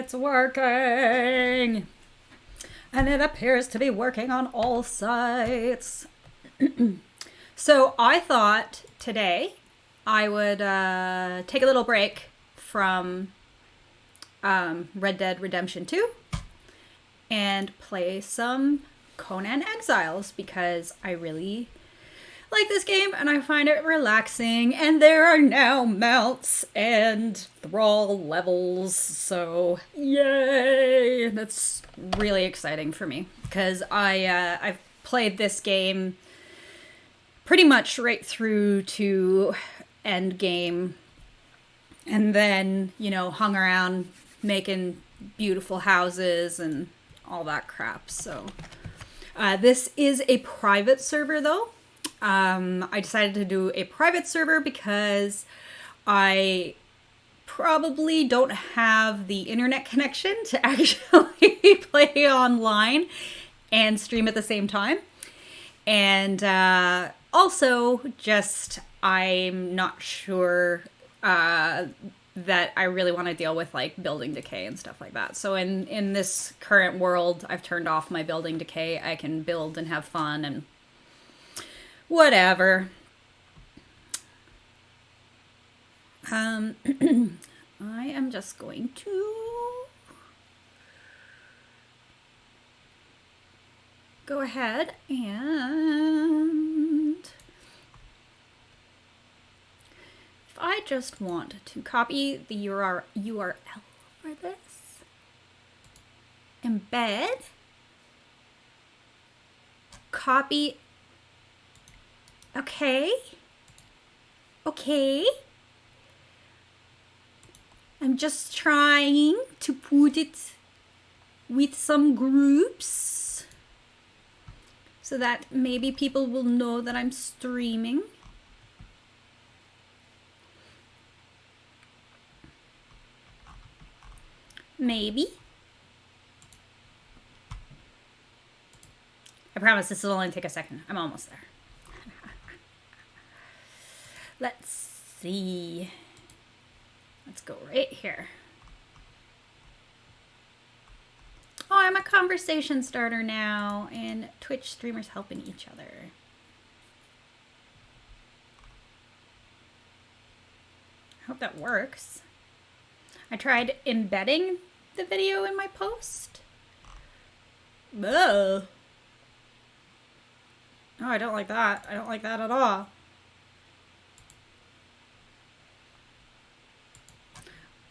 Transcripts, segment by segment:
It's working! And it appears to be working on all sites. So I thought today I would take a little break from Red Dead Redemption 2 and play some Conan Exiles because I really like this game and I find it relaxing, and there are now mounts and thrall levels, so yay! That's really exciting for me because I've played this game pretty much right through to end game, and then, you know, hung around making beautiful houses and all that crap. So this is a private server though. I decided to do a private server because I probably don't have the internet connection to actually play online and stream at the same time. And also, just I'm not sure that I really want to deal with like building decay and stuff like that. So in this current world, I've turned off my building decay. I can build and have fun and whatever. I am just going to go ahead and if I just want to copy the URL for this, embed, copy. Okay. I'm just trying to put it with some groups so that maybe people will know that I'm streaming. Maybe. I promise this will only take a second. I'm almost there. Let's see. Let's go right here. Oh, I'm a conversation starter now, and Twitch streamers helping each other. I hope that works. I tried embedding the video in my post. Ugh. Oh, I don't like that. I don't like that at all.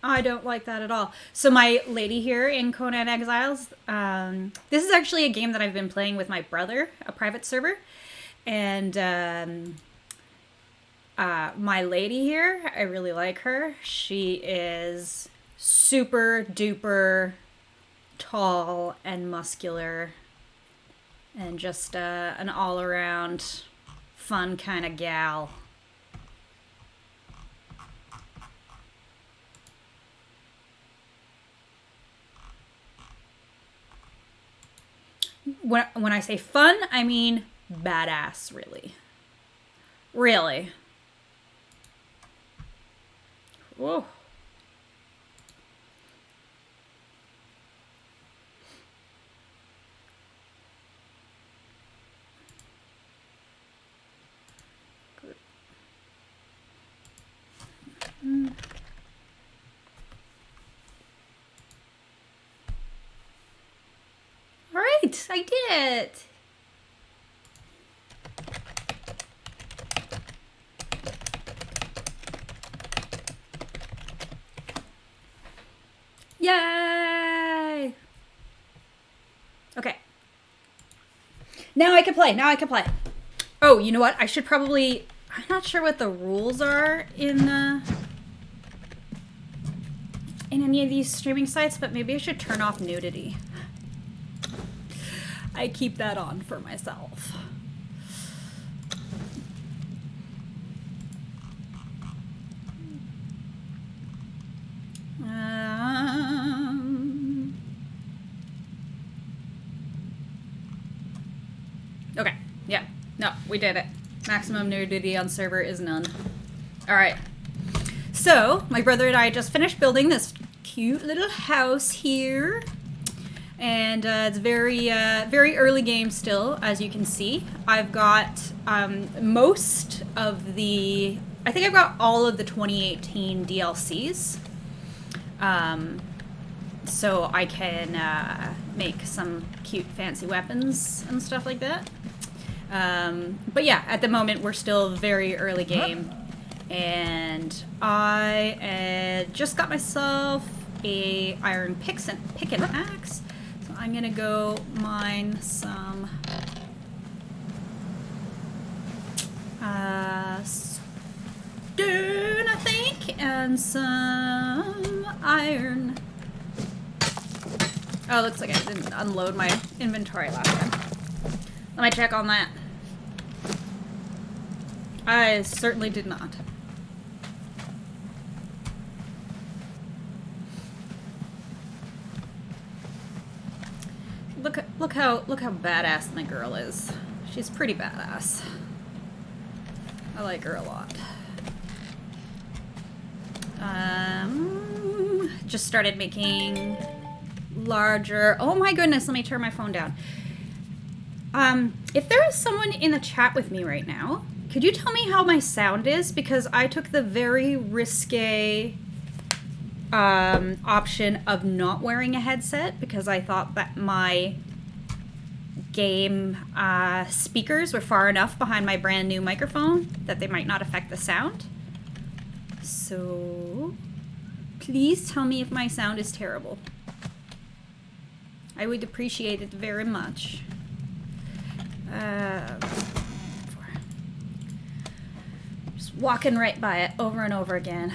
I don't like that at all. So my lady here in Conan Exiles, this is actually a game that I've been playing with my brother, a private server. And my lady here, I really like her. She is super duper tall and muscular and just an all-around fun kind of gal. When I say fun, I mean badass, really. Really. Whoa. Good. All right, I did it. Yay! Okay. Now I can play. Oh, you know what? I should probably... I'm not sure what the rules are in any of these streaming sites, but maybe I should turn off nudity. I keep that on for myself. Okay, yeah, no, we did it. Maximum nudity on server is none. All right. So, my brother and I just finished building this cute little house here. And it's very early game still, as you can see. I've got most of the... I think I've got all of the 2018 DLCs. So I can make some cute fancy weapons and stuff like that. But yeah, at the moment we're still very early game. And I just got myself a iron pick and axe. So I'm gonna go mine some stone, I think, and some iron. Oh, looks like I didn't unload my inventory last time. Let me check on that. I certainly did not. Look how badass my girl is. She's pretty badass. I like her a lot. Just started making larger... Oh my goodness, let me turn my phone down. If there is someone in the chat with me right now, could you tell me how my sound is? Because I took the very risque option of not wearing a headset because I thought that my game speakers were far enough behind my brand new microphone that they might not affect the sound. So please tell me if my sound is terrible. I would appreciate it very much. Just walking right by it over and over again.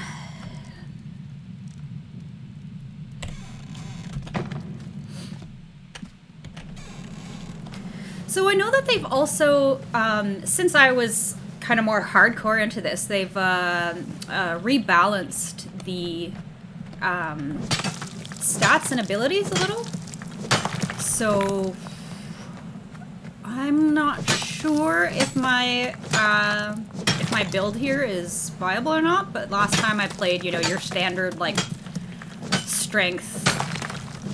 So I know that they've also, since I was kind of more hardcore into this, they've rebalanced the stats and abilities a little. So I'm not sure if my build here is viable or not, but last time I played, you know, your standard like strength,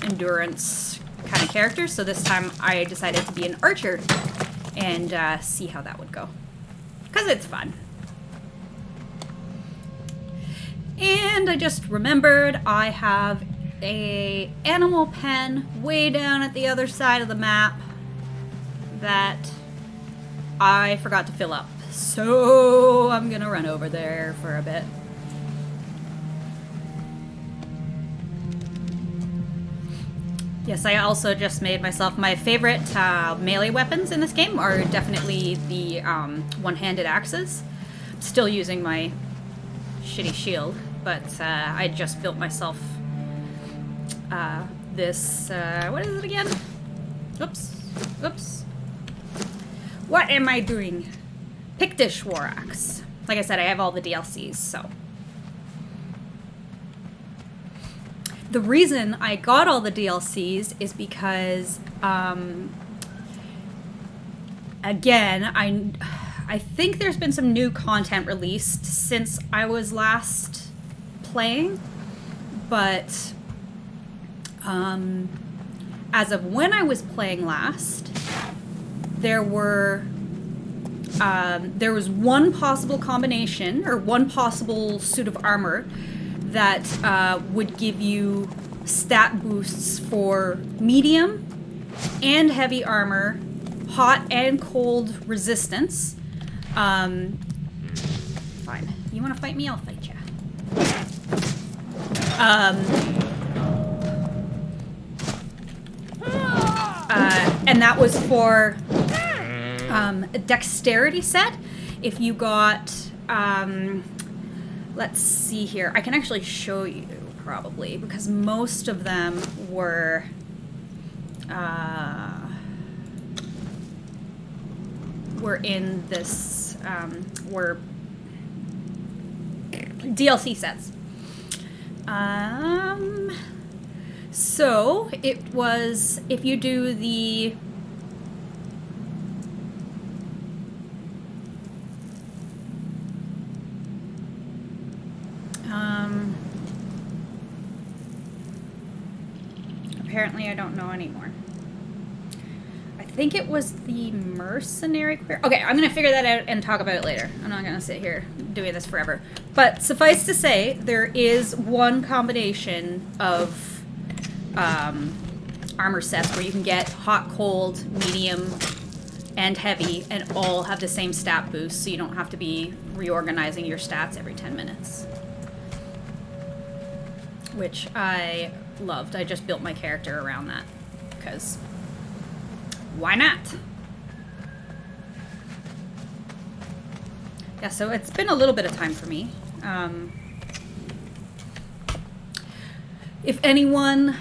endurance kind of character. So this time I decided to be an archer and see how that would go, because it's fun. And I just remembered I have a animal pen way down at the other side of the map that I forgot to fill up. So I'm gonna run over there for a bit. Yes, I also just made myself my favorite melee weapons in this game are definitely the one-handed axes. I'm still using my shitty shield, but I just built myself this, what is it again? Oops. What am I doing? Pictish War Axe. Like I said, I have all the DLCs, so. The reason I got all the DLCs is because, again, I think there's been some new content released since I was last playing, but as of when I was playing last, there was one possible combination or one possible suit of armor that would give you stat boosts for medium and heavy armor, hot and cold resistance. Fine. You want to fight me? I'll fight you. And that was for a dexterity set. If you got, let's see here. I can actually show you probably because most of them were in this, were DLC sets. So it was, if you do the apparently I don't know anymore. I think it was the mercenary query. Okay, I'm going to figure that out and talk about it later. I'm not going to sit here doing this forever. But suffice to say, there is one combination of armor sets where you can get hot, cold, medium, and heavy, and all have the same stat boost, so you don't have to be reorganizing your stats every 10 minutes. Which I loved. I just built my character around that, because why not? Yeah, so it's been a little bit of time for me. If anyone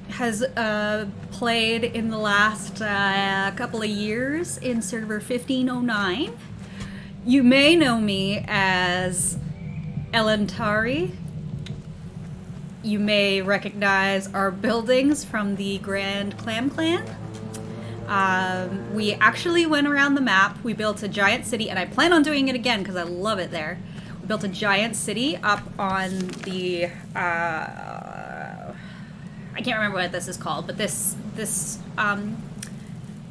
has played in the last couple of years in server 1509, you may know me as Elentari. You may recognize our buildings from the Grand Clam Clan. We actually went around the map. We built a giant city, and I plan on doing it again because I love it there. We built a giant city up on the I can't remember what this is called, but this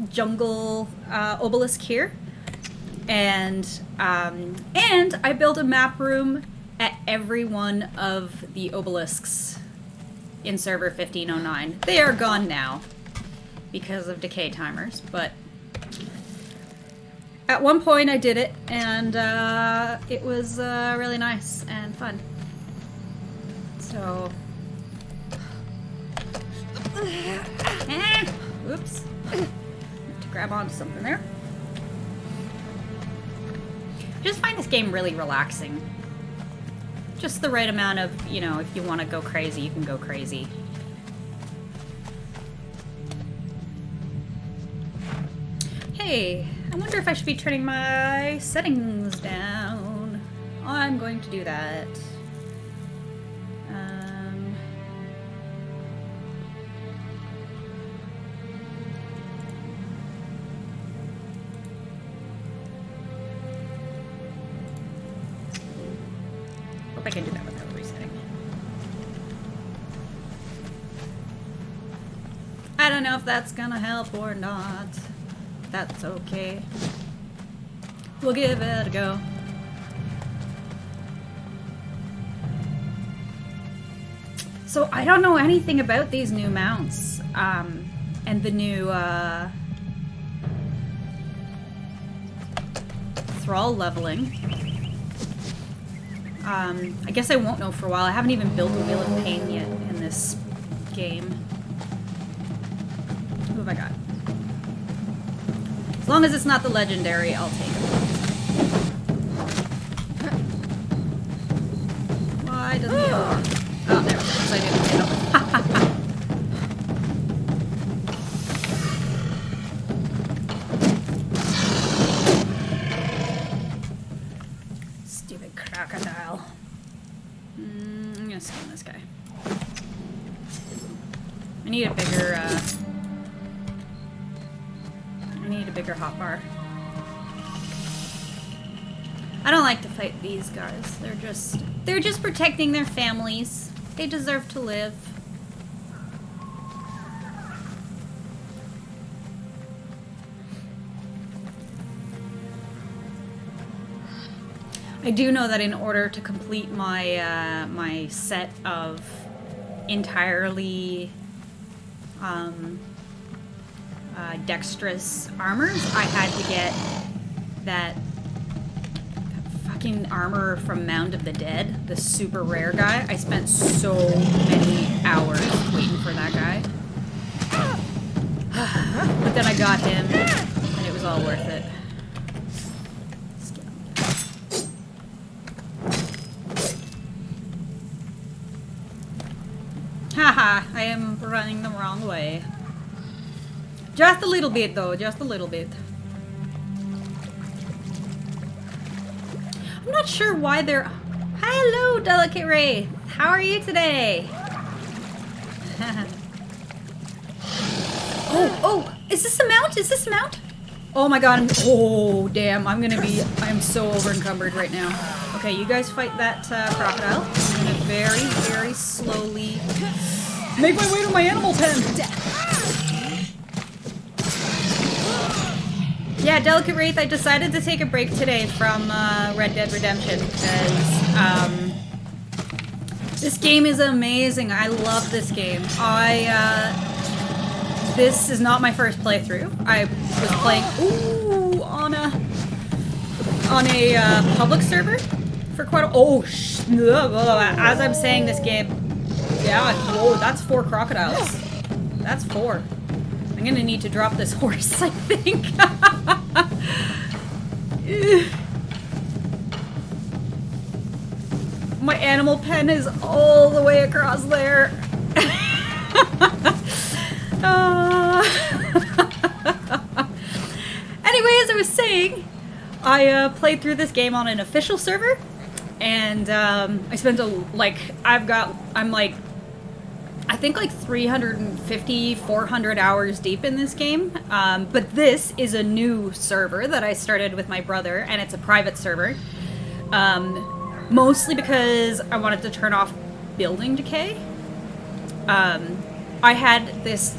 jungle obelisk here, and I built a map room at every one of the obelisks in server 1509. They are gone now because of decay timers, but at one point I did it, and it was really nice and fun. So, oops, to grab onto something there. I just find this game really relaxing. Just the right amount of, you know, if you want to go crazy, you can go crazy. Hey, I wonder if I should be turning my settings down. I'm going to do that. Hope I can do that without resetting. I don't know if that's gonna help or not. That's okay. We'll give it a go. So I don't know anything about these new mounts, and the new thrall leveling. I guess I won't know for a while. I haven't even built the Wheel of Pain yet in this game. Who have I got? As long as it's not the legendary, I'll take it. Why doesn't he have... Oh, there it is. I didn't hit him. Stupid crocodile. I'm gonna skin this guy. I need a bigger, hotbar. I don't like to fight these guys. They're just protecting their families. They deserve to live. I do know that in order to complete my my set of entirely dexterous armors, I had to get that fucking armor from Mound of the Dead, the super rare guy. I spent so many hours waiting for that guy. But then I got him, and it was all worth it. Haha, I am running the wrong way. Just a little bit, though. Just a little bit. I'm not sure why they're... Hello, Delicate Ray. How are you today? Oh, is this a mount? Is this a mount? Oh my god. Oh, damn. I'm so over encumbered right now. Okay, you guys fight that crocodile. I'm gonna very, very slowly make my way to my animal pen. Yeah, Delicate Wraith, I decided to take a break today from Red Dead Redemption because this game is amazing. I love this game. This is not my first playthrough. I was playing on a public server for quite a as I'm saying this game. Yeah, whoa, that's 4 crocodiles. That's 4. I'm gonna need to drop this horse, I think. My animal pen is all the way across there. Anyway, as I was saying, I played through this game on an official server, and I spent I think like 350, 400 hours deep in this game. But this is a new server that I started with my brother, and it's a private server. Mostly because I wanted to turn off building decay. I had this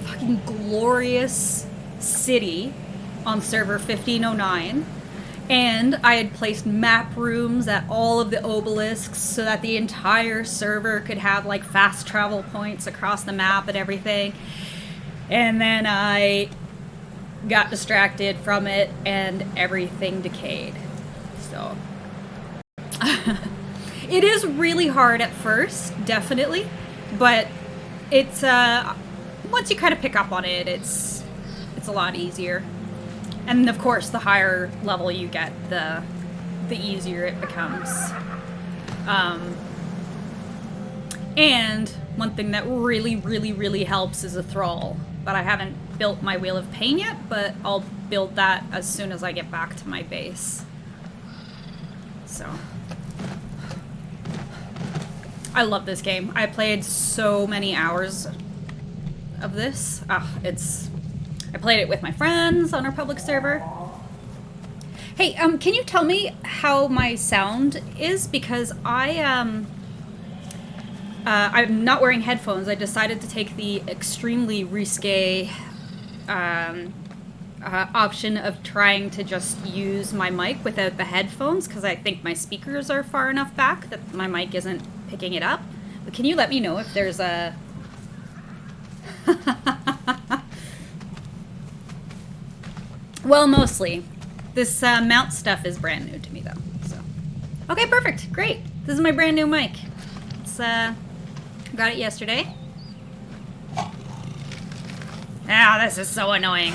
fucking glorious city on server 1509. And I had placed map rooms at all of the obelisks so that the entire server could have like fast travel points across the map and everything. And then I got distracted from it and everything decayed. So it is really hard at first, definitely, but it's once you kind of pick up on it, it's a lot easier. And of course, the higher level you get, the easier it becomes. And one thing that really, really, really helps is a thrall. But I haven't built my Wheel of Pain yet, but I'll build that as soon as I get back to my base. So I love this game. I played so many hours of this. I played it with my friends on our public server. Hey, can you tell me how my sound is? Because I'm not wearing headphones. I decided to take the extremely risque option of trying to just use my mic without the headphones, because I think my speakers are far enough back that my mic isn't picking it up. But can you let me know if there's a... Well, mostly. This mount stuff is brand new to me, though. So, okay, perfect, great. This is my brand new mic. It's got it yesterday. Ah, this is so annoying.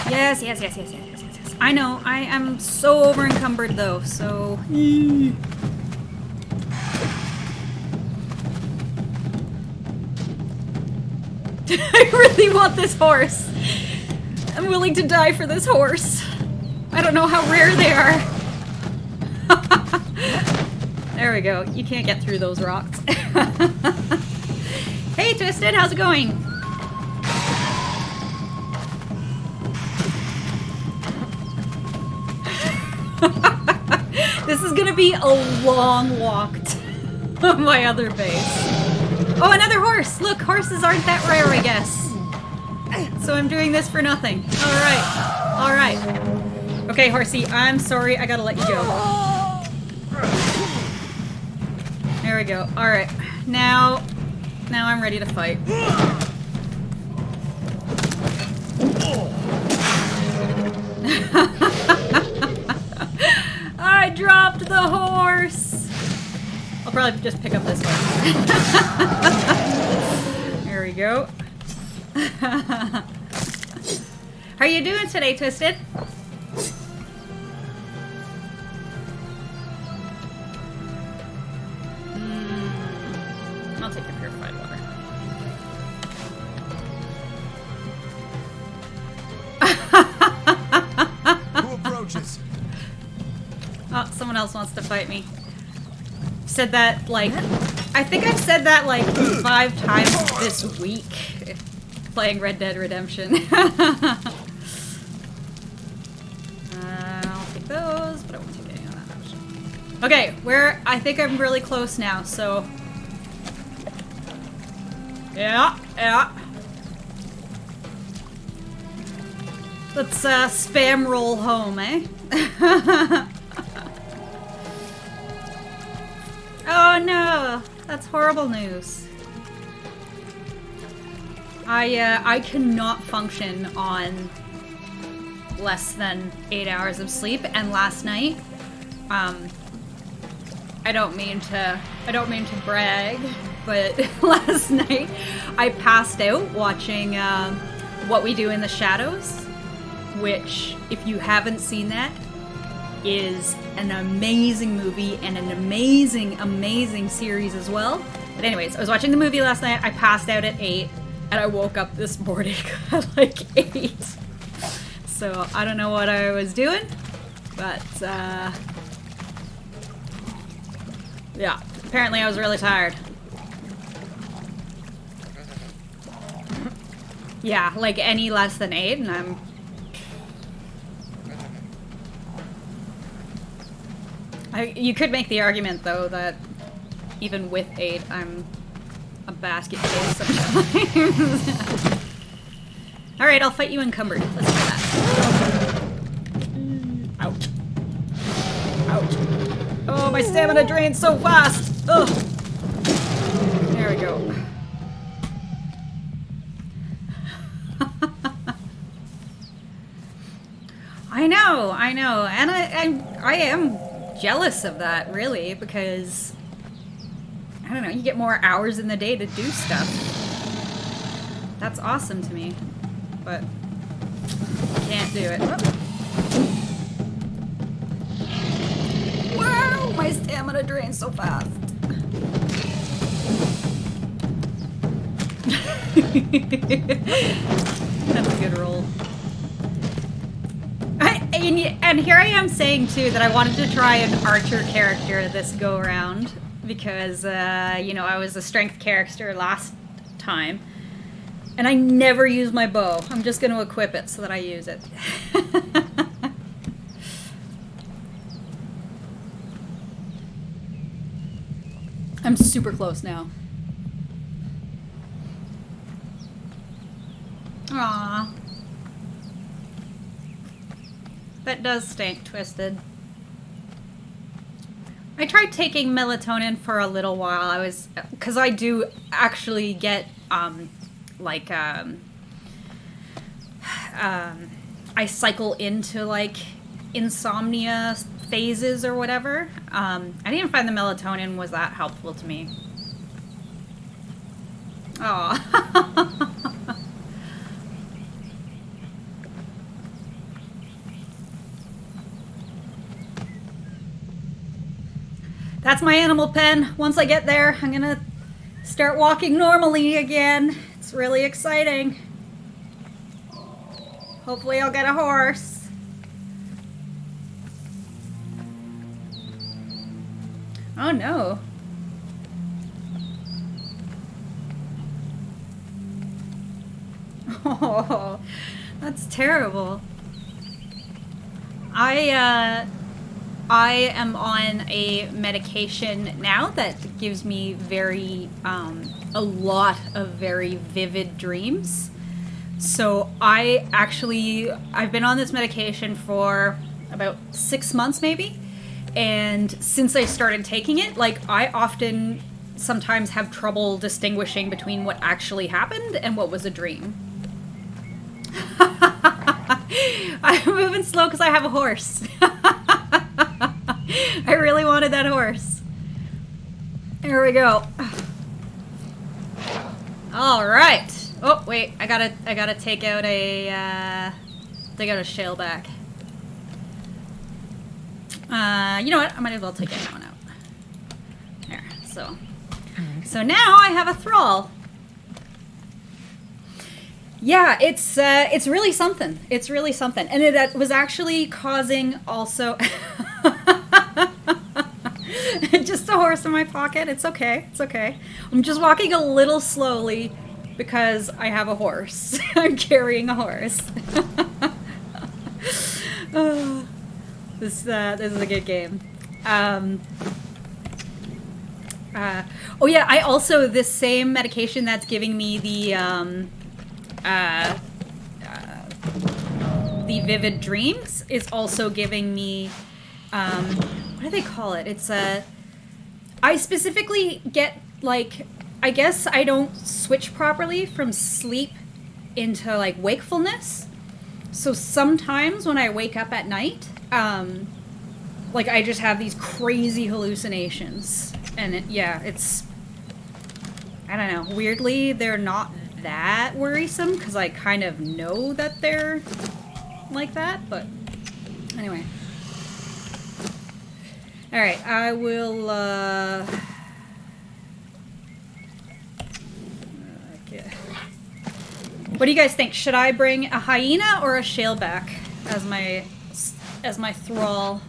Yes. I know. I am so over encumbered, though. So. I really want this horse. I'm willing to die for this horse. I don't know how rare they are. There we go. You can't get through those rocks. Hey, Twisted, how's it going? This is gonna be a long walk to my other base. Oh, another horse! Look, horses aren't that rare, I guess. So I'm doing this for nothing. Alright. Okay, horsey, I'm sorry, I gotta let you go. There we go. Alright. Now I'm ready to fight. I dropped the horse! I'll probably just pick up this one. There we go. How are you doing today, Twisted? I'll take your purified water. Who approaches? Oh, someone else wants to fight me. Said that, like, I think I've said that, like, 5 times this week. Playing Red Dead Redemption. I'll those, but I won't take any of that. Okay, I think I'm really close now, so Yeah, yeah. Let's spam roll home, eh? Oh no, that's horrible news. I cannot function on less than 8 hours of sleep, and last night, I don't mean to brag, but last night I passed out watching What We Do in the Shadows, which, if you haven't seen that, is an amazing movie and an amazing, amazing series as well. But anyways, I was watching the movie last night, I passed out at 8, and I woke up this morning at like 8. So I don't know what I was doing, but yeah, apparently I was really tired. Yeah, like any less than 8 and I'm... You could make the argument though that even with 8 I'm a basket case sometimes. Alright, I'll fight you encumbered. Let's try that. Ouch. Ouch. Oh, my stamina drains so fast! Ugh. There we go. I know, and I am jealous of that, really, because, I don't know, you get more hours in the day to do stuff. That's awesome to me, but can't do it. Oh. Wow, my stamina drains so fast. That's a good roll. And here I am saying too that I wanted to try an archer character this go around because you know, I was a strength character last time and I never use my bow. I'm just going to equip it so that I use it. I'm super close now. Aww. That does stink, Twisted. I tried taking melatonin for a little while. Because I do actually get, I cycle into, like, insomnia phases or whatever. I didn't find the melatonin was that helpful to me. Aw. That's my animal pen. Once I get there, I'm gonna start walking normally again. It's really exciting. Hopefully I'll get a horse. Oh no. Oh, that's terrible. I am on a medication now that gives me a lot of very vivid dreams. So I've been on this medication for about 6 months maybe. And since I started taking it, like, I often sometimes have trouble distinguishing between what actually happened and what was a dream. I'm moving slow because I have a horse. I really wanted that horse. There we go. All right. Oh wait, I gotta take out a shaleback. You know what? I might as well take that one out. There. So now I have a thrall. Yeah, it's really something. It's really something, and it was actually causing also. Just a horse in my pocket. It's okay. It's okay. I'm just walking a little slowly because I have a horse. I'm carrying a horse. Oh, this is a good game. Oh yeah, I also, this same medication that's giving me the vivid dreams is also giving me, what do they call it? It's I specifically get, like, I guess I don't switch properly from sleep into, like, wakefulness. So sometimes when I wake up at night, like, I just have these crazy hallucinations. And it's, I don't know, weirdly, they're not that worrisome, because I kind of know that they're like that, but anyway. Alright, I will, okay. What do you guys think? Should I bring a hyena or a shaleback as my thrall?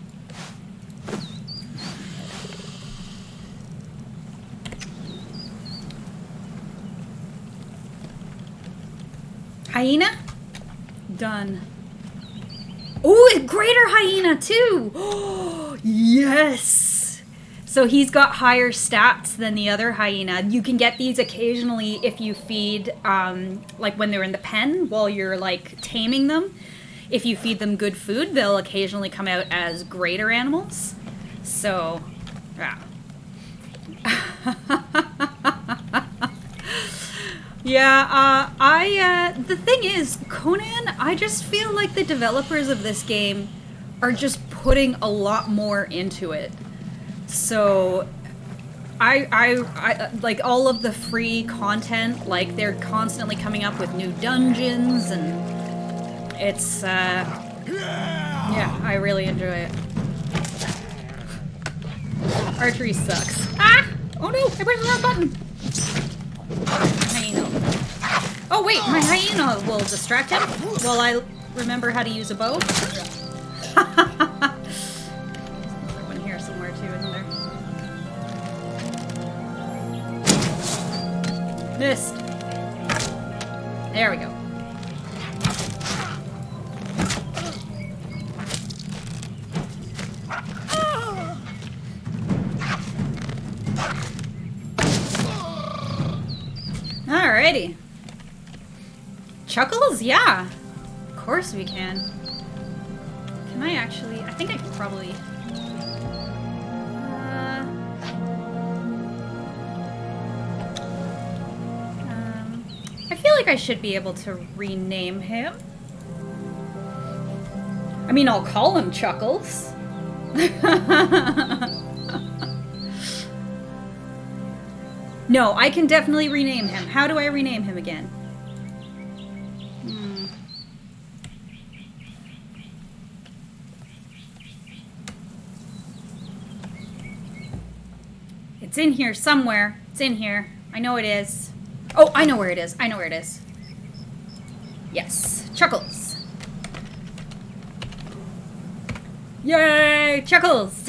Hyena? Done. Ooh, a greater hyena too! Oh, yes! So he's got higher stats than the other hyena. You can get these occasionally if you feed, like when they're in the pen, while you're, like, taming them. If you feed them good food, they'll occasionally come out as greater animals. So, yeah. Yeah, the thing is, Conan, I just feel like the developers of this game are just putting a lot more into it. So, I like all of the free content, like they're constantly coming up with new dungeons, and it's, yeah, I really enjoy it. Archery sucks. Ah! Oh no, I pressed the wrong button! Hyena. Oh wait, my hyena will distract him while I remember how to use a bow. There's another one here somewhere too, isn't there? Missed. There we go. Alrighty. Chuckles? Yeah. Of course we can. Can I actually... I think I can probably... I feel like I should be able to rename him. I mean, I'll call him Chuckles. No, I can definitely rename him. How do I rename him again? It's in here somewhere. It's in here. I know it is. Oh, I know where it is. I know where it is. Yes. Chuckles. Yay! Chuckles!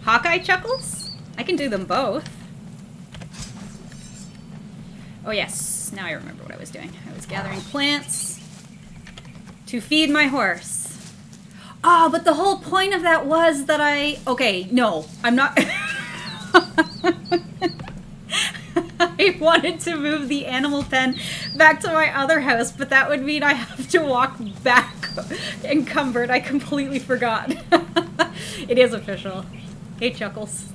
Hawkeye Chuckles? I can do them both. Oh yes, now I remember what I was doing. I was gathering plants to feed my horse. Ah, but the whole point of that was that okay, no, I'm not... I wanted to move the animal pen back to my other house, but that would mean I have to walk back encumbered. I completely forgot. It is official. Hey, Chuckles.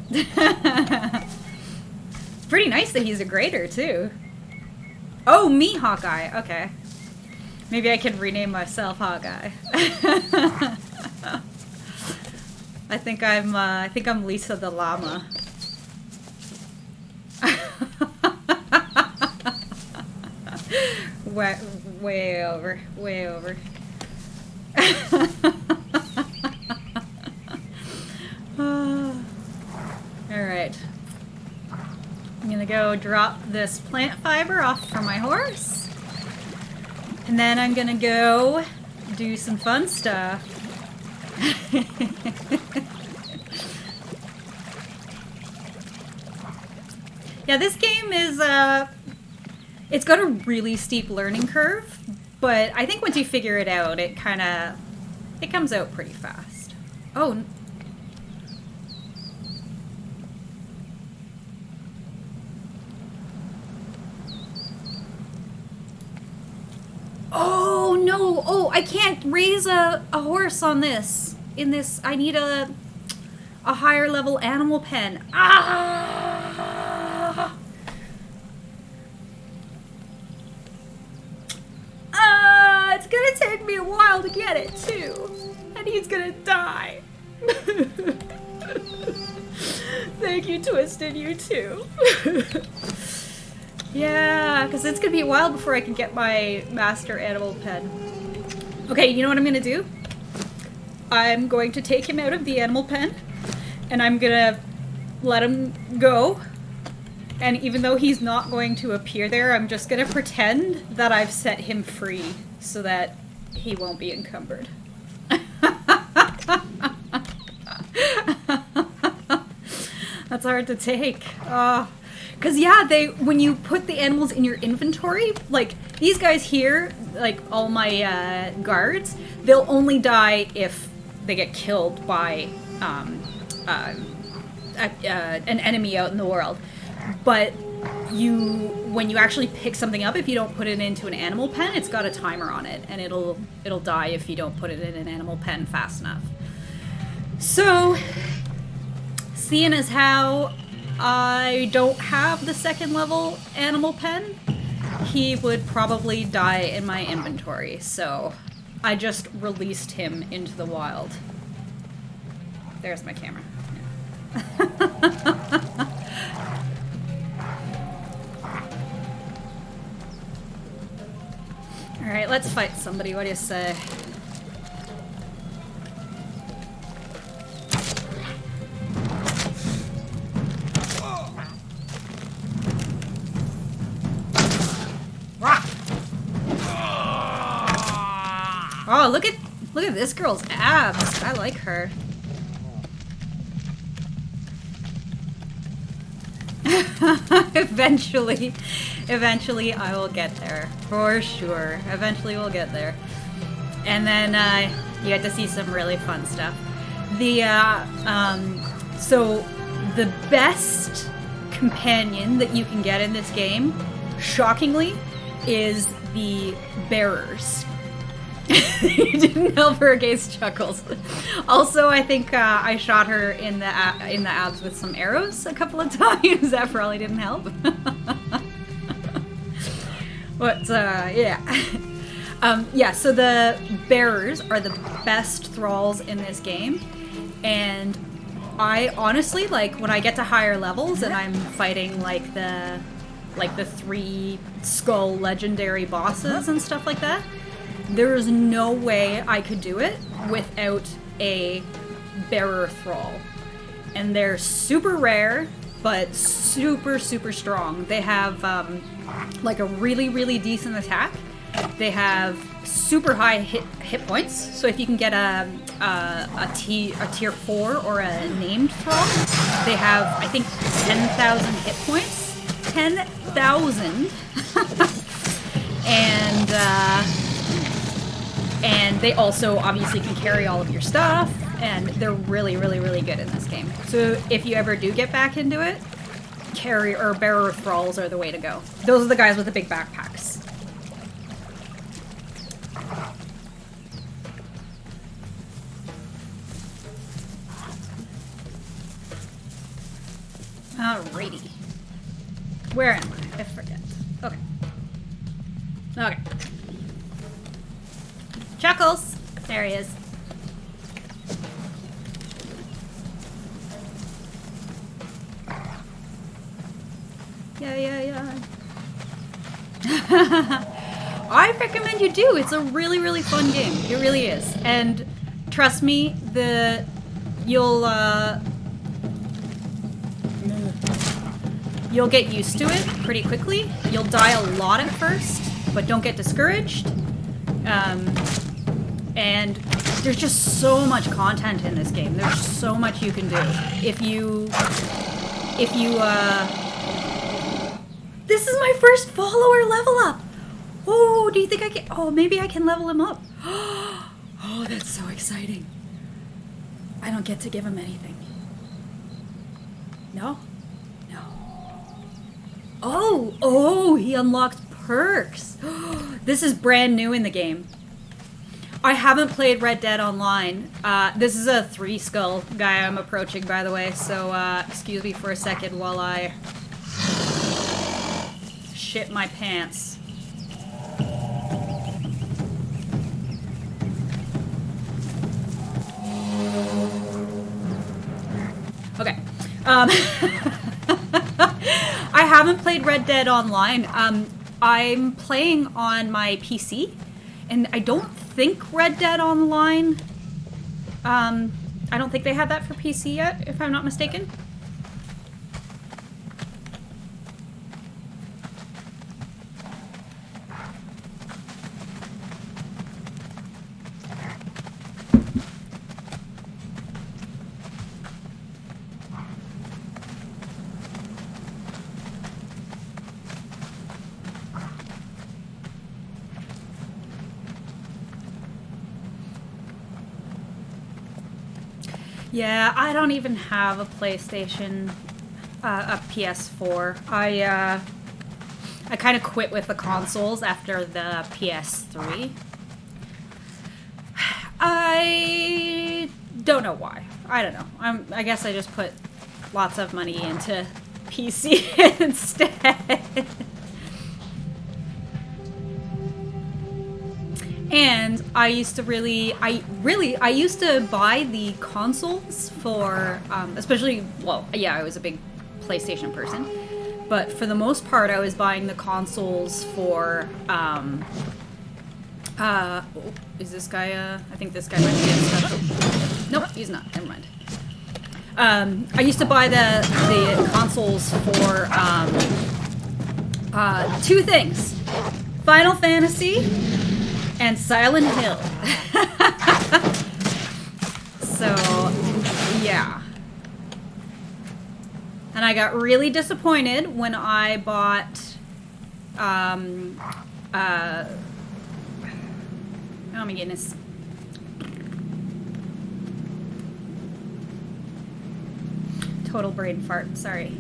Pretty nice that he's a grader, too. Oh, me, Hawkeye. Okay. Maybe I can rename myself Hawkeye. I think I'm Lisa the llama. Way over. Way over. Alright. I'm gonna go drop this plant fiber off for my horse. And then I'm gonna go do some fun stuff. Yeah, this game is, it's got a really steep learning curve, but I think once you figure it out, it comes out pretty fast. Oh. Oh, I can't raise a horse on this. In this, I need a higher level animal pen. Ah! It's gonna take me a while to get it too. And he's gonna die. Thank you, Twisted, you too. Yeah, because it's gonna be a while before I can get my master animal pen. Okay, you know what I'm gonna do? I'm going to take him out of the animal pen, and I'm gonna let him go. And even though he's not going to appear there, I'm just gonna pretend that I've set him free so that he won't be encumbered. That's hard to take. Because yeah, when you put the animals in your inventory, like these guys here, like all my guards, they'll only die if they get killed by an enemy out in the world. But when you actually pick something up, if you don't put it into an animal pen, it's got a timer on it, and it'll die if you don't put it in an animal pen fast enough. So, seeing as how I don't have the second level animal pen, he would probably die in my inventory. So, I just released him into the wild. There's my camera. Alright, let's fight somebody. What do you say? Oh, look at this girl's abs. I like her. Eventually I will get there. For sure. Eventually we'll get there. And then you get to see some really fun stuff. So the best companion that you can get in this game, shockingly, is the bearers. You didn't help her against Chuckles. Also, I think I shot her in the abs with some arrows a couple of times. That probably didn't help. But yeah. Yeah, so the bearers are the best thralls in this game. And I honestly, like, when I get to higher levels and I'm fighting like the 3 skull legendary bosses and stuff like that, there is no way I could do it without a bearer thrall. And they're super rare, but super, super strong. They have like a really, really decent attack. They have super high hit points. So if you can get a tier 4 or a named thrall, they have, I think, 10,000 hit points. 10,000. And they also obviously can carry all of your stuff, and they're really, really, really good in this game. So if you ever do get back into it, bearer thralls are the way to go. Those are the guys with the big backpacks. Alrighty. Where am I? I forget. Okay. Okay. Chuckles! There he is. Yeah. I recommend you do. It's a really, really fun game. It really is. And trust me, you'll get used to it pretty quickly. You'll die a lot at first, but don't get discouraged. And there's just so much content in this game. There's so much you can do. If you, this is my first follower level up. Oh, do you think I can, oh, maybe I can level him up. Oh, that's so exciting. I don't get to give him anything. No? No. Oh, he unlocked perks. This is brand new in the game. I haven't played Red Dead Online. This is a 3-skull guy I'm approaching, by the way, so excuse me for a second while I shit my pants. Okay. I haven't played Red Dead Online. I'm playing on my PC, and I don't think Red Dead Online, I don't think they have that for PC yet, if I'm not mistaken. Yeah, I don't even have a PlayStation, a PS4. I kind of quit with the consoles after the PS3. I don't know why. I don't know. I guess I just put lots of money into PC instead. And I used to I used to buy the consoles for, especially, well, yeah, I was a big PlayStation person, but for the most part, I was buying the consoles for, is this guy, I think this guy might be a special. Nope, he's not, never mind. I used to buy the consoles for, 2 things. Final Fantasy and Silent Hill. So, yeah. And I got really disappointed when I bought, oh my goodness. Total brain fart, sorry.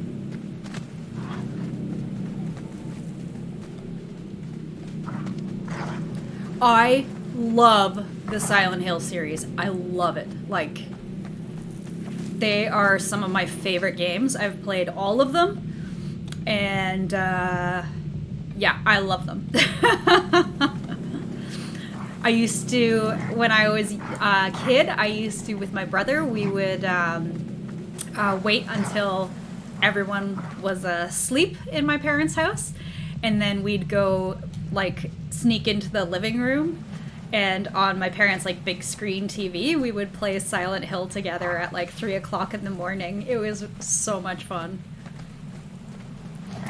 I love the Silent Hill series. I love it. Like, they are some of my favorite games. I've played all of them. And, yeah, I love them. I used to, when I was a kid, I used to, with my brother, we would wait until everyone was asleep in my parents' house. And then we'd go, like, sneak into the living room, and on my parents' like big screen TV we would play Silent Hill together at like 3 o'clock in the morning. It was so much fun.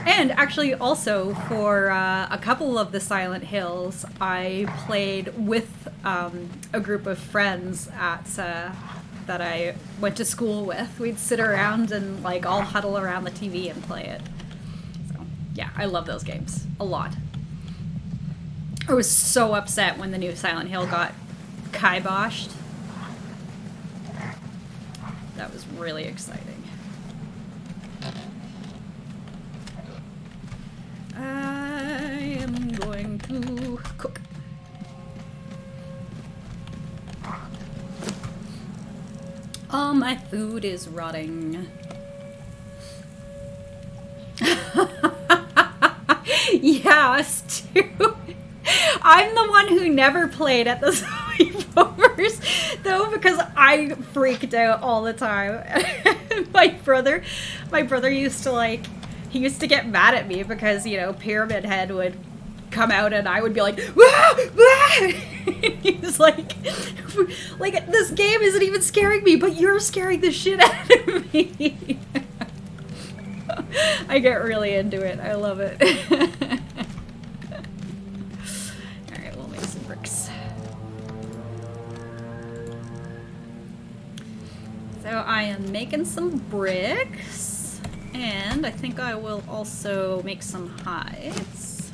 And actually also for a couple of the Silent Hills I played with a group of friends at that I went to school with. We'd sit around and like all huddle around the TV and play it. So yeah, I love those games a lot. I was so upset when the new Silent Hill got kiboshed. That was really exciting. I am going to cook. All my food is rotting. Yeah, us too. I'm the one who never played at the sleepovers, though, because I freaked out all the time. My brother used to, like, he used to get mad at me because, you know, Pyramid Head would come out and I would be like, wah, wah! He's like, this game isn't even scaring me, but you're scaring the shit out of me. I get really into it. I love it. Alright, we'll make some bricks. So I am making some bricks, and I think I will also make some hides.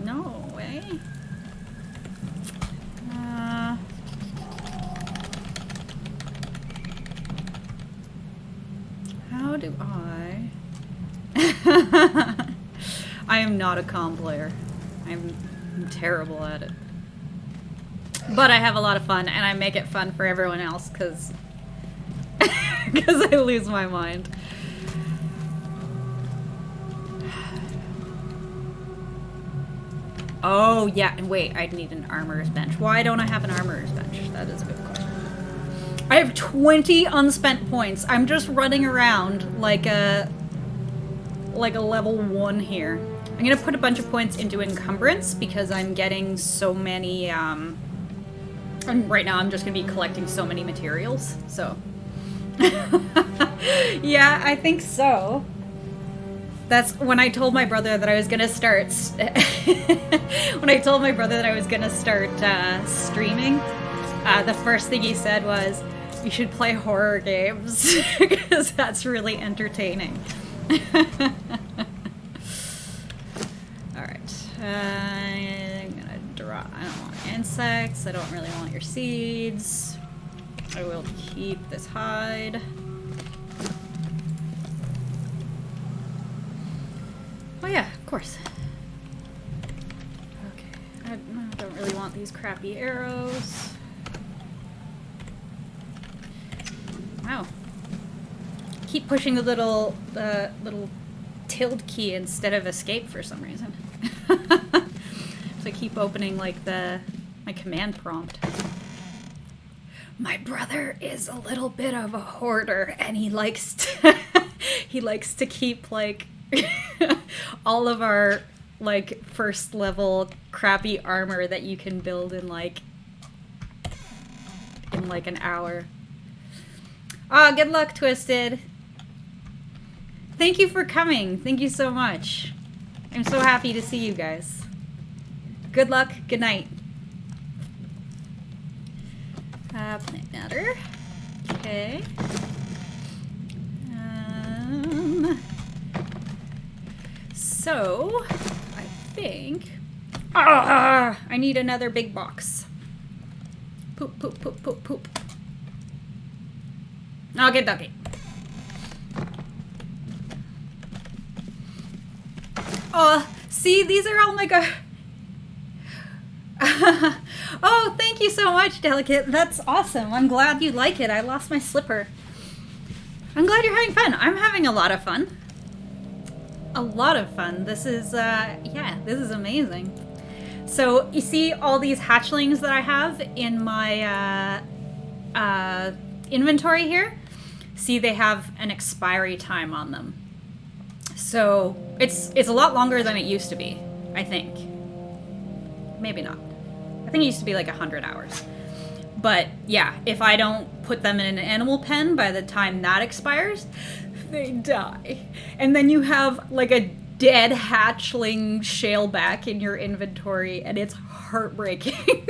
No way. How do I? I am not a comm player. I'm terrible at it. But I have a lot of fun, and I make it fun for everyone else, because I lose my mind. Oh, yeah, and wait, I'd need an armorer's bench. Why don't I have an armorer's bench? That is a good question. I have 20 unspent points. I'm just running around like a level 1 here. I'm gonna put a bunch of points into encumbrance because I'm getting so many, and right now I'm just gonna be collecting so many materials, so. Yeah, I think so. That's when I told my brother that I was gonna start, when I told my brother that I was gonna start streaming, the first thing he said was, you should play horror games, because that's really entertaining. Alright, I'm gonna draw, I don't want insects, I don't really want your seeds. I will keep this hide. Oh yeah, of course. Okay, I don't really want these crappy arrows. Wow. Keep pushing the little tilde key instead of escape for some reason. So I keep opening like my command prompt. My brother is a little bit of a hoarder, and he likes to keep like all of our like first level crappy armor that you can build in like an hour. Oh, good luck, Twisted. Thank you for coming. Thank you so much. I'm so happy to see you guys. Good luck. Good night. Plant matter. Okay. So, I think... I need another big box. Poop, poop, poop, poop, poop. Okay, ducky. Oh, see, these are all my Oh, thank you so much, Delicate. That's awesome. I'm glad you like it. I lost my slipper. I'm glad you're having fun. I'm having a lot of fun. A lot of fun. This is, yeah, this is amazing. So, you see all these hatchlings that I have in my, inventory here? See, they have an expiry time on them. So, it's a lot longer than it used to be, I think. Maybe not. I think it used to be like 100 hours. But, yeah, if I don't put them in an animal pen by the time that expires, they die. And then you have like a dead hatchling shaleback in your inventory, and it's heartbreaking.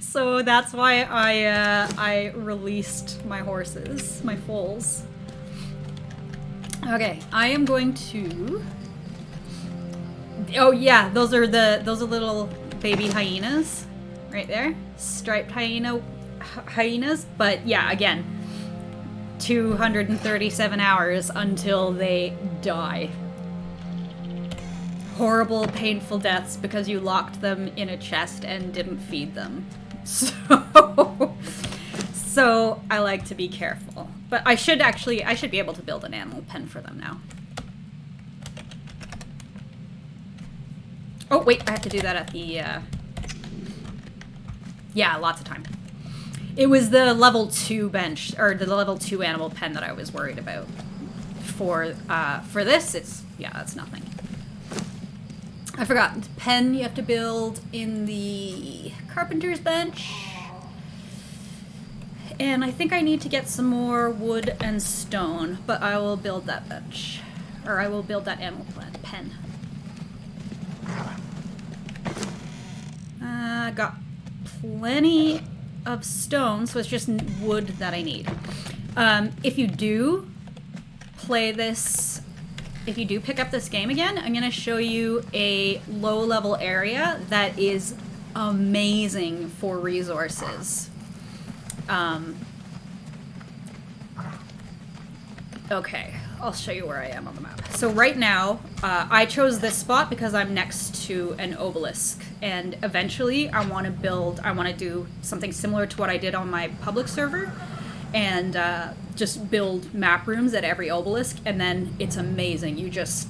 So that's why I released my horses, my foals. Okay, I am going to... Oh yeah, those are little baby hyenas right there. Striped hyenas, but yeah, again, 237 hours until they die. Horrible, painful deaths because you locked them in a chest and didn't feed them. So I like to be careful. But I should be able to build an animal pen for them now. Oh, wait, I have to do that at the, yeah, lots of time. It was the level 2 bench, or the level 2 animal pen that I was worried about. For this, that's nothing. I forgot, the pen you have to build in the carpenter's bench. And I think I need to get some more wood and stone, but I will build that bench. Or I will build that animal pen. Got plenty of stone, so it's just wood that I need. If you do play this, if you do pick up this game again, I'm going to show you a low-level area that is amazing for resources. Okay, I'll show you where I am on the map. So right now, I chose this spot because I'm next to an obelisk, and eventually I want to do something similar to what I did on my public server, and just build map rooms at every obelisk, and then it's amazing. You just,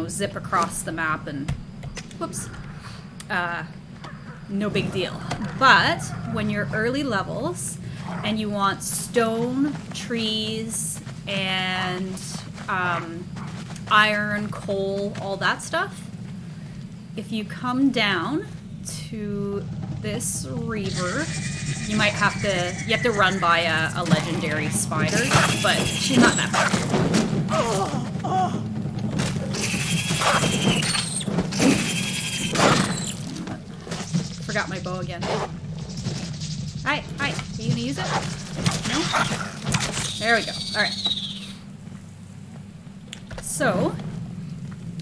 zip across the map and, whoops, no big deal. But when you're early levels and you want stone, trees, and iron, coal, all that stuff, if you come down to this river, you have to run by a legendary spider, but she's not that bad. Forgot my bow again. Hi, are you gonna use it? No? There we go. Alright. So,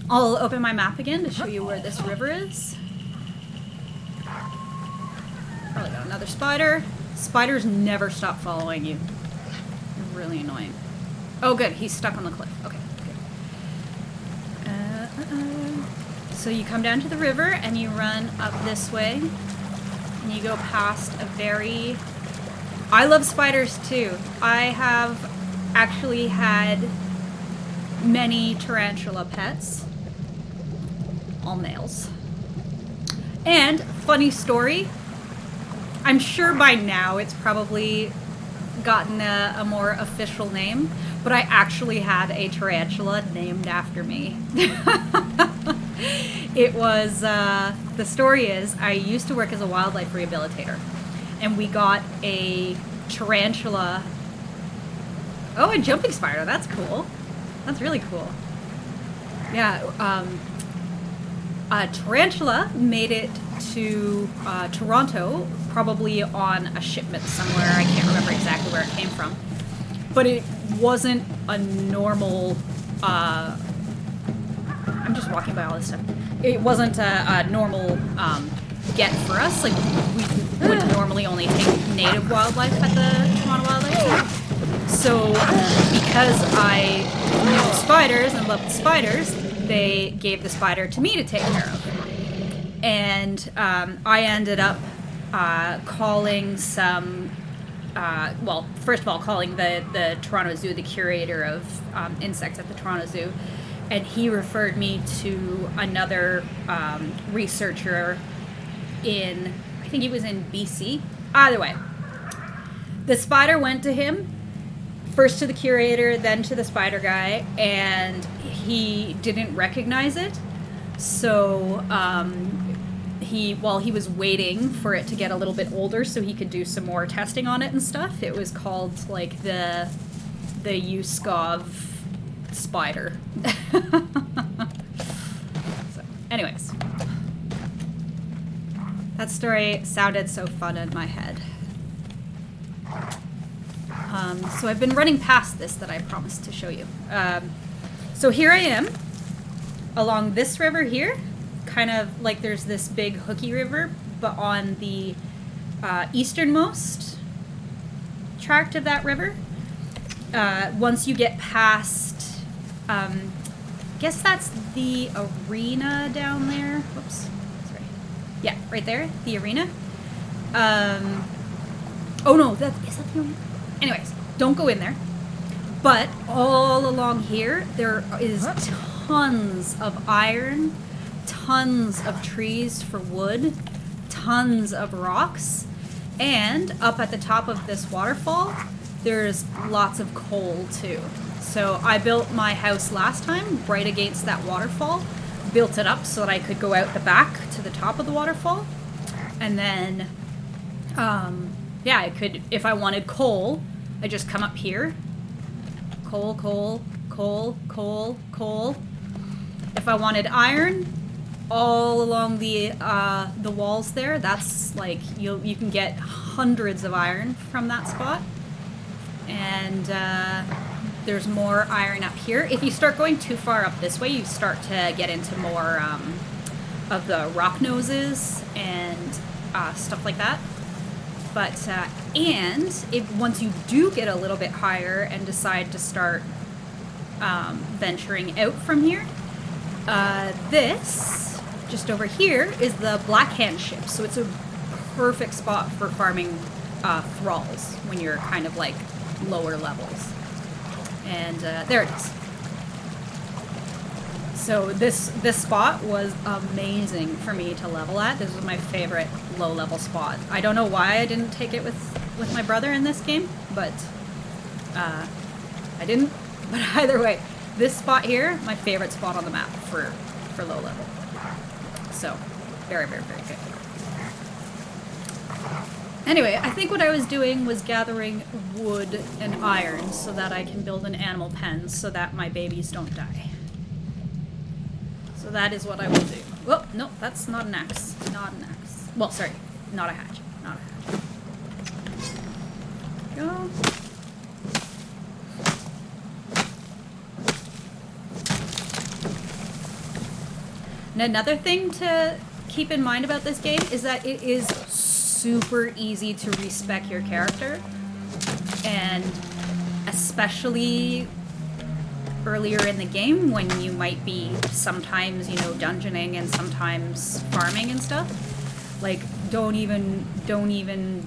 I'll open my map again to show you where this river is. Probably got another spider. Spiders never stop following you. They're really annoying. Oh good, he's stuck on the cliff. Okay, good. So you come down to the river and you run up this way. And you go past a very... I love spiders too. I have actually had many tarantula pets. All males. And, funny story, I'm sure by now it's probably gotten a more official name, but I actually had a tarantula named after me. It was, the story is, I used to work as a wildlife rehabilitator, and we got a tarantula. Oh, a jumping spider, that's cool. That's really cool. Yeah, a tarantula made it to Toronto, probably on a shipment somewhere. I can't remember exactly where it came from. But it wasn't a normal... I'm just walking by all this stuff. It wasn't a normal get for us. Like, we would normally only take native wildlife at the Toronto Wildlife Center. So, because I knew spiders and loved spiders, they gave the spider to me to take care of. And I ended up calling some... well, first of all, calling the Toronto Zoo, the curator of insects at the Toronto Zoo, and he referred me to another researcher in, I think he was in BC. Either way, the spider went to him, first to the curator, then to the spider guy, and he didn't recognize it. So while he was waiting for it to get a little bit older so he could do some more testing on it and stuff, it was called like the USCOV spider. So, anyways, that story sounded so fun in my head. So I've been running past this that I promised to show you. So here I am along this river here, kind of like there's this big hooky river, but on the easternmost tract of that river. Once you get past, guess that's the arena down there. Whoops, sorry. Yeah, right there, the arena. Oh no, is that the arena? Anyways, don't go in there. But all along here, there is tons of iron, tons of trees for wood, tons of rocks, and up at the top of this waterfall, there's lots of coal too. So I built my house last time right against that waterfall, built it up so that I could go out the back to the top of the waterfall, and then, yeah, I could, if I wanted coal, I just come up here, coal, coal, coal, coal, coal. If I wanted iron, all along the walls there, that's like, you can get hundreds of iron from that spot. And there's more iron up here. If you start going too far up this way, you start to get into more of the rock noses and stuff like that. But, and if once you do get a little bit higher and decide to start venturing out from here. This, just over here, is the Blackhand ship. So it's a perfect spot for farming thralls when you're kind of like lower levels. And there it is. So this spot was amazing for me to level at. This was my favorite low-level spot. I don't know why I didn't take it with my brother in this game, but I didn't. But either way, this spot here, my favorite spot on the map for low level. So, very, very, very good. Anyway, I think what I was doing was gathering wood and iron so that I can build an animal pen so that my babies don't die. So that is what I will do. Well, no, that's not an axe. Not an axe. Well, sorry, not a hatchet. Not a hatchet. Go. And another thing to keep in mind about this game is that it is super easy to respec your character, and especially earlier in the game when you might be sometimes, you know, dungeoning and sometimes farming and stuff. Like, don't even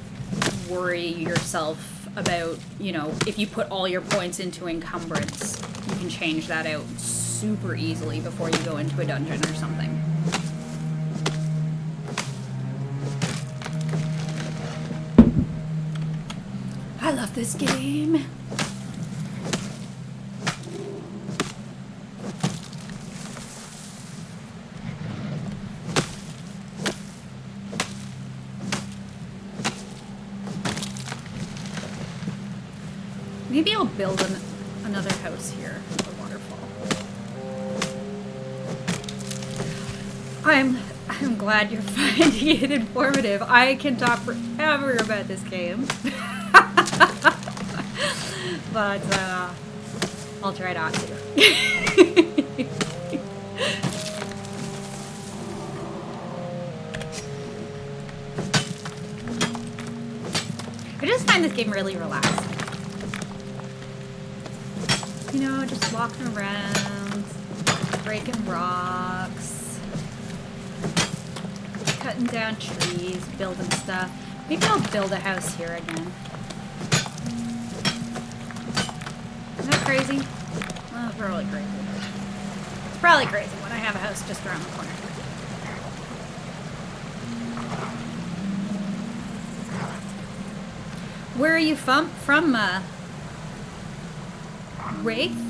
worry yourself about, you know, if you put all your points into encumbrance, you can change that out super easily before you go into a dungeon or something. I love this game. Maybe I'll build another house here at the waterfall. I'm glad you're finding it informative. I can talk forever about this game. But I'll try not to. I just find this game really relaxing. You know, just walking around, breaking rocks, cutting down trees, building stuff. Maybe I'll build a house here again. Is that crazy? Well, it's probably crazy. It's probably crazy when I have a house just around the corner. Where are you from? Wraith?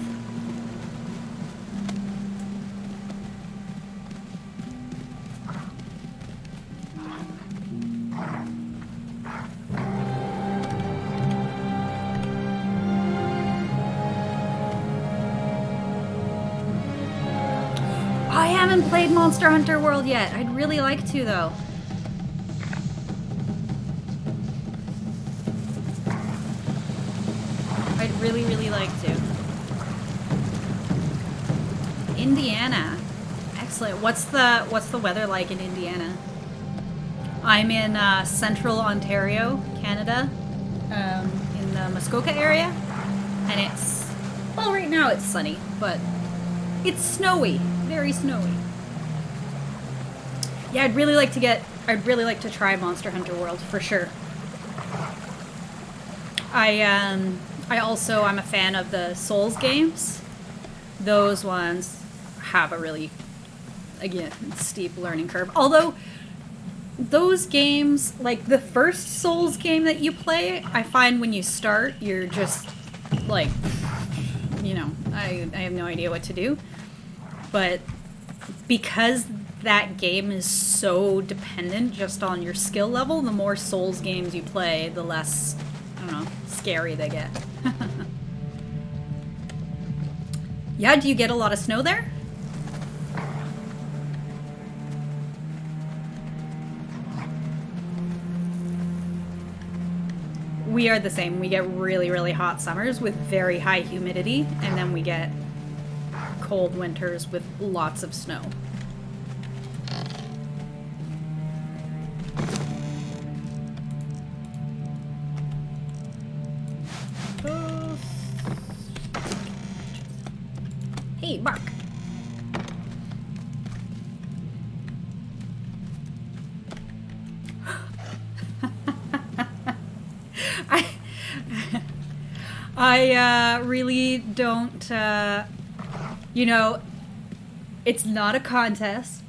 I haven't played Monster Hunter World yet. I'd really like to, though. I'd really, really like to. Indiana. Excellent. What's the weather like in Indiana? I'm in central Ontario, Canada, in the Muskoka area, and it's, well, right now it's sunny, but it's snowy, very snowy. Yeah, I'd really like to try Monster Hunter World for sure. I'm a fan of the Souls games. Those ones have a really, again, steep learning curve. Although, those games, like the first Souls game that you play, I find when you start, you're just, like, you know, I have no idea what to do. But because that game is so dependent just on your skill level, the more Souls games you play, the less, I don't know, scary they get. Yeah, do you get a lot of snow there? We are the same. We get really, really hot summers with very high humidity, and then we get cold winters with lots of snow. Hey, Mark. I really don't, you know, it's not a contest,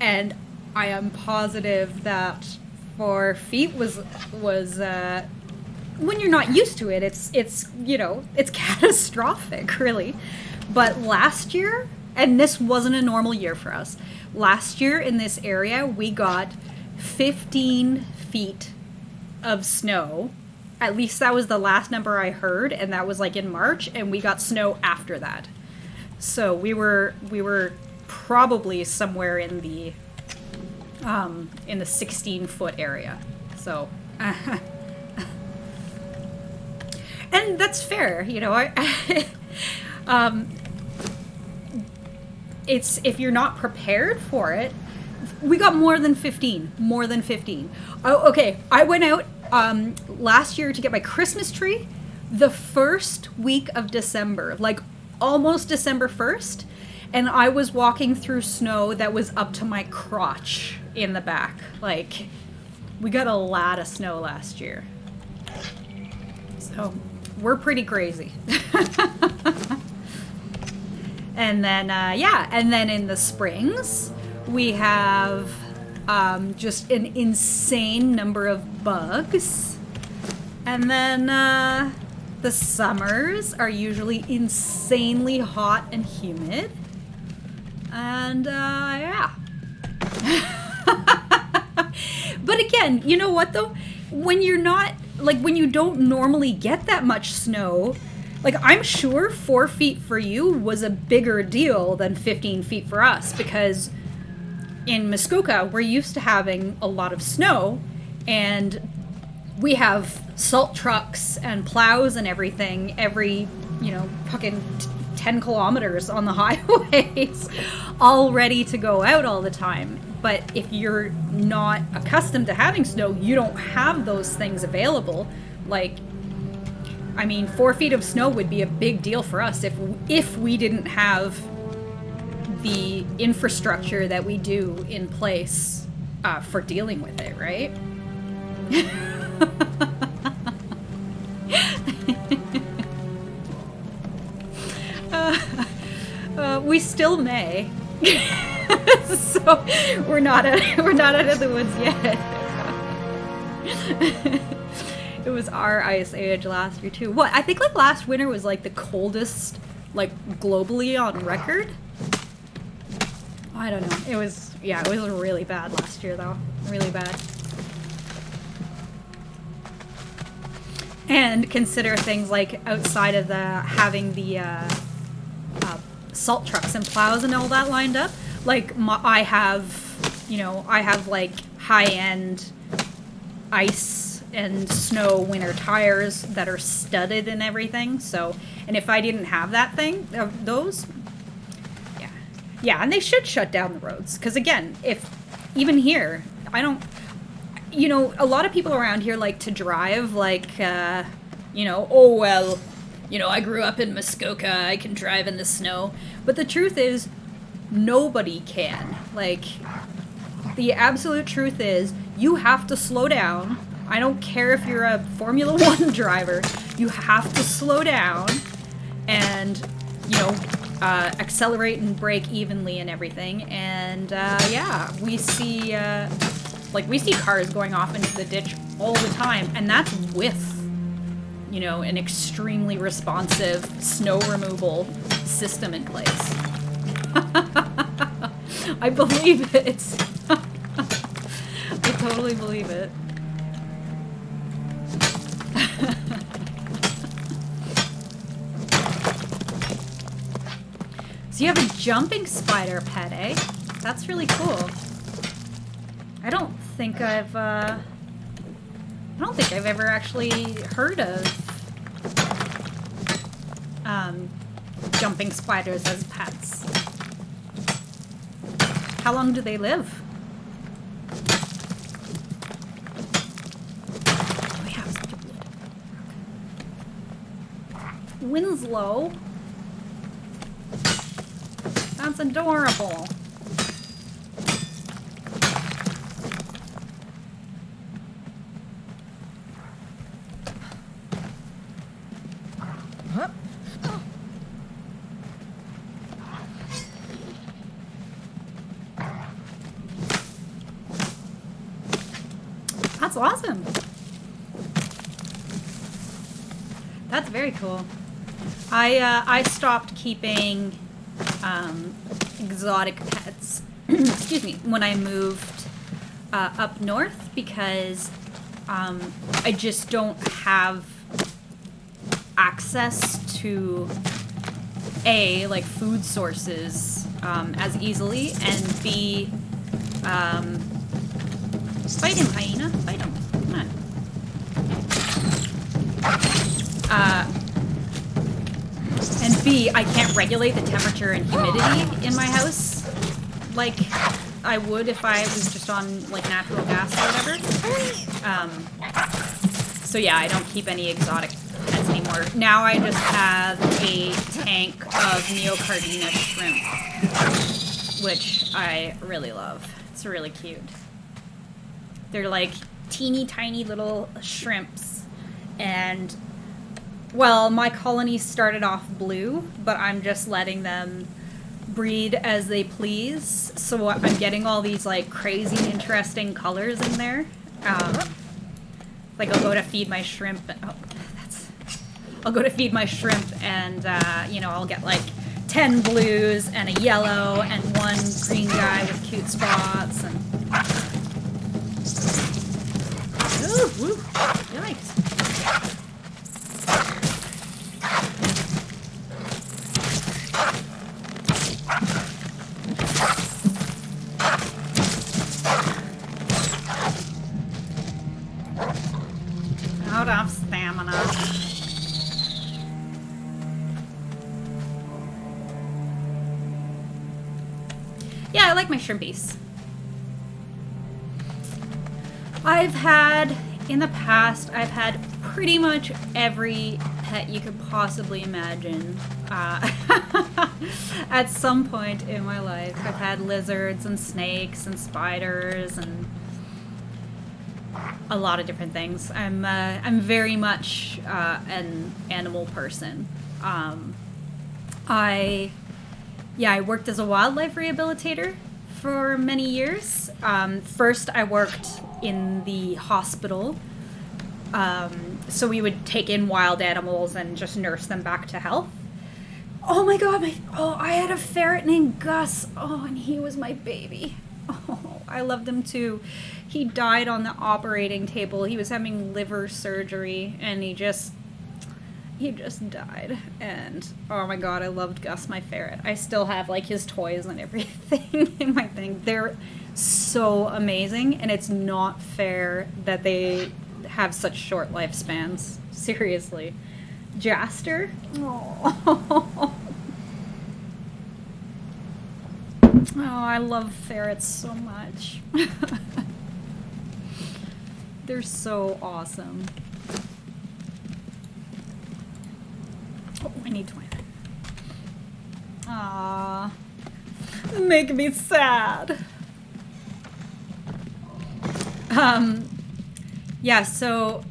and I am positive that for feet was when you're not used to it, it's you know, it's catastrophic, really. But last year, and this wasn't a normal year for us, last year in this area, we got 15 feet of snow. At least that was the last number I heard, and that was like in March, and we got snow after that. So we were probably somewhere in the 16-foot area. So and that's fair, you know. It's, if you're not prepared for it, we got more than 15. Oh, okay. I went out last year to get my Christmas tree the first week of December, like almost December 1st, and I was walking through snow that was up to my crotch in the back. Like, we got a lot of snow last year. So, we're pretty crazy. And then, and then in the springs, we have just an insane number of bugs. And then the summers are usually insanely hot and humid. And yeah. But again, you know what though? When you're not, like, when you don't normally get that much snow, like, I'm sure 4 feet for you was a bigger deal than 15 feet for us, because in Muskoka, we're used to having a lot of snow, and we have salt trucks and plows and everything every, you know, fucking 10 kilometers on the highways, all ready to go out all the time. But if you're not accustomed to having snow, you don't have those things available. Like, I mean, 4 feet of snow would be a big deal for us if we didn't have the infrastructure that we do in place for dealing with it, right? We still may. So we're not out of the woods yet. It was our ice age last year too. What, I think like last winter was like the coldest, like, globally on record. I don't know. It was really bad last year though. Really bad. And consider things like outside of having the salt trucks and plows and all that lined up. Like, I have like high-end ice and snow winter tires that are studded and everything. So, and if I didn't have that thing, those, yeah, and they should shut down the roads. Because again, if even here, I don't, you know, a lot of people around here like to drive like, you know, oh well, you know, I grew up in Muskoka, I can drive in the snow. But the truth is, nobody can. Like, the absolute truth is, you have to slow down. I don't care if you're a Formula One driver, you have to slow down and, you know, accelerate and brake evenly and everything. And yeah, we see cars going off into the ditch all the time, and that's with, you know, an extremely responsive snow removal system in place. I believe it. I totally believe it. So you have a jumping spider pet, eh? That's really cool. I don't think I've ever actually heard of jumping spiders as pets. How long do they live? Oh yeah, such a wood. Okay. Winslow. That's adorable. That's awesome. That's very cool. I stopped keeping exotic pets, excuse me, when I moved up north because I just don't have access to A, like food sources as easily, and B, fight him, hyena, fight him, come on. And B, I can't regulate the temperature and humidity in my house like I would if I was just on like natural gas or whatever. So yeah, I don't keep any exotic pets anymore. Now I just have a tank of neocardina shrimp, which I really love. It's really cute. They're like teeny tiny little shrimps, and well, my colony started off blue, but I'm just letting them breed as they please. So I'm getting all these like crazy interesting colors in there. Like I'll go to feed my shrimp. I'll go to feed my shrimp, and you know, I'll get like 10 blues and a yellow and one green guy with cute spots. And ooh, woo, yikes. Out of stamina. Yeah, I like my shrimpies. In the past, I've had pretty much every pet you could possibly imagine. At some point in my life, I've had lizards and snakes and spiders and a lot of different things. I'm very much an animal person. I worked as a wildlife rehabilitator for many years. First, I worked in the hospital. So we would take in wild animals and just nurse them back to health. Oh my god, I had a ferret named Gus. Oh, and he was my baby. Oh, I loved him too. He died on the operating table. He was having liver surgery, and he just died. And oh my god, I loved Gus, my ferret. I still have like his toys and everything in my thing. They're so amazing, and it's not fair that they have such short lifespans. Seriously. Jaster? Oh. Oh, I love ferrets so much. They're so awesome. Oh, I need 20. Aww. Make me sad. Yeah, so...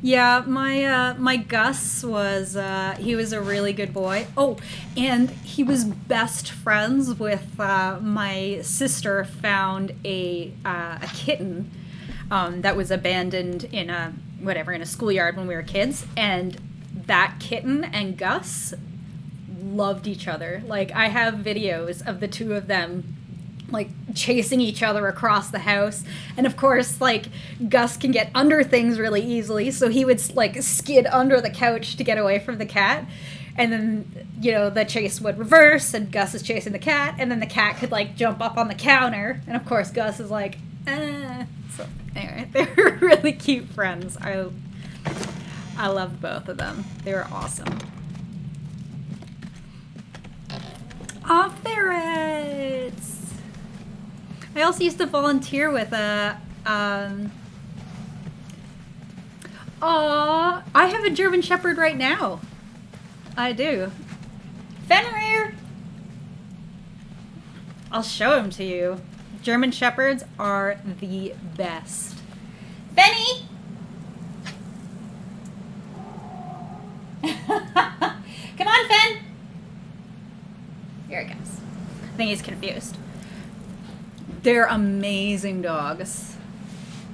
yeah, my Gus was, he was a really good boy. Oh, and he was best friends with, my sister found a kitten, that was abandoned in a schoolyard when we were kids, and that kitten and Gus loved each other. Like, I have videos of the two of them like chasing each other across the house, and of course like Gus can get under things really easily, so he would like skid under the couch to get away from the cat, and then you know the chase would reverse and Gus is chasing the cat, and then the cat could like jump up on the counter, and of course Gus is like so anyway, they were really cute friends. I loved both of them. They were awesome. Aw, ferrets! I also used to volunteer with I have a German Shepherd right now. I do. Fenrir! I'll show him to you. German Shepherds are the best. Benny! Come on, Fen! Here he comes. I think he's confused. They're amazing dogs.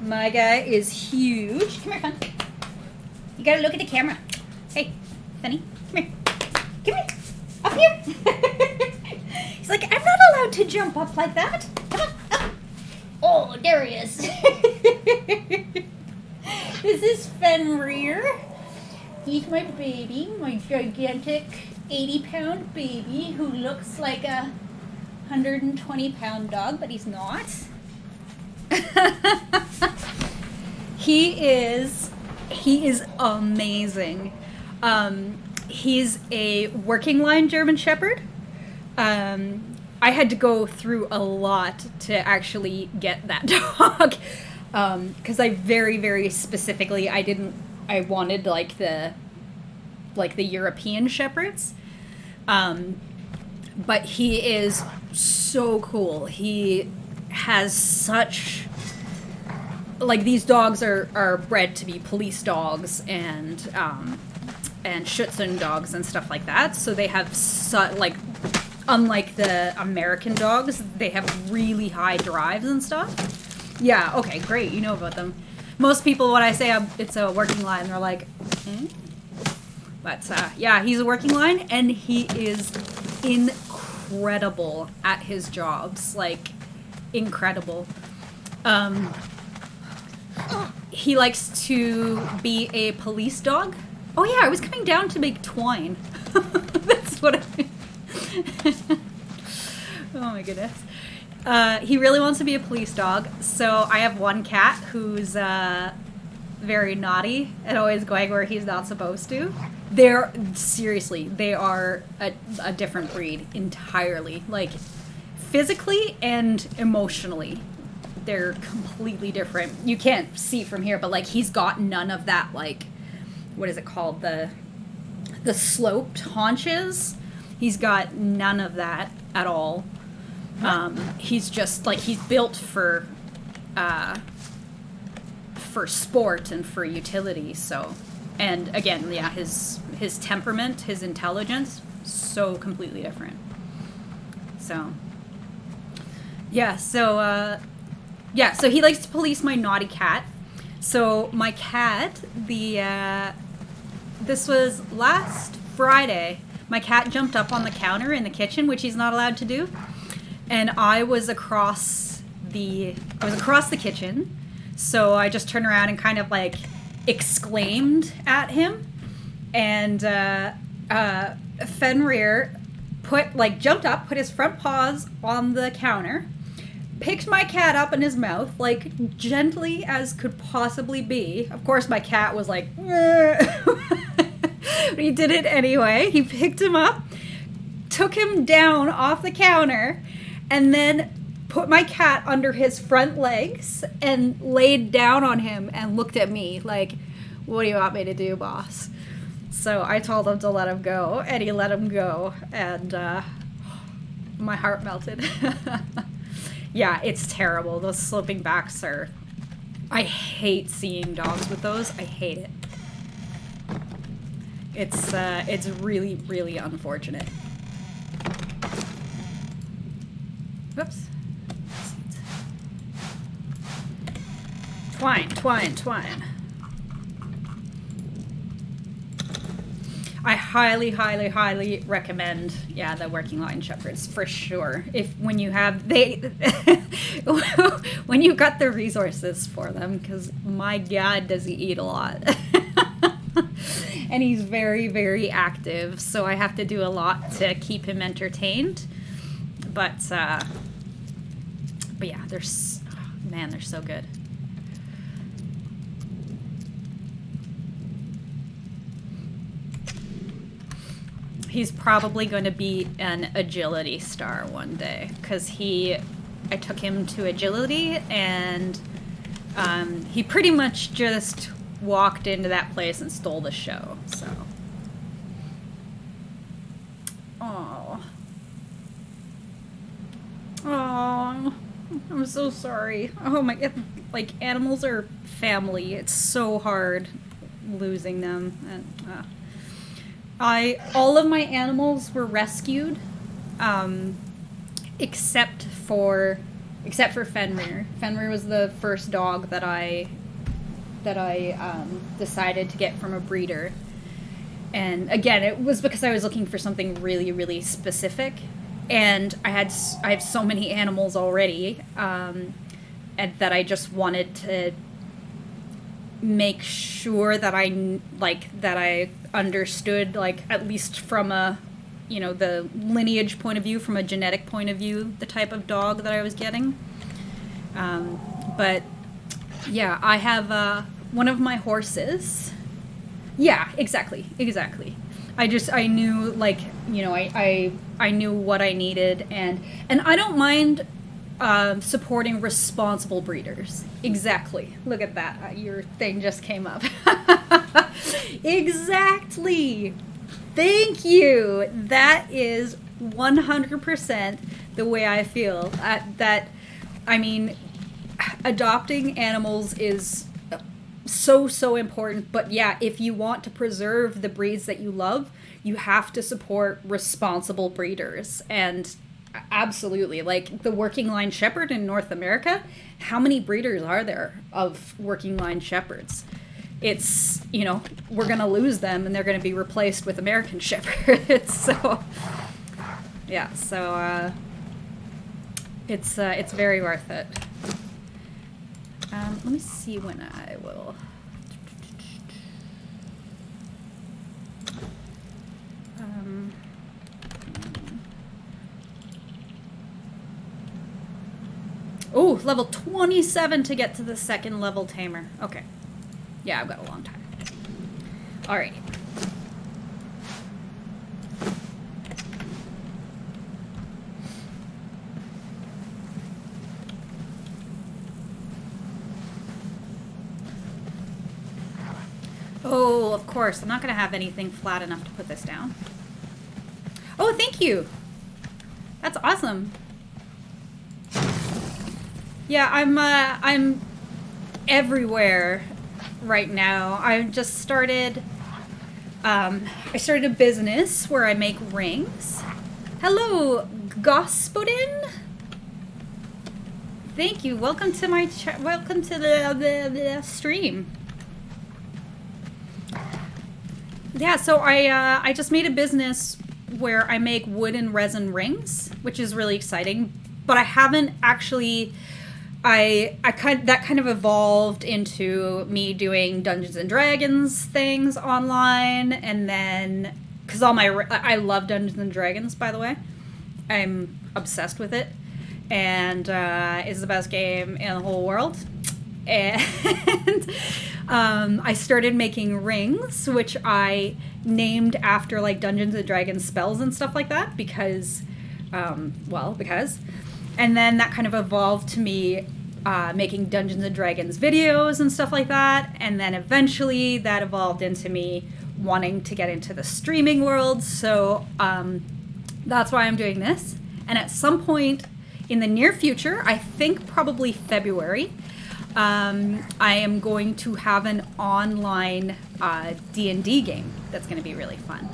My guy is huge. Come here, Fen. You gotta look at the camera. Hey, Fenny, come here. Come here. Up here. He's like, I'm not allowed to jump up like that. Come on, up. Oh, there he is. This is Fenrir. He's my baby, my gigantic 80-pound baby who looks like a 120-pound dog, but he's not. He is amazing. He's a working line German Shepherd. I had to go through a lot to actually get that dog. Because I very, very specifically, I wanted like the European Shepherds. But he is so cool. He has such, like, these dogs are bred to be police dogs and Schutzhund dogs and stuff like that. So they have unlike the American dogs, they have really high drives and stuff. Yeah, okay, great, you know about them. Most people, when I say it's a working line, they're like, eh? But yeah, he's a working line, and he is incredible at his jobs. Like, incredible. He likes to be a police dog. Oh yeah, I was coming down to make twine. That's what I... Oh my goodness. He really wants to be a police dog. So I have one cat who's very naughty and always going where he's not supposed to. They are a different breed entirely. Like, physically and emotionally, they're completely different. You can't see from here, but like, he's got none of that, like, what is it called? The sloped haunches. He's got none of that at all. He's just like, he's built for sport and for utility. So, and again, yeah, his temperament, his intelligence, so completely different. So, yeah, so he likes to police my naughty cat. So my cat, this was last Friday. My cat jumped up on the counter in the kitchen, which he's not allowed to do. And I was across the kitchen. So I just turned around and kind of like exclaimed at him. And Fenrir jumped up, put his front paws on the counter, picked my cat up in his mouth, like gently as could possibly be. Of course, my cat was like, but he did it anyway. He picked him up, took him down off the counter, and then put my cat under his front legs and laid down on him and looked at me like, what do you want me to do, boss? So I told him to let him go, and he let him go, and my heart melted. Yeah, it's terrible. Those sloping backs are... I hate seeing dogs with those. I hate it. It's really, really unfortunate. Whoops. Twine, twine, twine. I highly, highly, highly recommend, the working line shepherds for sure. When you have when you've got the resources for them, because my God, does he eat a lot. And he's very, very active, so I have to do a lot to keep him entertained. But yeah, they're so good. He's probably going to be an agility star one day, because I took him to agility, and he pretty much just walked into that place and stole the show. So Oh. Oh. I'm so sorry. Oh my god. Like, animals are family. It's so hard losing them. And, all of my animals were rescued, except for Fenrir. Fenrir was the first dog that I decided to get from a breeder. And again, it was because I was looking for something really, really specific, and I have so many animals already, and that I just wanted to make sure that I understood, like, at least from a, the lineage point of view, from a genetic point of view, the type of dog that I was getting. But yeah, I have one of my horses. Yeah, exactly. I knew, like, I knew what I needed, and I don't mind supporting responsible breeders. Exactly. Look at that. Your thing just came up. Exactly. Thank you. That is 100% the way I feel. I mean, adopting animals is so important, but yeah, if you want to preserve the breeds that you love, you have to support responsible breeders. And absolutely, like the working line shepherd in North America, how many breeders are there of working line shepherds? It's, we're gonna lose them and they're gonna be replaced with American shepherds. So yeah, it's very worth it. Let me see when I will. Oh, level 27 to get to the second level tamer. Okay. Yeah, I've got a long time. Alright. Oh, of course. I'm not going to have anything flat enough to put this down. Oh, thank you. That's awesome. Yeah, I'm everywhere right now. I just started I started a business where I make rings. Hello, Gospodin. Thank you. Welcome to my welcome to the stream. Yeah, so I just made a business where I make wood and resin rings, which is really exciting. But I haven't actually. That kind of evolved into me doing Dungeons and Dragons things online, and then because I love Dungeons and Dragons, by the way. I'm obsessed with it, and it's the best game in the whole world. And I started making rings, which I named after like Dungeons and Dragons spells and stuff like that because. And then that kind of evolved to me making Dungeons and Dragons videos and stuff like that. And then eventually that evolved into me wanting to get into the streaming world. So that's why I'm doing this. And at some point in the near future, I think probably February, I am going to have an online D&D game that's going to be really fun.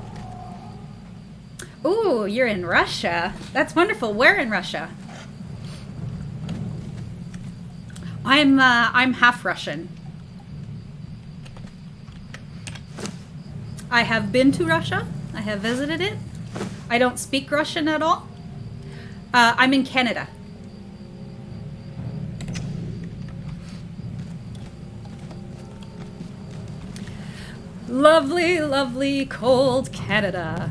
Ooh, you're in Russia. That's wonderful. Where in Russia? I'm half Russian. I have been to Russia. I have visited it. I don't speak Russian at all. I'm in Canada. Lovely, lovely, cold Canada.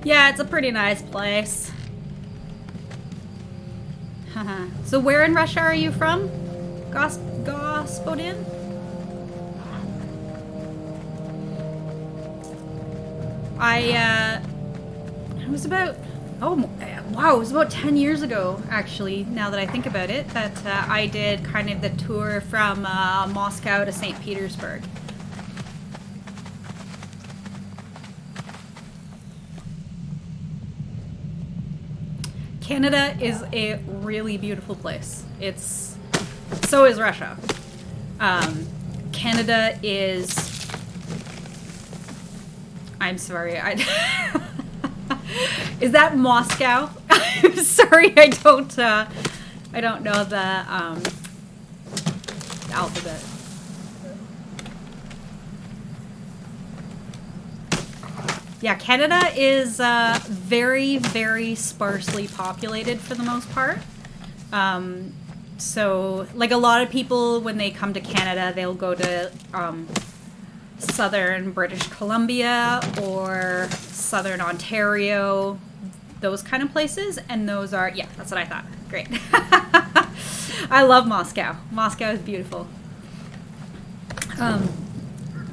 Yeah, it's a pretty nice place. So where in Russia are you from? Gospodin? I was about Oh, wow, it was about 10 years ago, actually, now that I think about it, that I did kind of the tour from Moscow to St. Petersburg. Canada is a really beautiful place. So is Russia. Canada is, I'm sorry, is that Moscow? I'm sorry, I don't know the alphabet. Yeah, Canada is very, very sparsely populated for the most part. So, like, a lot of people, when they come to Canada, they'll go to southern British Columbia or southern Ontario, those kind of places. And those are, yeah, that's what I thought. Great. I love Moscow. Moscow is beautiful.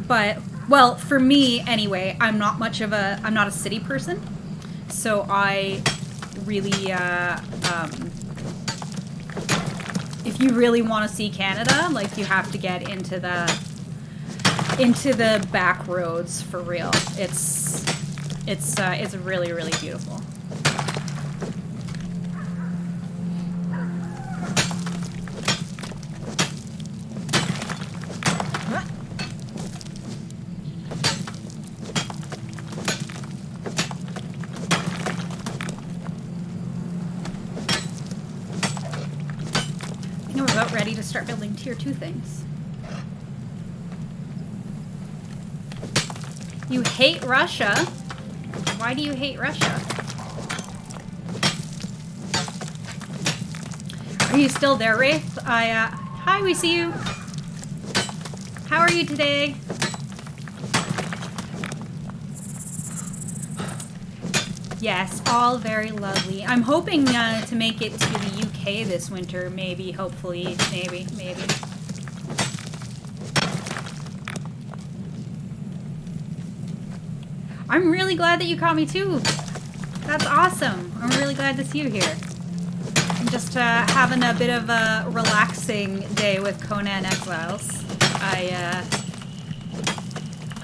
But, well, for me anyway, I'm not a city person. So I really, if you really want to see Canada, like, you have to get into the back roads for real. It's really, really beautiful. I think we're about ready to start building tier 2 things. You hate Russia? Why do you hate Russia? Are you still there, Wraith? Hi, we see you. How are you today? Yes, all very lovely. I'm hoping to make it to the UK this winter, maybe, hopefully, maybe. I'm really glad that you caught me too. That's awesome. I'm really glad to see you here. I'm just having a bit of a relaxing day with Conan Exiles. I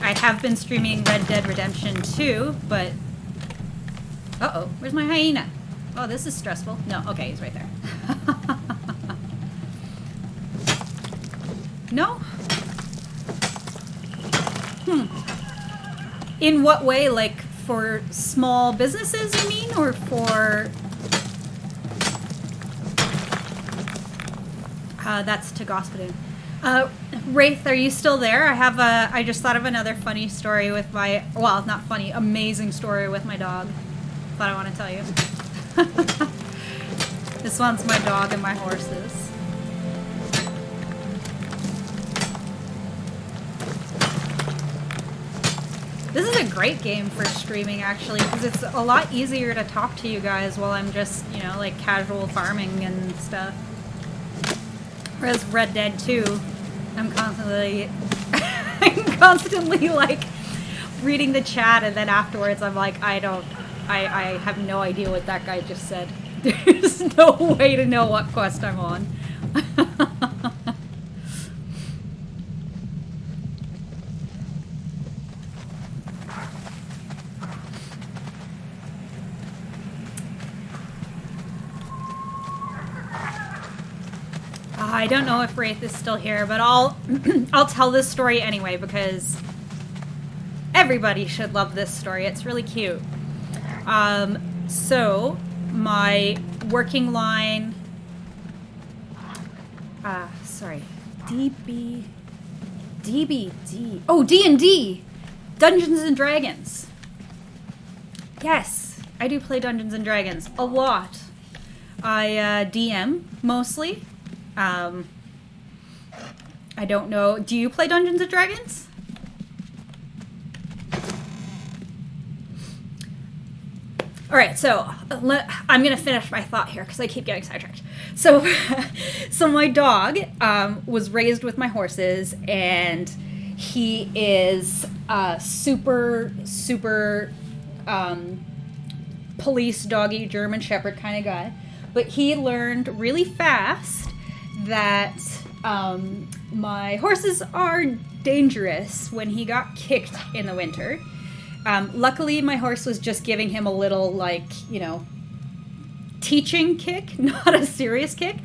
have been streaming Red Dead Redemption 2, but... Uh-oh, where's my hyena? Oh, this is stressful. No, okay, he's right there. No? In what way? Like, for small businesses, you mean? Or for... that's to Gospodin. Wraith, are you still there? I just thought of another funny story with my... Well, not funny, amazing story with my dog. Thought I want to tell you. This one's my dog and my horses. This is a great game for streaming, actually, because it's a lot easier to talk to you guys while I'm just, you know, like, casual farming and stuff. Whereas Red Dead 2, I'm constantly, like, reading the chat, and then afterwards I'm like, I have no idea what that guy just said. There's no way to know what quest I'm on. I don't know if Wraith is still here, but I'll tell this story anyway because everybody should love this story. It's really cute. So my working line, DBD. Oh, D&D, Dungeons and Dragons. Yes, I do play Dungeons and Dragons a lot. I DM mostly. I don't know. Do you play Dungeons and Dragons? All right, so I'm gonna finish my thought here because I keep getting sidetracked. So, so my dog was raised with my horses, and he is super police doggy German Shepherd kind of guy. But he learned really fast that my horses are dangerous when he got kicked in the winter. Luckily, my horse was just giving him a little, like, you know, teaching kick, not a serious kick.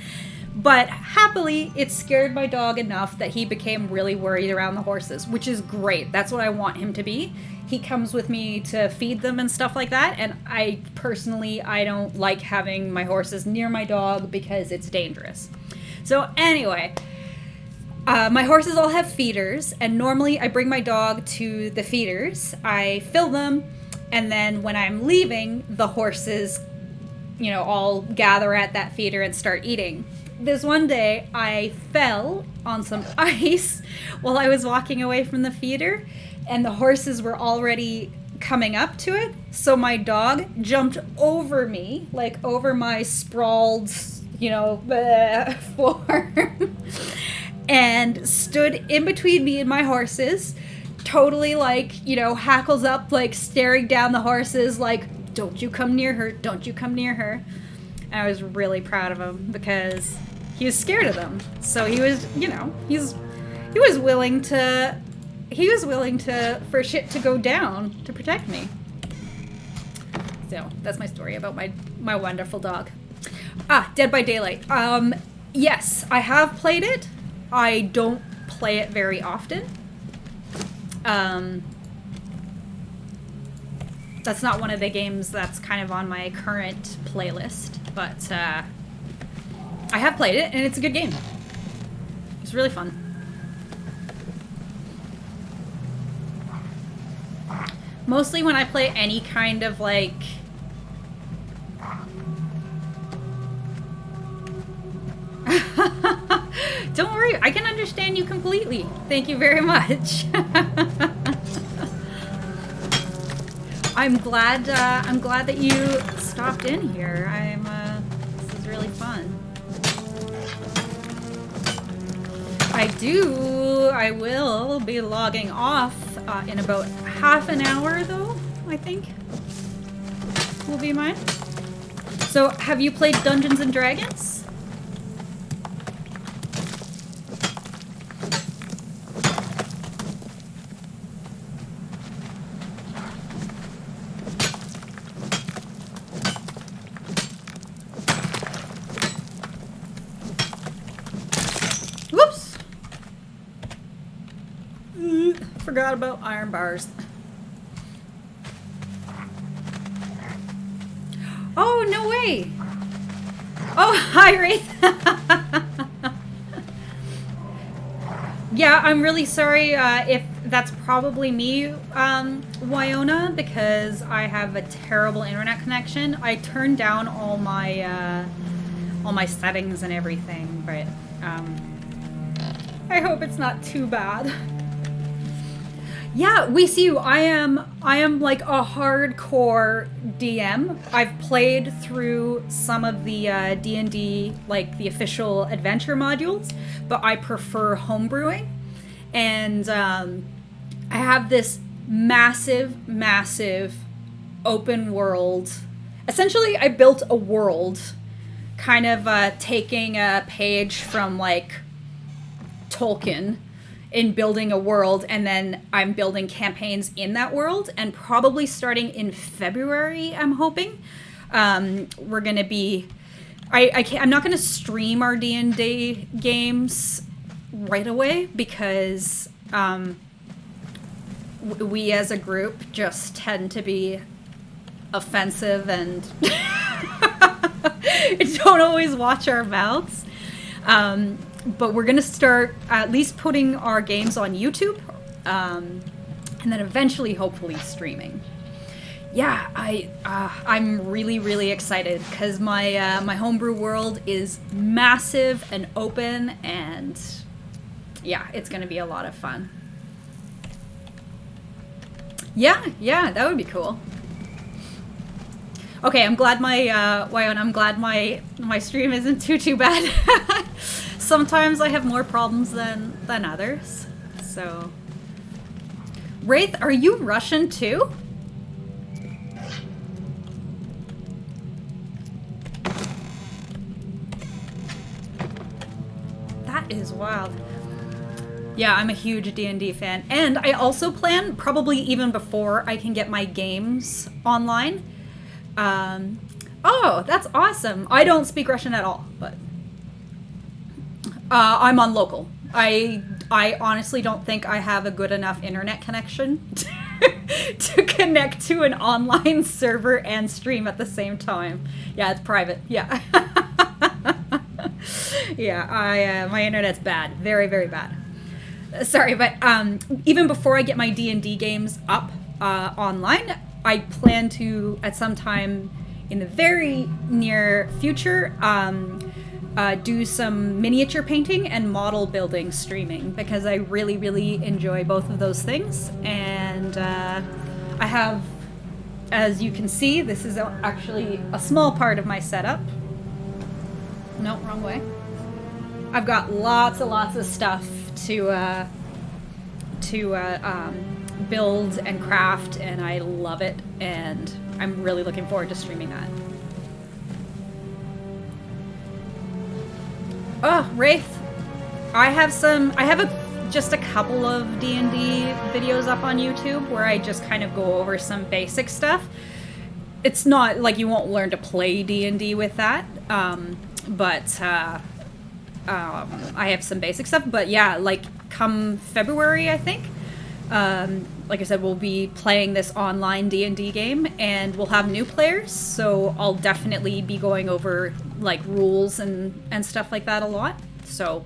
But happily, it scared my dog enough that he became really worried around the horses, which is great. That's what I want him to be. He comes with me to feed them and stuff like that, and I don't like having my horses near my dog because it's dangerous. So anyway, my horses all have feeders, and normally I bring my dog to the feeders. I fill them, and then when I'm leaving, the horses, you know, all gather at that feeder and start eating. This one day, I fell on some ice while I was walking away from the feeder, and the horses were already coming up to it. So my dog jumped over me, like over my sprawled, you know, form, and stood in between me and my horses, totally like, you know, hackles up, like staring down the horses, like, don't you come near her, don't you come near her. And I was really proud of him because he was scared of them. So he was, you know, he was willing to for shit to go down to protect me. So that's my story about my wonderful dog. Dead by Daylight. Yes, I have played it. I don't play it very often. That's not one of the games that's kind of on my current playlist, but I have played it, and it's a good game. It's really fun. Mostly when I play any kind of, like... Don't worry, I can understand you completely. Thank you very much. I'm glad that you stopped in here. This is really fun. I will be logging off in about half an hour, though, I think, will be mine. So, have you played Dungeons and Dragons? Whoops! Forgot about iron bars. Oh, no way! Oh, hi, Wraith! Yeah, I'm really sorry if that's probably me, Wyona, because I have a terrible internet connection. I turned down all my settings and everything, but I hope it's not too bad. Yeah, we see you. I am like a hardcore DM. I've played through some of the D&D, like the official adventure modules, but I prefer homebrewing. And I have this massive open world. Essentially, I built a world, kind of taking a page from like Tolkien in building a world, and then I'm building campaigns in that world, and probably starting in February, I'm hoping. We're gonna be... I'm not gonna stream our D&D games right away, because we as a group just tend to be offensive and don't always watch our mouths. But we're going to start at least putting our games on YouTube, and then eventually, hopefully, streaming. Yeah, I'm really excited, because my homebrew world is massive and open, and yeah, it's going to be a lot of fun. Yeah, that would be cool. Okay, I'm glad I'm glad my stream isn't too bad. Sometimes I have more problems than others. So, Wraith, are you Russian too? That is wild. Yeah, I'm a huge D&D fan. And I also plan, probably even before I can get my games online. Oh, that's awesome. I don't speak Russian at all, but I'm on local. I honestly don't think I have a good enough internet connection to connect to an online server and stream at the same time. Yeah, it's private. Yeah. Yeah, my internet's bad. Very, very bad. Sorry, but even before I get my D&D games up online, I plan to, at some time in the very near future, do some miniature painting and model building streaming, because I really, really enjoy both of those things. And I have, as you can see, this is actually a small part of my setup. No, wrong way. I've got lots of stuff to build and craft, and I love it, and I'm really looking forward to streaming that. Oh, Wraith, I have just a couple of D&D videos up on YouTube where I just kind of go over some basic stuff. It's not like you won't learn to play D&D with that, but I have some basic stuff. But yeah, like come February, I think, like I said, we'll be playing this online D&D game, and we'll have new players, so I'll definitely be going over like rules and stuff like that a lot. So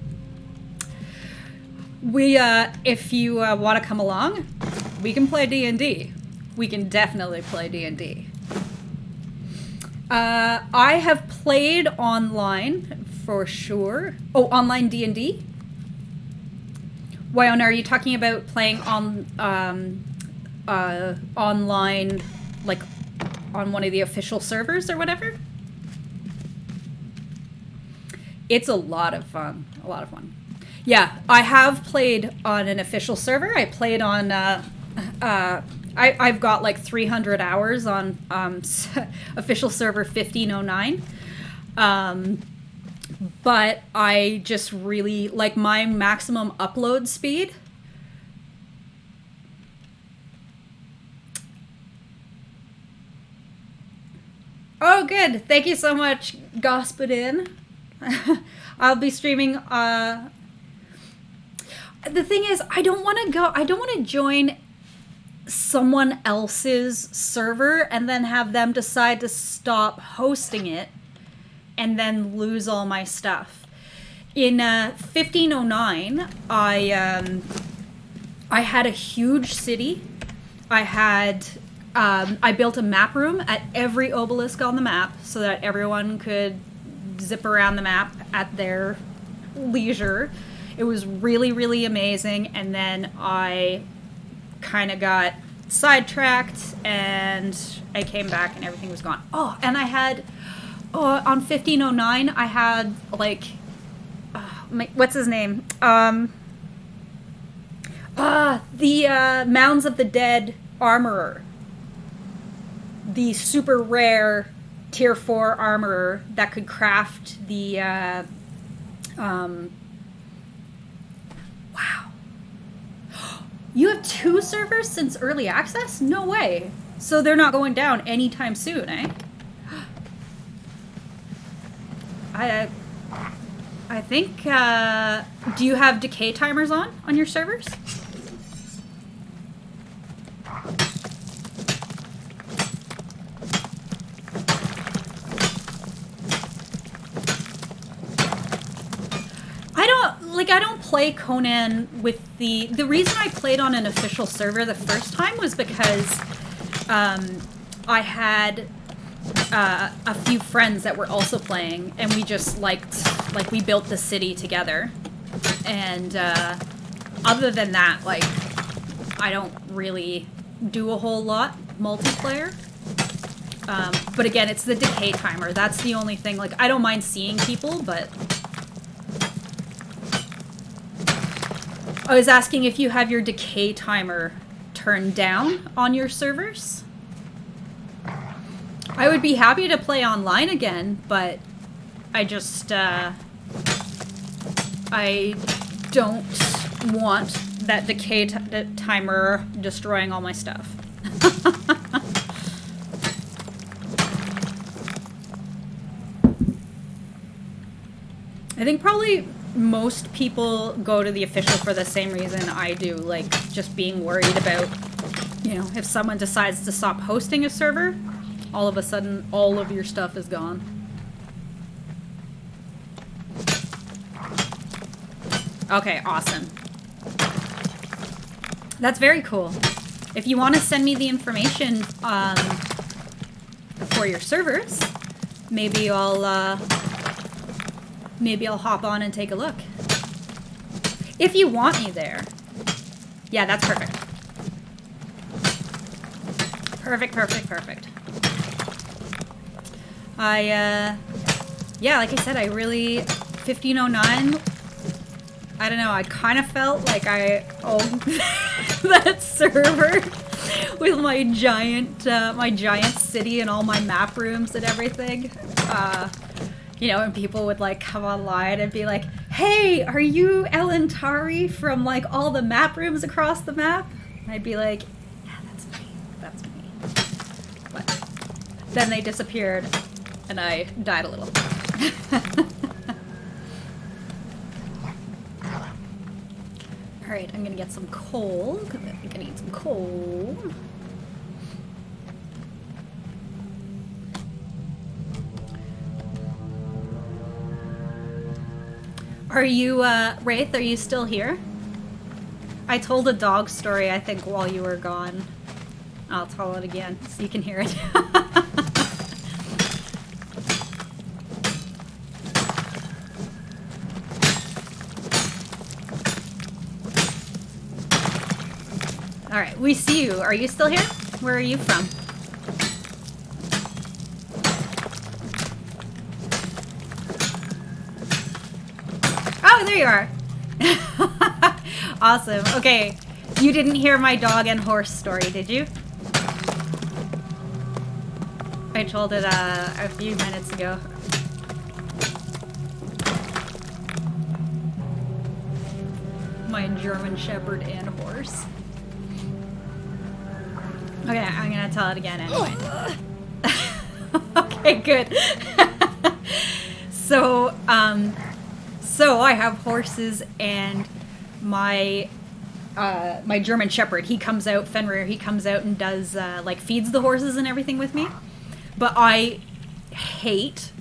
we if you want to come along, we can play D&D. We can definitely play D&D. I have played online for sure. Oh, online D&D? Wyona, are you talking about playing on online, like on one of the official servers or whatever? It's a lot of fun. A lot of fun. Yeah, I have played on an official server. I played on I've got like 300 hours on official server 1509. But I just really like my maximum upload speed. Oh, good. Thank you so much, Gospodin. I'll be streaming. The thing is, I don't want to join someone else's server and then have them decide to stop hosting it and then lose all my stuff. In 1509, I had a huge city. I built a map room at every obelisk on the map so that everyone could zip around the map at their leisure. It was really, really amazing. And then I kind of got sidetracked and I came back and everything was gone. Oh, and I had... on 1509, I had, like, what's his name? The Mounds of the Dead Armorer. The super rare tier 4 armorer that could craft the, wow. You have 2 servers since early access? No way. So they're not going down anytime soon, eh? I think, do you have decay timers on your servers? I don't play Conan with the reason I played on an official server the first time was because, I had a few friends that were also playing, and we just we built the city together. And other than that, like, I don't really do a whole lot multiplayer. But again, it's the decay timer. That's the only thing. Like, I don't mind seeing people, but I was asking if you have your decay timer turned down on your servers. I would be happy to play online again, but I just, I don't want that decay timer destroying all my stuff. I think probably most people go to the official for the same reason I do, like just being worried about, you know, if someone decides to stop hosting a server, all of a sudden all of your stuff is gone. Okay, awesome. That's very cool. If you want to send me the information for your servers, maybe I'll hop on and take a look. If you want me there. Yeah, that's perfect. Perfect. Yeah, like I said, I really, 1509, I don't know, I kind of felt like I owned that server with my giant city and all my map rooms and everything. You know, and people would like come online and be like, "Hey, are you Ellen Tari from like all the map rooms across the map?" And I'd be like, "Yeah, that's me." But then they disappeared and I died a little. Alright, I'm gonna get some coal, because I think I need some coal. Are you, Wraith, are you still here? I told a dog story, I think, while you were gone. I'll tell it again, so you can hear it. Alright, we see you. Are you still here? Where are you from? Oh, there you are. Awesome. Okay, you didn't hear my dog and horse story, did you? I told it a few minutes ago. My German Shepherd and horse. Okay, I'm gonna tell it again anyway. Okay, good. So I have horses, and my my German Shepherd, he comes out, Fenrir, he comes out and does like feeds the horses and everything with me. But I hate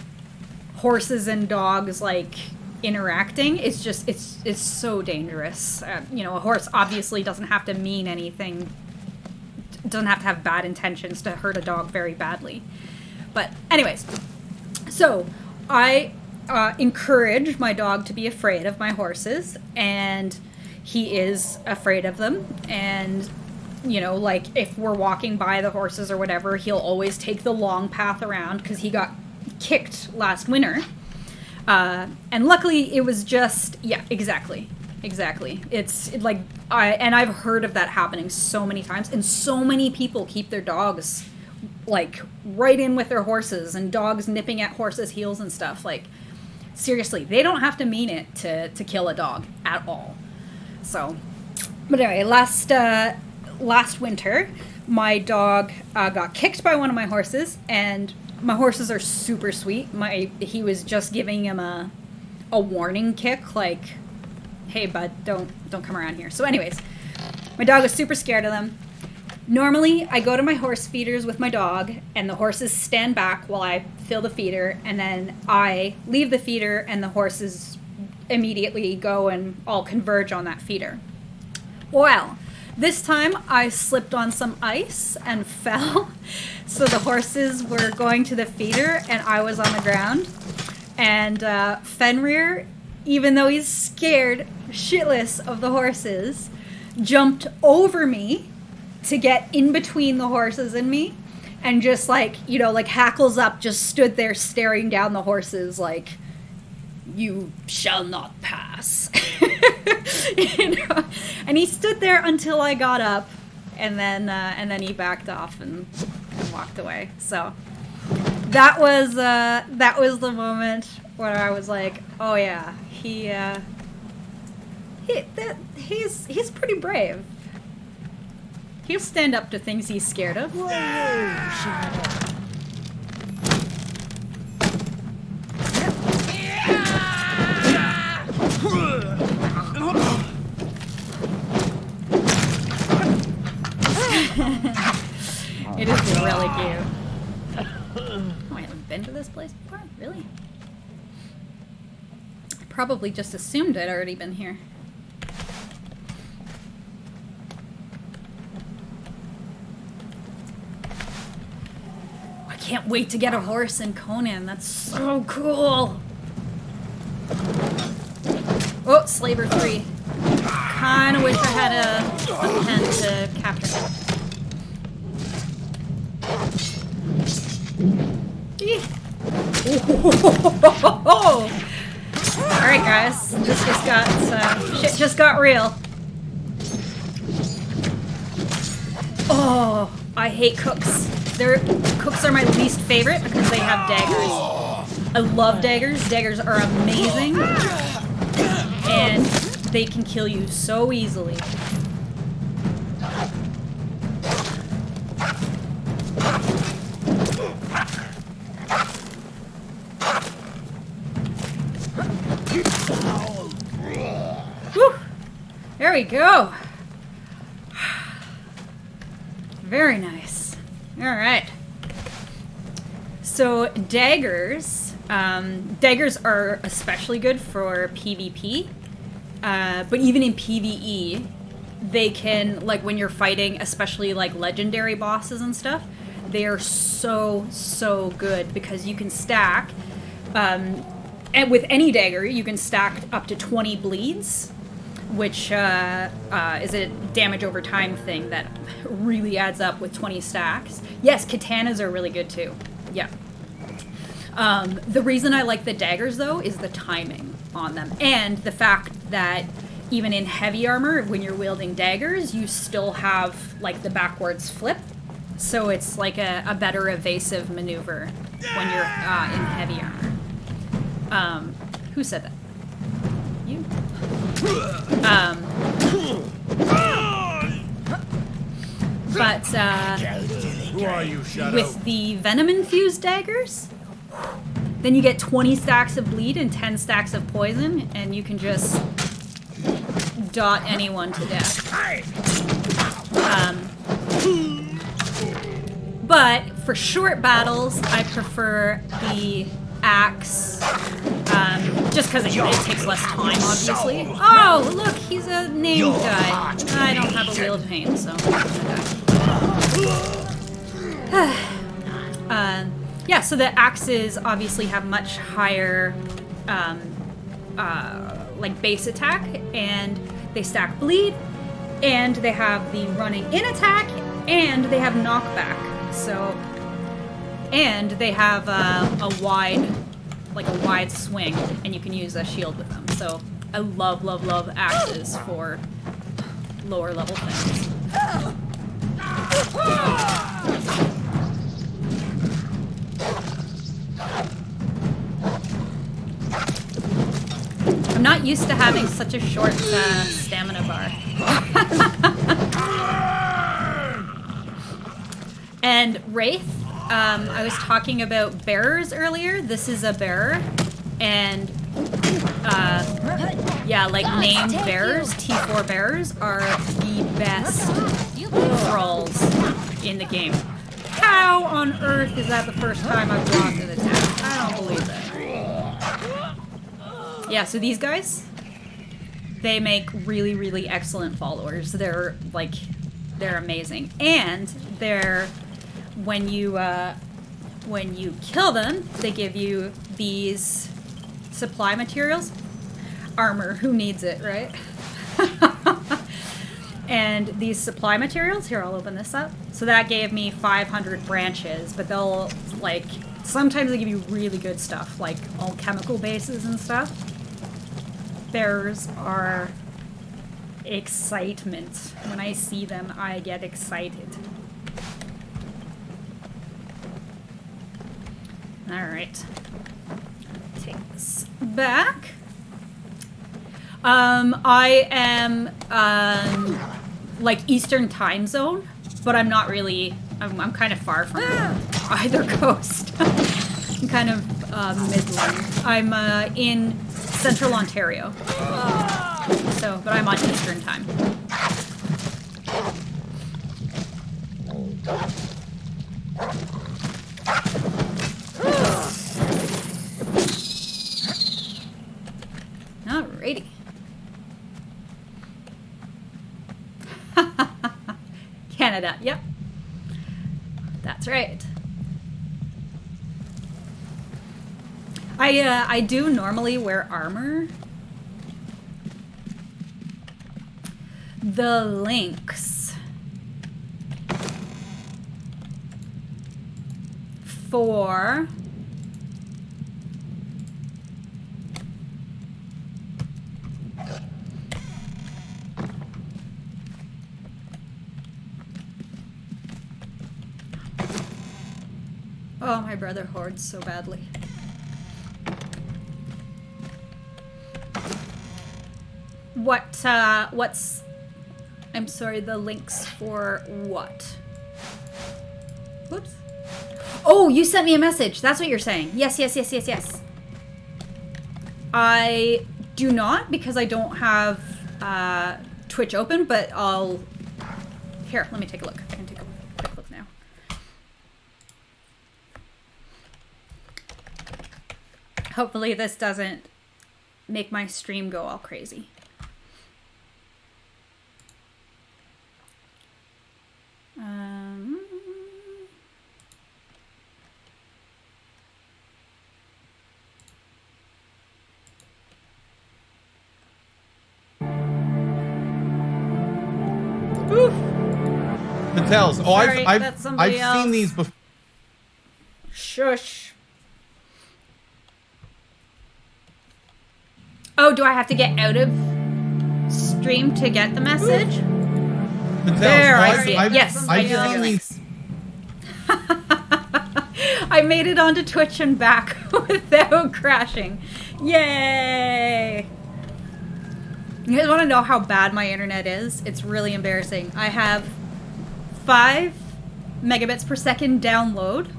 horses and dogs like interacting. It's just it's so dangerous. You know, a horse obviously doesn't have to mean anything. Doesn't have to have bad intentions to hurt a dog very badly. But anyways, so I encourage my dog to be afraid of my horses, and he is afraid of them. And you know, like if we're walking by the horses or whatever, he'll always take the long path around because he got kicked last winter. And luckily it was just, yeah, exactly. It's like, I've heard of that happening so many times, and so many people keep their dogs like right in with their horses, and dogs nipping at horses' heels and stuff. Like, seriously, they don't have to mean it to kill a dog at all. So, but anyway, last winter, my dog got kicked by one of my horses, and my horses are super sweet. He was just giving him a warning kick, like, hey bud, don't come around here. So anyways, my dog was super scared of them. Normally, I go to my horse feeders with my dog, and the horses stand back while I fill the feeder, and then I leave the feeder, and the horses immediately go and all converge on that feeder. Well, this time I slipped on some ice and fell, so the horses were going to the feeder, and I was on the ground. And Fenrir, even though he's scared shitless of the horses, jumped over me to get in between the horses and me, and just like, you know, like hackles up, just stood there staring down the horses like, you shall not pass. You know? And he stood there until I got up, and then he backed off and walked away. So that was the moment where I was like, oh yeah, He's pretty brave. He'll stand up to things he's scared of. Whoa, Shadow. It is really cute. Oh, I haven't been to this place before? Really? I probably just assumed I'd already been here. I can't wait to get a horse in Conan. That's so cool. Oh, Slaver 3. Kinda wish I had a pen to capture him. Alright guys, this just got, shit just got real. Oh, I hate cooks. Cooks are my least favorite because they have daggers. I love daggers. Daggers are amazing. And they can kill you so easily. Whew. There we go. Very nice. All right. So daggers are especially good for PvP. But even in PvE, they can, like when you're fighting, especially like legendary bosses and stuff, they are so good because you can stack, and with any dagger, you can stack up to 20 bleeds, which is a damage over time thing that really adds up with 20 stacks. Yes, katanas are really good too. Yeah. The reason I like the daggers though is the timing on them and the fact that even in heavy armor, when you're wielding daggers, you still have like the backwards flip, so it's like a better evasive maneuver when you're in heavy armor. Who said that? You? But Who are you, Shadow? with the venom infused daggers, then you get 20 stacks of bleed and 10 stacks of poison, and you can just dot anyone to death. But for short battles, I prefer the axe, just because it takes less time, obviously. Oh, look, he's a named guy. I don't have a wheel of pain, so yeah, so the axes obviously have much higher like base attack, and they stack bleed, and they have the running in attack, and they have knockback. So, and they have a wide swing, and you can use a shield with them. So I love axes for lower level things. I'm not used to having such a short stamina bar. And Wraith, I was talking about bearers earlier. This is a bearer. And yeah, like named bearers, T4 bearers, are the best thralls in the game. How on earth is that the first time I've blocked an attack? I don't believe that. Yeah, so these guys, they make really excellent followers. They're amazing. And they're, when you kill them, they give you these supply materials. Armor, who needs it, right? And these supply materials, here, I'll open this up. So that gave me 500 branches, but they'll, like, sometimes they give you really good stuff, like all chemical bases and stuff. Bearers are excitement. When I see them, I get excited. All right. Take this back. I am like Eastern time zone, but I'm not really. I'm kind of far from either coast. I'm kind of midland. I'm in Central Ontario, but I'm on Eastern time. Alrighty. Canada, yep. That's right. I do normally wear armor. The links for oh, my brother hoards so badly. What's I'm sorry, the links for what? Whoops. Oh, you sent me a message. That's what you're saying. Yes. I do not because I don't have Twitch open, but I'll... Here, let me take a look. I can take a quick look now. Hopefully this doesn't make my stream go all crazy. Oof. Matels. Oh, Sorry, I've seen these before. Shush. Oh, do I have to get out of stream to get the message? Matels. There, Oh, I see it. Yes, I I've see seen your these. I made it onto Twitch and back without crashing. Yay! You guys want to know how bad my internet is? It's really embarrassing. I have 5 megabits per second download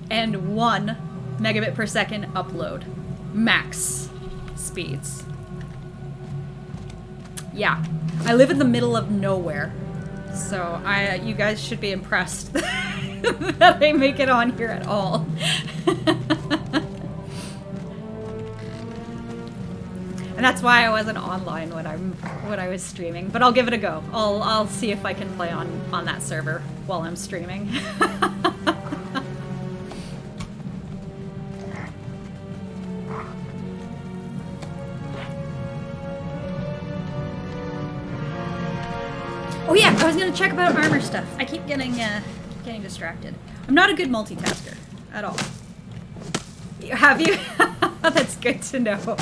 and 1 megabit per second upload. Max speeds. Yeah. I live in the middle of nowhere. So you guys should be impressed that I make it on here at all. And that's why I wasn't online when I was streaming. But I'll give it a go. I'll see if I can play on that server while I'm streaming. Oh yeah, I was gonna check about armor stuff. I keep getting distracted. I'm not a good multitasker at all. Have you? That's good to know.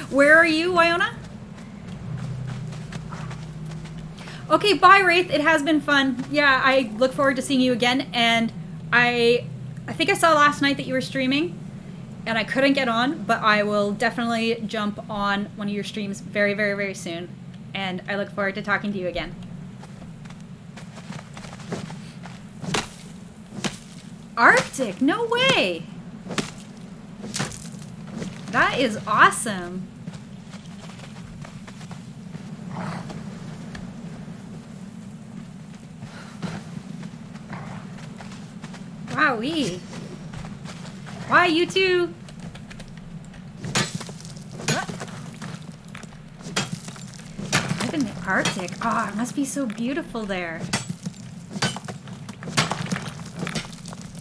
Where are you, Wyona? Okay, bye, Wraith. It has been fun. Yeah, I look forward to seeing you again. And I think I saw last night that you were streaming, and I couldn't get on, but I will definitely jump on one of your streams very, very, very soon. And I look forward to talking to you again. Arctic? No way! That is awesome. Wowee. Why, you two? Live in the Arctic. Oh, it must be so beautiful there.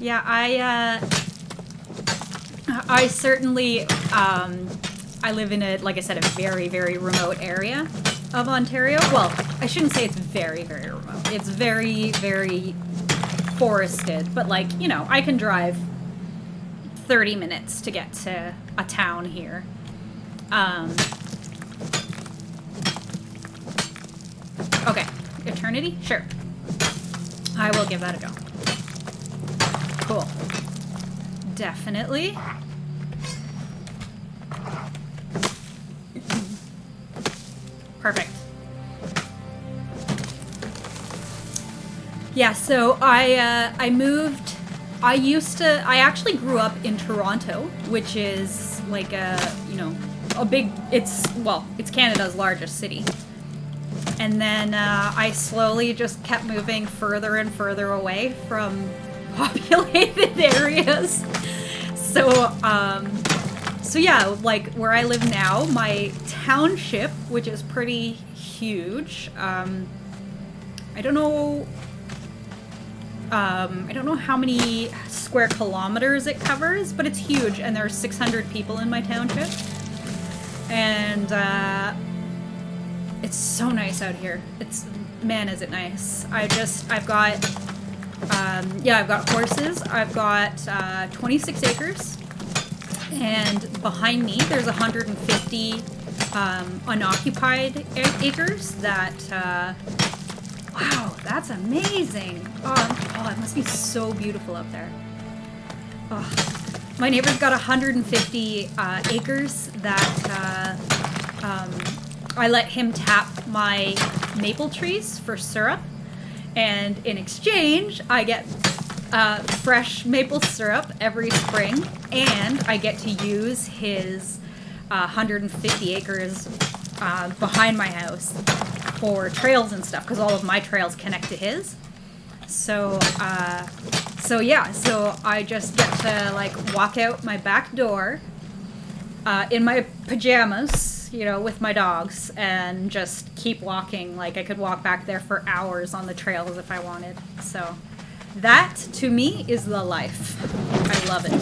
Yeah, I certainly, I live in like I said, a very, very remote area of Ontario. Well, I shouldn't say it's very, very remote. It's very, very forested, but like, you know, I can drive 30 minutes to get to a town here. Okay, Eternity? Sure. I will give that a go. Cool. Definitely. Perfect. Yeah, so I moved. I actually grew up in Toronto, which is like a big. It's Canada's largest city. And then I slowly just kept moving further and further away from populated areas. So yeah, like where I live now, my township, which is pretty huge. I don't know how many square kilometers it covers, but it's huge, and there are 600 people in my township. And it's so nice out here. Man, is it nice. I've got horses. I've got 26 acres. And behind me, there's 150 unoccupied acres that, wow, that's amazing. Oh, it must be so beautiful up there. Oh, my neighbor's got 150 acres that I let him tap my maple trees for syrup. And in exchange, I get fresh maple syrup every spring, and I get to use his 150 acres behind my house for trails and stuff, because all of my trails connect to his. So I just get to like walk out my back door in my pajamas, with my dogs, and just keep walking. Like I could walk back there for hours on the trails if I wanted. So that to me is the life. I love it.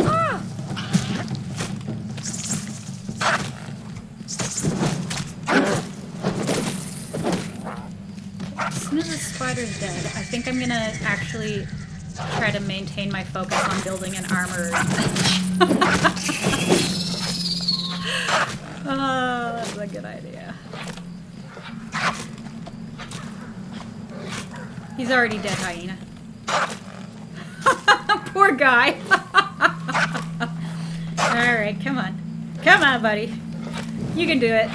Ah! As soon as the spider's dead, I think I'm gonna actually try to maintain my focus on building an armor. Oh, that's a good idea. He's already dead, hyena. Poor guy. Alright, come on. Come on, buddy. You can do it.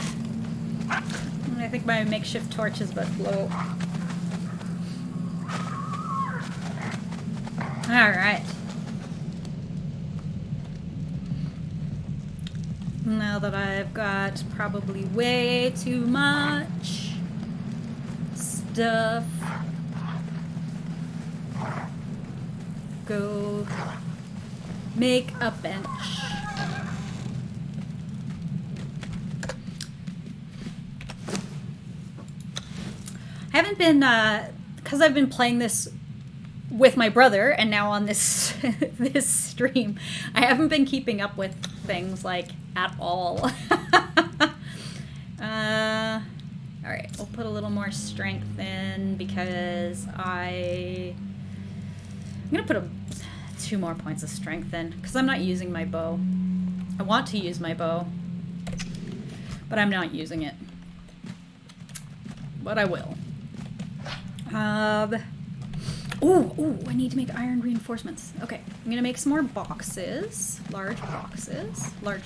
I think my makeshift torch is about low. Alright. Now that I've got probably way too much stuff, go make a bench. I haven't been, because I've been playing this with my brother, and now on this this stream, I haven't been keeping up with things like at all. All right, we'll put a little more strength in because I'm gonna put 2 more points of strength in because I'm not using my bow. I want to use my bow, but I'm not using it. But I will. Ooh, I need to make iron reinforcements. Okay, I'm gonna make some more boxes. Large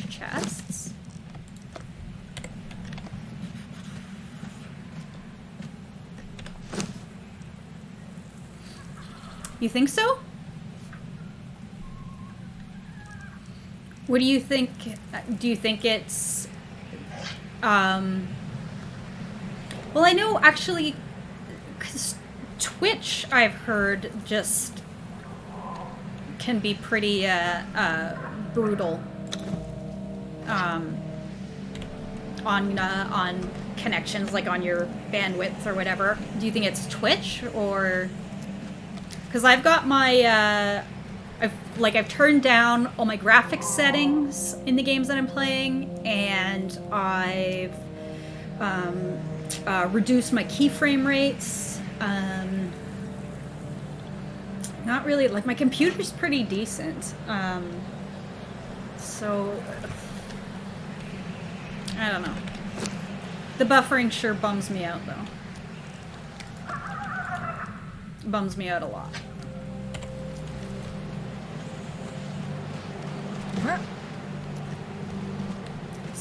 chests. You think so? What do you think? Do you think it's... Well, I know actually... 'cause Twitch, I've heard, just can be pretty brutal on connections, like on your bandwidth or whatever. Do you think it's Twitch or? Because I've got my I've turned down all my graphics settings in the games that I'm playing, and I've reduced my keyframe rates. Not really, like my computer's pretty decent. So I don't know. The buffering sure bums me out though. Bums me out a lot.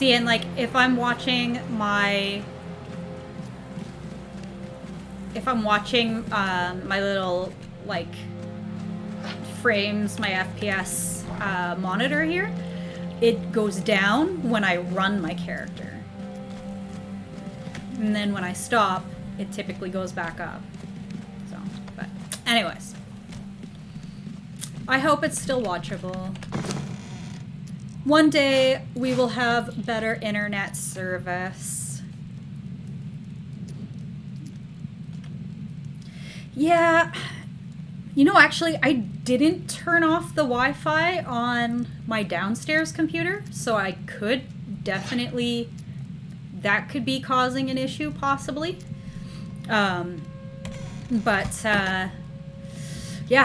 See, and like if I'm watching my my little like frames, my FPS monitor here, it goes down when I run my character. And then when I stop, it typically goes back up. So, but anyways. I hope it's still watchable. One day we will have better internet service. Yeah. You know, actually, I didn't turn off the Wi-Fi on my downstairs computer, so I could definitely... That could be causing an issue, possibly. Yeah,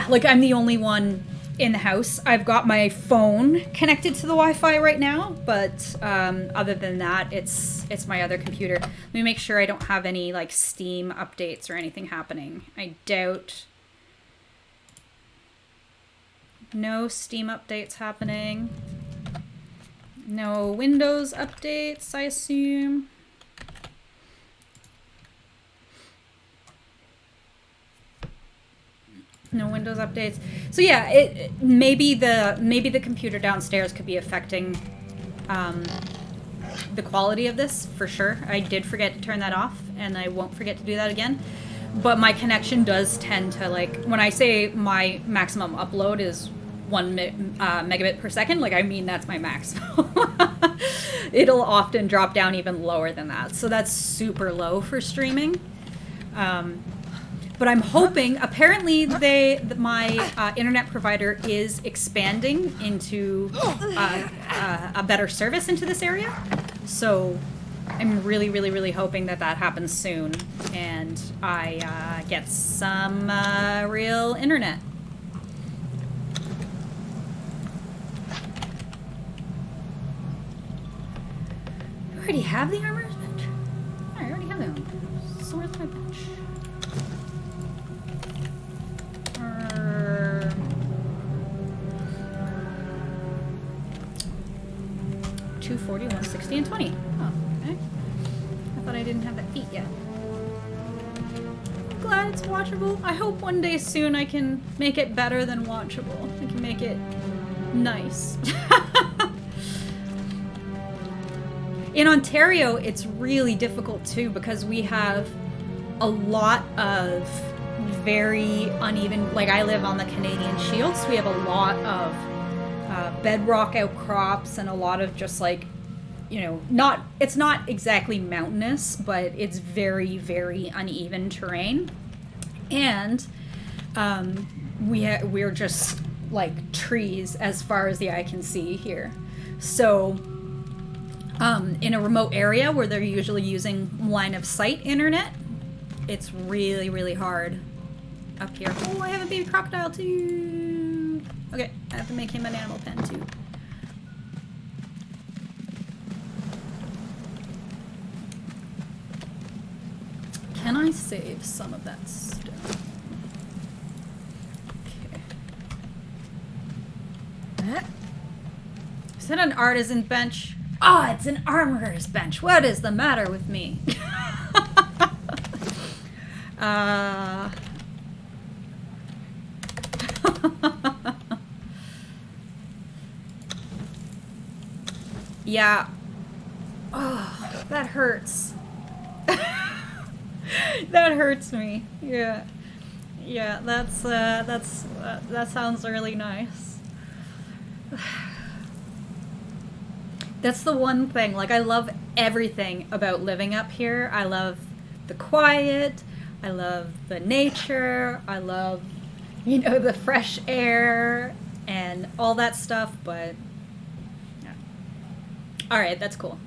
like I'm the only one in the house. I've got my phone connected to the Wi-Fi right now, but other than that, it's my other computer. Let me make sure I don't have any like Steam updates or anything happening. I doubt. No Steam updates happening. No Windows updates, I assume. No Windows updates. So yeah, maybe the computer downstairs could be affecting the quality of this for sure. I did forget to turn that off, and I won't forget to do that again. But my connection does tend to, like, when I say my maximum upload is 1 megabit per second, like I mean that's my maximum. It'll often drop down even lower than that, so that's super low for streaming. But I'm hoping, apparently my internet provider is expanding into a better service into this area. So I'm really, really, really hoping that happens soon and I get some real internet. I already have the armorer's bench? I already have the armor. So where's my bench? 240, 160, and 20. Oh, okay. I thought I didn't have that feat yet. I'm glad it's watchable. I hope one day soon I can make it better than watchable. I can make it nice. In Ontario, it's really difficult too because we have a lot of very uneven, like I live on the Canadian Shield, so we have a lot of bedrock outcrops and a lot of just like, you know, it's not exactly mountainous, but it's very, very uneven terrain. And we're just like trees as far as the eye can see here. So in a remote area where they're usually using line of sight internet, it's really, really hard up here. Oh, I have a baby crocodile too. Okay, I have to make him an animal pen too. Can I save some of that stone? Okay. Is that an artisan bench? Oh, it's an armorer's bench. What is the matter with me? Yeah. Oh, that hurts. That hurts me. Yeah. Yeah, that sounds really nice. That's the one thing. Like, I love everything about living up here. I love the quiet. I love the nature. I love, you know, the fresh air and all that stuff, but yeah. All right, that's cool.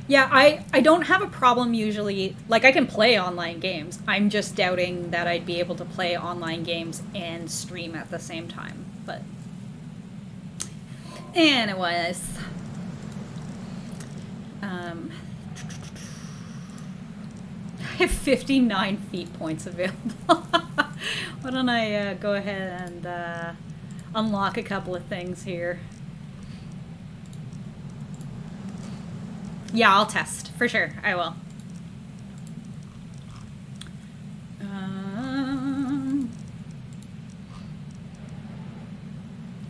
Yeah, I don't have a problem usually. Like, I can play online games. I'm just doubting that I'd be able to play online games and stream at the same time. But anyways, I have 59 feat points available. Why don't I go ahead and unlock a couple of things here. Yeah, I'll test. For sure, I will.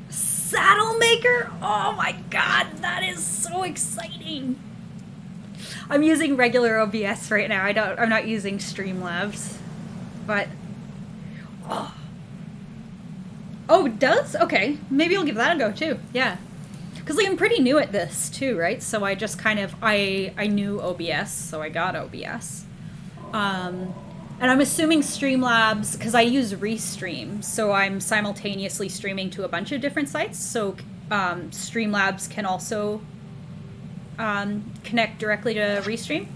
Saddle maker? Oh my god, that is so exciting. I'm using regular OBS right now. I'm not using Streamlabs. But oh, it does? Okay. Maybe I'll give that a go too. Yeah. Cuz like I'm pretty new at this too, right? So I just kind of I knew OBS, so I got OBS. And I'm assuming Streamlabs, because I use Restream, so I'm simultaneously streaming to a bunch of different sites, so Streamlabs can also connect directly to Restream.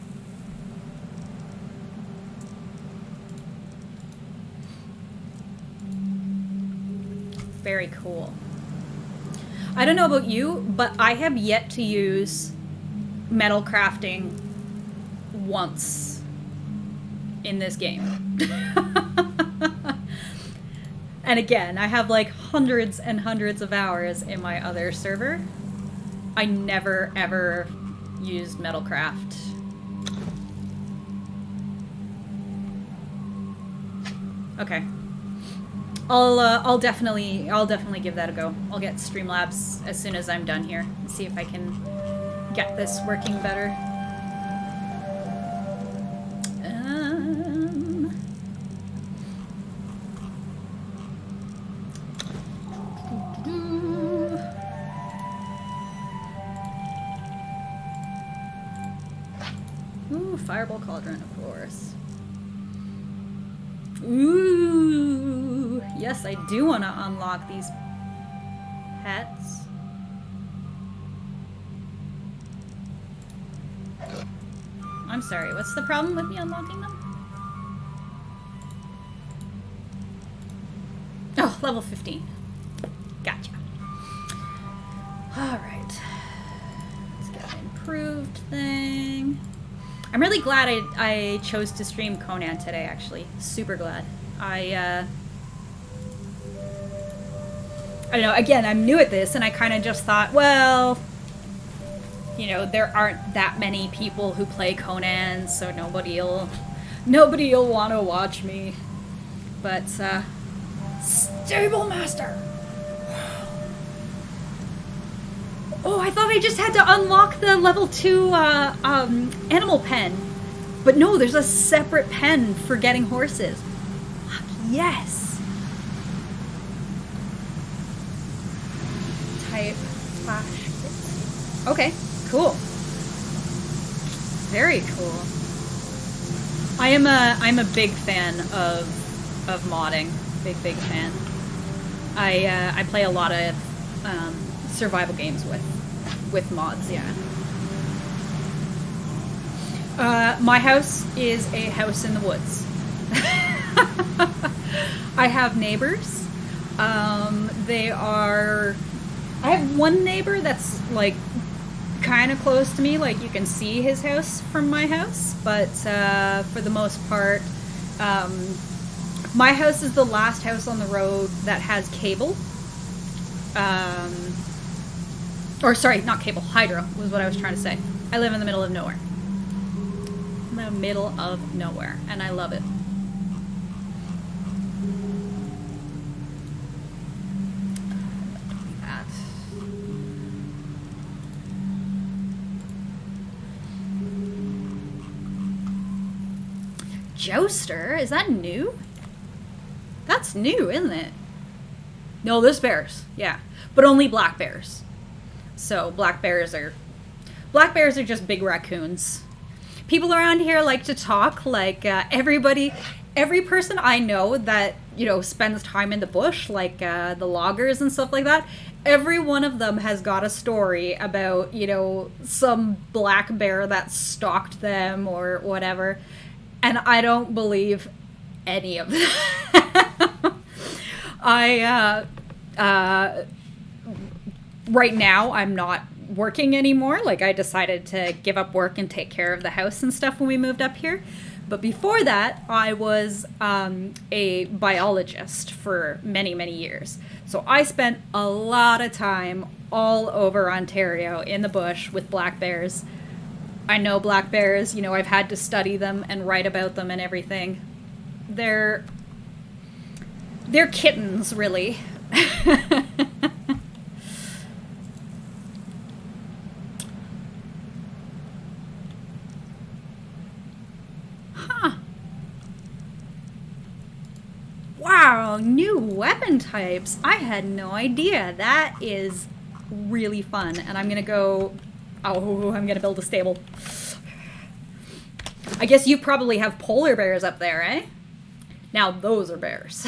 Very cool. I don't know about you, but I have yet to use metal crafting once in this game. And again, I have like hundreds and hundreds of hours in my other server. I never ever used metalcraft. Okay. I'll definitely give that a go. I'll get Streamlabs as soon as I'm done here and see if I can get this working better. Ooh, Fireball Cauldron, of course. Ooh, yes, I do want to unlock these pets. I'm sorry, what's the problem with me unlocking them? Oh, level 15. Gotcha. Alright. Let's get an improved thing. I'm really glad I chose to stream Conan today, actually. Super glad. I don't know, again, I'm new at this, and I kind of just thought, well, you know, there aren't that many people who play Conan, so nobody'll want to watch me. But, Stable Master! Oh, I thought I just had to unlock the level 2 animal pen. But no, there's a separate pen for getting horses. Fuck yes. Type flash. Okay, cool. Very cool. I'm a big fan of modding. Big fan. I play a lot of survival games with mods, yeah. My house is a house in the woods. I have neighbors. I have one neighbor that's like kind of close to me, like you can see his house from my house, but for the most part, my house is the last house on the road that has cable. Or sorry, not cable, hydro was what I was trying to say. I live in the middle of nowhere. In the middle of nowhere, and I love it. That. Jouster? Is that new? That's new, isn't it? No, there's bears. Yeah, but only black bears. So black bears are just big raccoons. People around here like to talk like every person I know that, you know, spends time in the bush, like the loggers and stuff like that, every one of them has got a story about, you know, some black bear that stalked them or whatever. And I don't believe any of them. Right now, I'm not working anymore. Like, I decided to give up work and take care of the house and stuff when we moved up here. But before that, I was a biologist for many, many years. So I spent a lot of time all over Ontario in the bush with black bears. I know black bears, you know, I've had to study them and write about them and everything. They're kittens, really. Huh. Wow, new weapon types. I had no idea. That is really fun. And I'm gonna go... Oh, I'm gonna build a stable. I guess you probably have polar bears up there, eh? Now those are bears.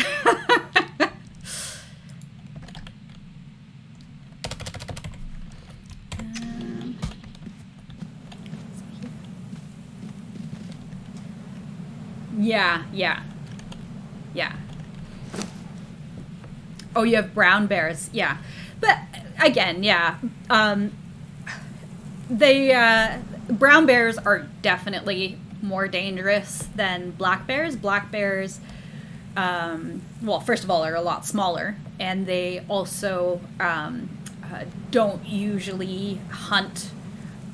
Yeah. Oh, you have brown bears. Yeah. But again, yeah. Brown bears are definitely more dangerous than black bears. Black bears, well, first of all, are a lot smaller, and they also don't usually hunt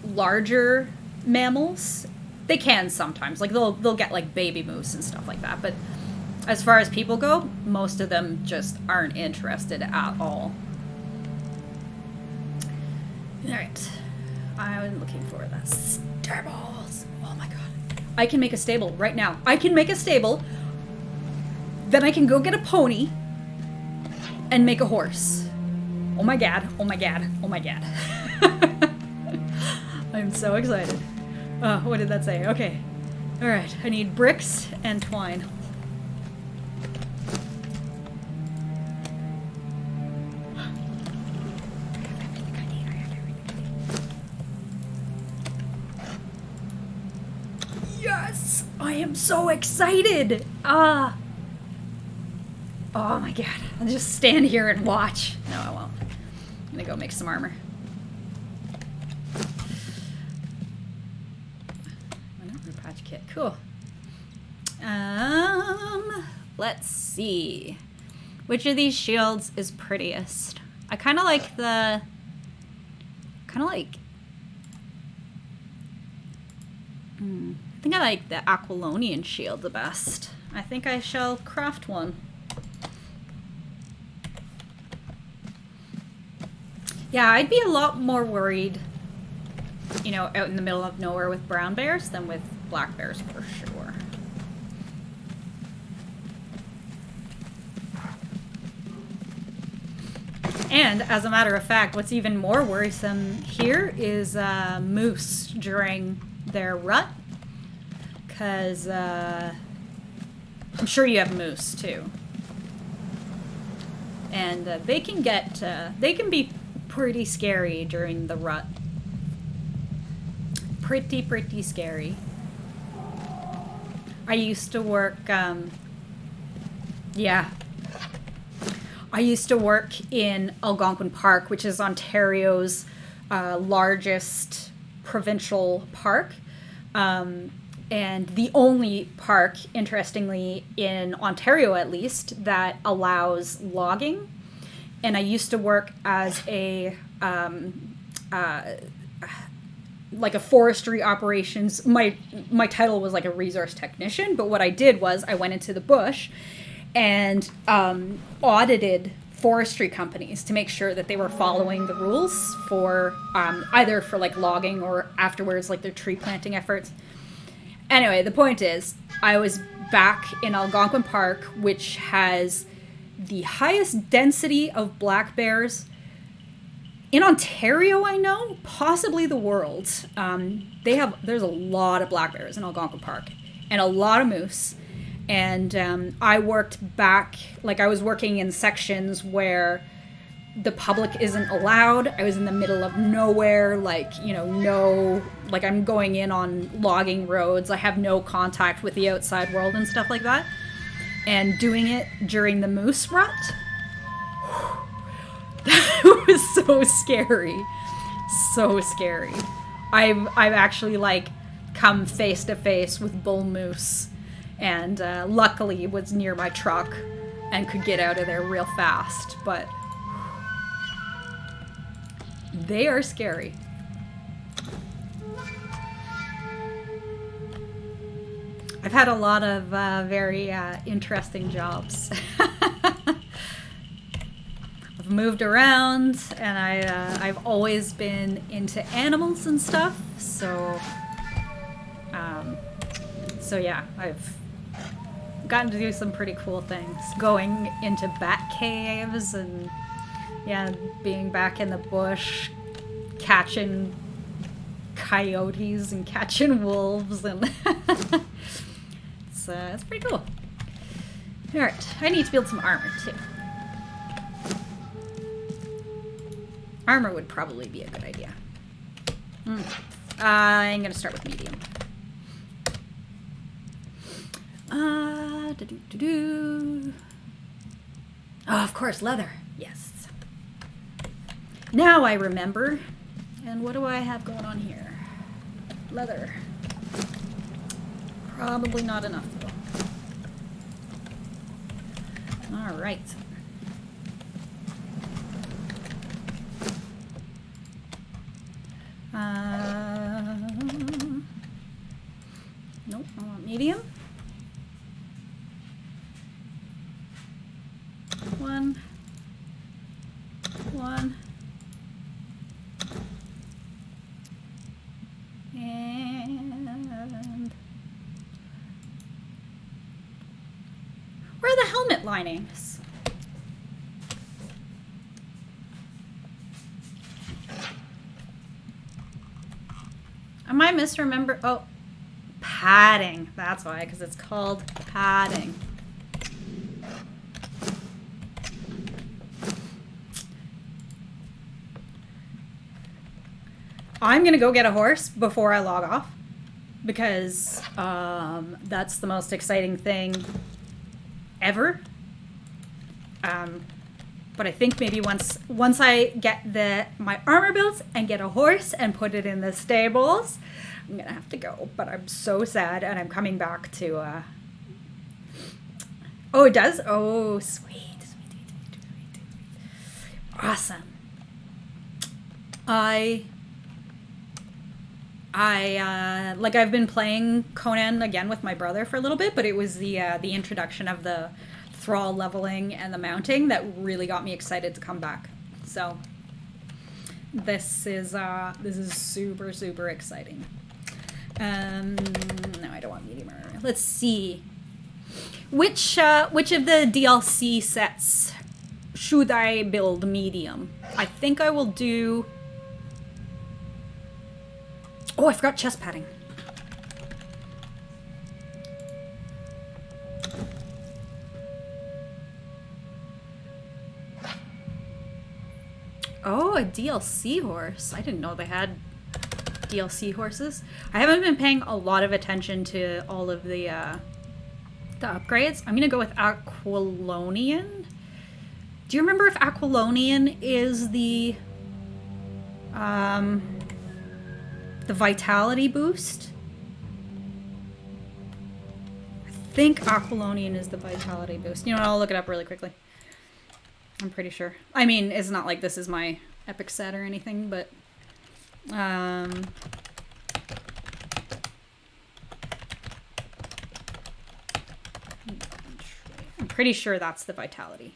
larger mammals. They can sometimes, like they'll get like baby moose and stuff like that. But as far as people go, most of them just aren't interested at all. All right. I was looking for the stables. Oh my god. I can make a stable right now. I can make a stable. Then I can go get a pony and make a horse. Oh my god. Oh my god. Oh my god. I'm so excited. What did that say? Okay. Alright. I need bricks and twine. Yes! I am so excited! Oh my god. I'll just stand here and watch. No, I won't. I'm gonna go make some armor. Patch kit. Cool. Let's see. Which of these shields is prettiest? I kind of like the... I think I like the Aquilonian shield the best. I think I shall craft one. Yeah, I'd be a lot more worried, you know, out in the middle of nowhere with brown bears than with black bears for sure. And as a matter of fact, what's even more worrisome here is moose during their rut. Because I'm sure you have moose too. And they can be pretty scary during the rut. Pretty scary. I used to work, I used to work in Algonquin Park, which is Ontario's largest provincial park. And the only park, interestingly, in Ontario at least, that allows logging. And I used to work as a like a forestry operations. My title was like a resource technician, but what I did was I went into the bush and audited forestry companies to make sure that they were following the rules for either for like logging or afterwards like their tree planting efforts. Anyway, the point is I was back in Algonquin Park, which has the highest density of black bears in Ontario, I know, possibly the world. There's a lot of black bears in Algonquin Park and a lot of moose. And I worked back, like I was working in sections where the public isn't allowed. I was in the middle of nowhere, like, you know, like I'm going in on logging roads. I have no contact with the outside world and stuff like that. And doing it during the moose rut, that was so scary. So scary. I've actually like come face to face with bull moose, and luckily was near my truck and could get out of there real fast, but they are scary. I've had a lot of very interesting jobs. I've moved around, and I've always been into animals and stuff. So yeah, I've gotten to do some pretty cool things. Going into bat caves and yeah, being back in the bush, catching coyotes and catching wolves, and it's pretty cool. All right, I need to build some armor too. Armor would probably be a good idea. I'm gonna start with medium. Oh, of course, leather. Yes. Now I remember. And what do I have going on here? Leather. Probably not enough, though. All right. Nope, I want medium. One. And where are the helmet linings? Am I misremember? Oh, padding. That's why, because it's called padding. I'm gonna go get a horse before I log off, because that's the most exciting thing ever. But I think maybe once I get my armor built and get a horse and put it in the stables, I'm gonna have to go. But I'm so sad, and I'm coming back to. Oh, it does. Oh, sweet. Awesome. I've been playing Conan again with my brother for a little bit, but it was the introduction of the thrall leveling and the mounting that really got me excited to come back. So this is super, super exciting. No, I don't want medium armor. Let's see. Which of the DLC sets should I build medium? I think I will do. Oh, I forgot chest padding. Oh, a DLC horse. I didn't know they had DLC horses. I haven't been paying a lot of attention to all of the upgrades. I'm gonna go with Aquilonian. Do you remember if Aquilonian is the vitality boost? I think Aquilonian is the vitality boost. You know what, I'll look it up really quickly. I'm pretty sure. I mean, it's not like this is my epic set or anything, but I'm pretty sure that's the vitality.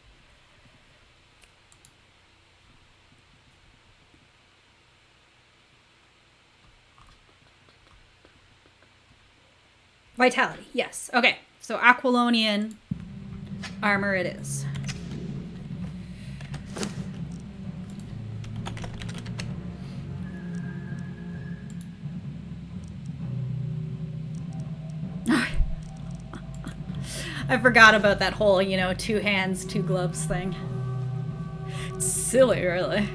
Vitality, yes. Okay, so Aquilonian armor it is. I forgot about that whole, 2 hands, 2 gloves thing. It's silly, really.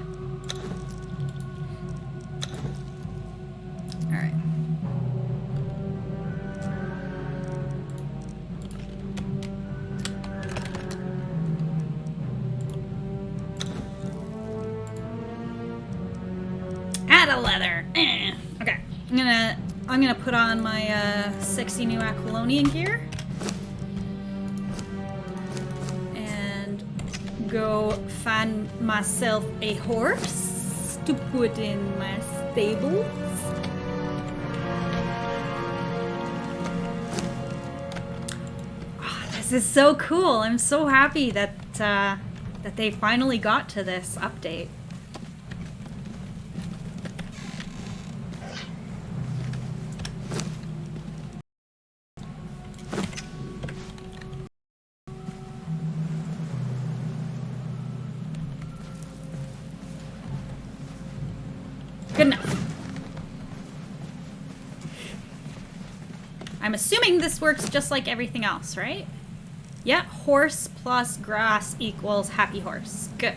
Alright. Add a leather. Okay. I'm gonna put on my sexy new Aquilonian gear. Go find myself a horse to put in my stables. This is so cool. I'm so happy that that they finally got to this update. Good enough. I'm assuming this works just like everything else, right? Yeah, horse plus grass equals happy horse. Good.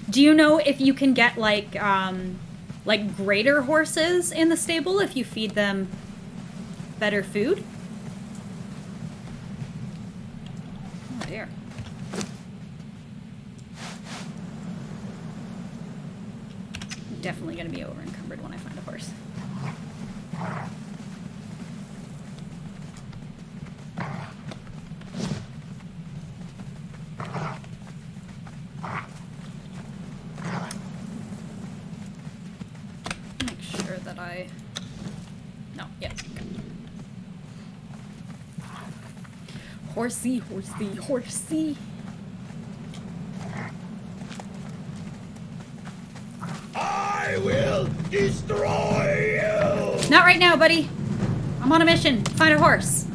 Do you know if you can get like greater horses in the stable if you feed them better food? Oh dear. I'm definitely going to be over encumbered when I find a horse. Make sure that I... No, yeah. Horsey, horsey, horsey. I will destroy you! Not right now, buddy. I'm on a mission. Find a horse.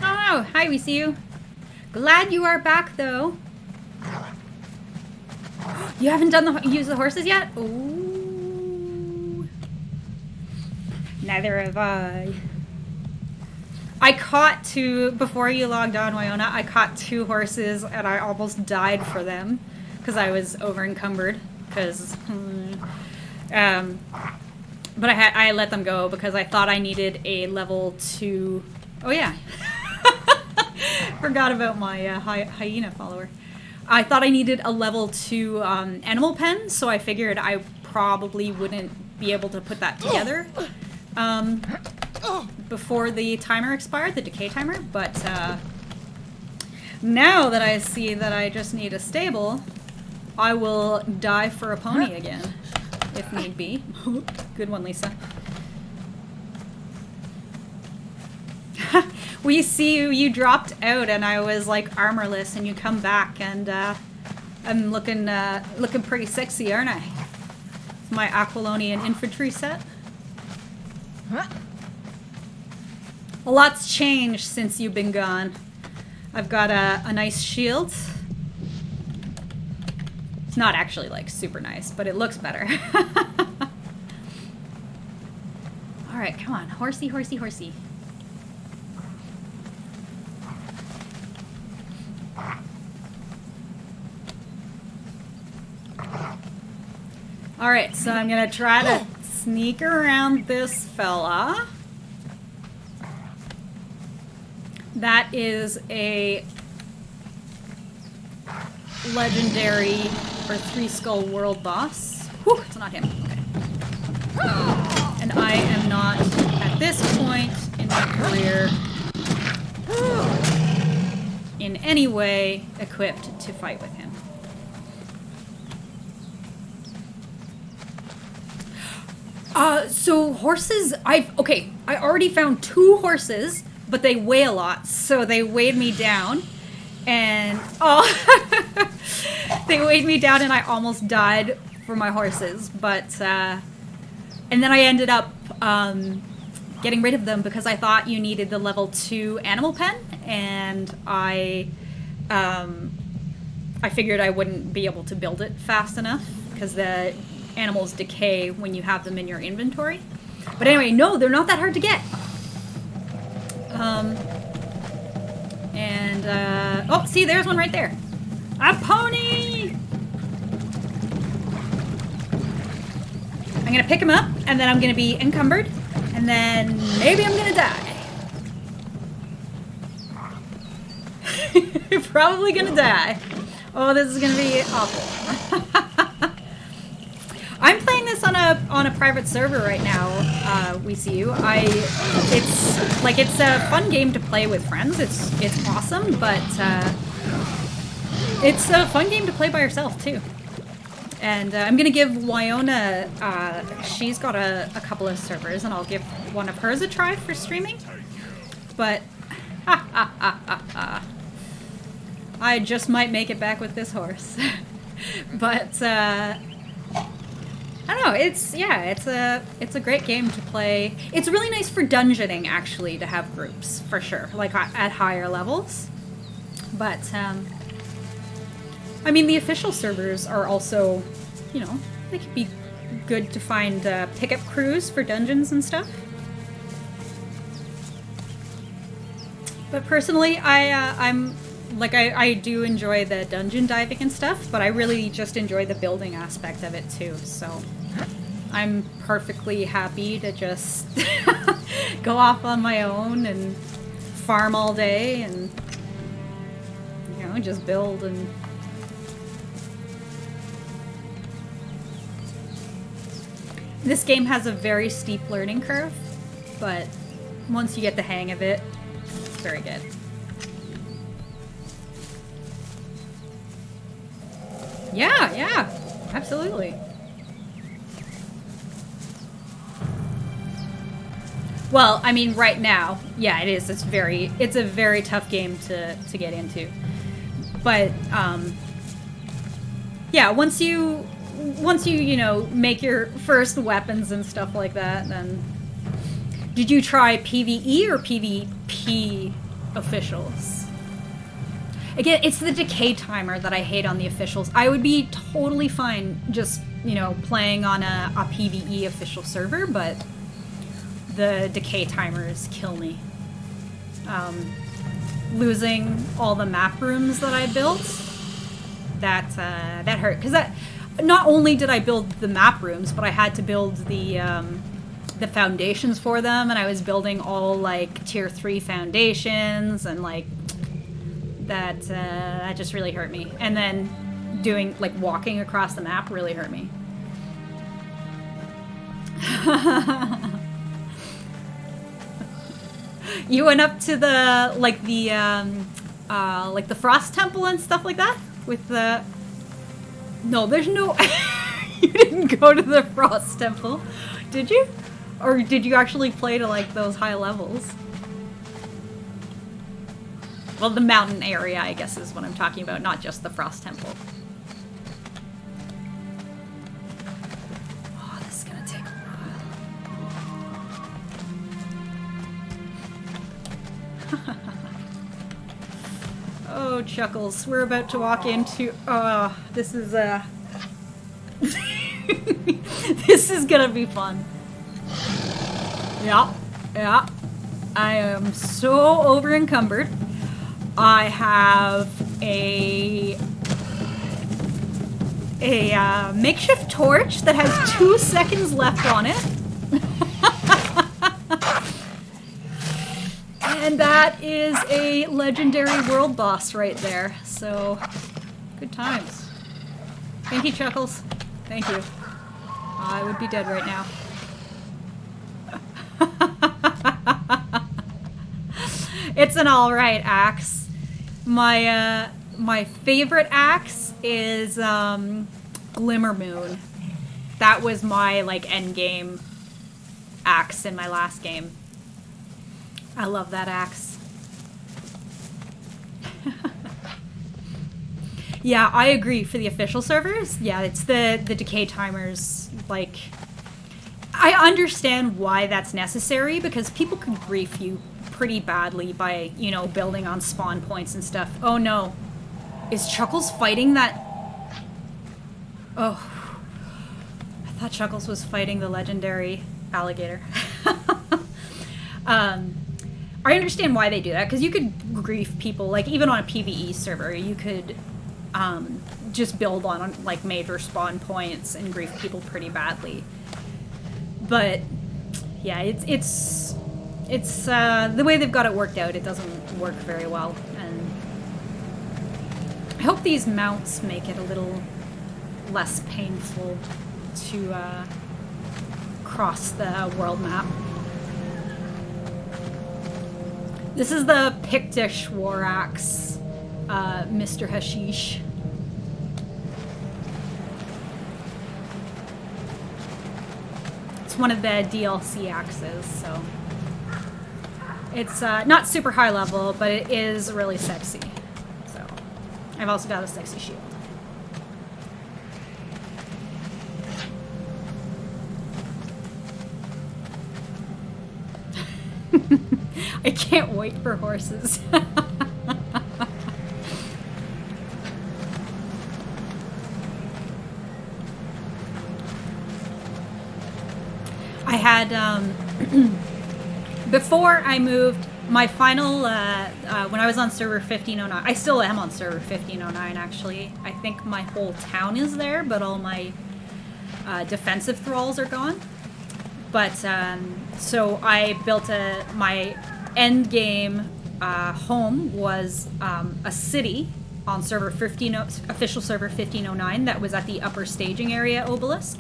Oh, hi, we see you. Glad you are back, though. You haven't done use the horses yet? Ooh. Neither have I. I caught two, before you logged on, Wyona, I caught two horses and I almost died for them because I was over encumbered. Because, but I let them go because I thought I needed a level 2. Oh yeah. Forgot about my hyena follower. I thought I needed a level 2 animal pen, so I figured I probably wouldn't be able to put that together before the timer expired, the decay timer. But now that I see that I just need a stable, I will die for a pony again, if need be. Good one, Lisa. We see you dropped out and I was like armorless and you come back and I'm looking pretty sexy, aren't I? My Aquilonian infantry set. A lot's changed since you've been gone. I've got a nice shield. It's not actually like super nice, but it looks better. All right, come on, horsey, horsey, horsey. Alright, so I'm gonna try to sneak around this fella. That is a legendary or 3-skull world boss. Whew, it's not him. Okay. And I am not, at this point in my career, in any way equipped to fight with him. So horses, I already found 2 horses, but they weigh a lot, so they weighed me down, and, they weighed me down and I almost died for my horses, but, and then I ended up, getting rid of them because I thought you needed the level 2 animal pen, and I figured I wouldn't be able to build it fast enough because the animals decay when you have them in your inventory. But anyway, no, they're not that hard to get. Oh, see, there's one right there. A pony! I'm gonna pick him up, and then I'm gonna be encumbered, and then maybe I'm gonna die. Probably gonna die. Oh, this is gonna be awful. I'm playing this on on a private server right now. We see you. It's a fun game to play with friends. It's awesome, but it's a fun game to play by yourself too. And I'm gonna give Wyona. She's got a couple of servers, and I'll give one of hers a try for streaming. But I just might make it back with this horse. But I don't know. It's a great game to play. It's really nice for dungeoning, actually, to have groups for sure, like at higher levels. But I mean, the official servers are also, you know, they could be good to find pickup crews for dungeons and stuff. But personally, I do enjoy the dungeon diving and stuff, but I really just enjoy the building aspect of it too. So I'm perfectly happy to just go off on my own and farm all day and, you know, just build. And this game has a very steep learning curve, but once you get the hang of it, it's very good. Yeah, absolutely. Well, I mean, right now, yeah, it is. It's a very tough game to get into. But yeah, once you you know, make your first weapons and stuff like that, then did you try PvE or PvP officials? Again, it's the decay timer that I hate on the officials. I would be totally fine just, you know, playing on a PvE official server, but the decay timers kill me. Losing all the map rooms that I built, that hurt. Because not only did I build the map rooms, but I had to build the foundations for them, and I was building all, like, tier 3 foundations, and, like, that just really hurt me. And then doing, like, walking across the map really hurt me. You went up to the Frost Temple and stuff like that? With the... No, there's no... You didn't go to the Frost Temple, did you? Or did you actually play to, like, those high levels? Well, the mountain area, I guess, is what I'm talking about, not just the Frost Temple. Oh, this is gonna take a while. Oh, Chuckles, we're about to walk into... this is, this is gonna be fun. Yeah. I am so over-encumbered. I have a makeshift torch that has 2 seconds left on it. And that is a legendary world boss right there. So, good times. Thank you, Chuckles. Thank you. I would be dead right now. It's an alright axe. My favorite axe is Glimmer Moon. That was my, like, end game axe in my last game. I love that axe. Yeah, I agree. For the official servers, yeah, it's the decay timers. Like, I understand why that's necessary, because people can grief you pretty badly by, you know, building on spawn points and stuff. Oh no. Is Chuckles fighting that? Oh. I thought Chuckles was fighting the legendary alligator. I understand why they do that, because you could grief people, like, even on a PvE server, you could just build on, like, major spawn points and grief people pretty badly. But, yeah, it's the way they've got it worked out, it doesn't work very well. And I hope these mounts make it a little less painful to across the world map. This is the Pictish war axe, Mr. Hashish. It's one of the DLC axes, so it's not super high level, but it is really sexy. So I've also got a sexy shield. I can't wait for horses. I had, before I moved, my final, when I was on server 1509, I still am on server 1509 actually. I think my whole town is there, but all my defensive thralls are gone. But, so I built my end game home was a city on server official server 1509 that was at the upper staging area obelisk.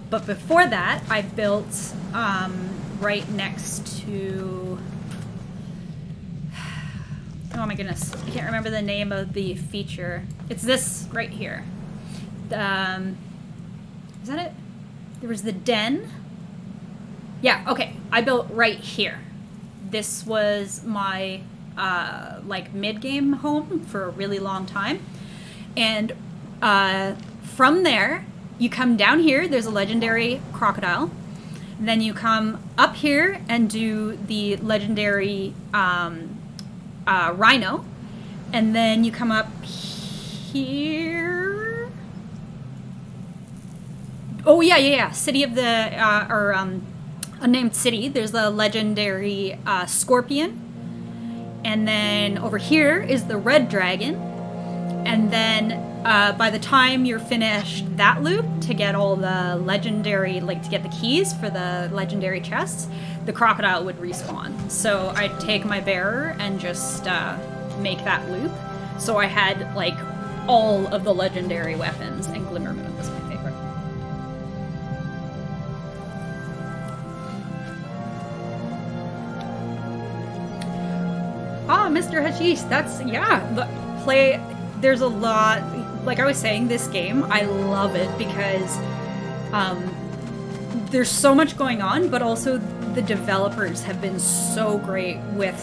But before that, I built right next to, oh my goodness, I can't remember the name of the feature. It's this right here. Is that it? There was the den. Yeah, okay. I built right here. This was my like mid-game home for a really long time. And from there, you come down here, there's a legendary crocodile. And then you come up here and do the legendary rhino. And then you come up here. Oh, yeah. City of the, unnamed city. There's the legendary scorpion. And then over here is the red dragon. And then by the time you're finished that loop, to get all the legendary, like to get the keys for the legendary chests, the crocodile would respawn. So I'd take my bearer and just make that loop. So I had like all of the legendary weapons, and Glimmermoon was my favorite. Ah, Mr. Hashish, that's, yeah, there's a lot, like I was saying, this game, I love it because there's so much going on, but also the developers have been so great with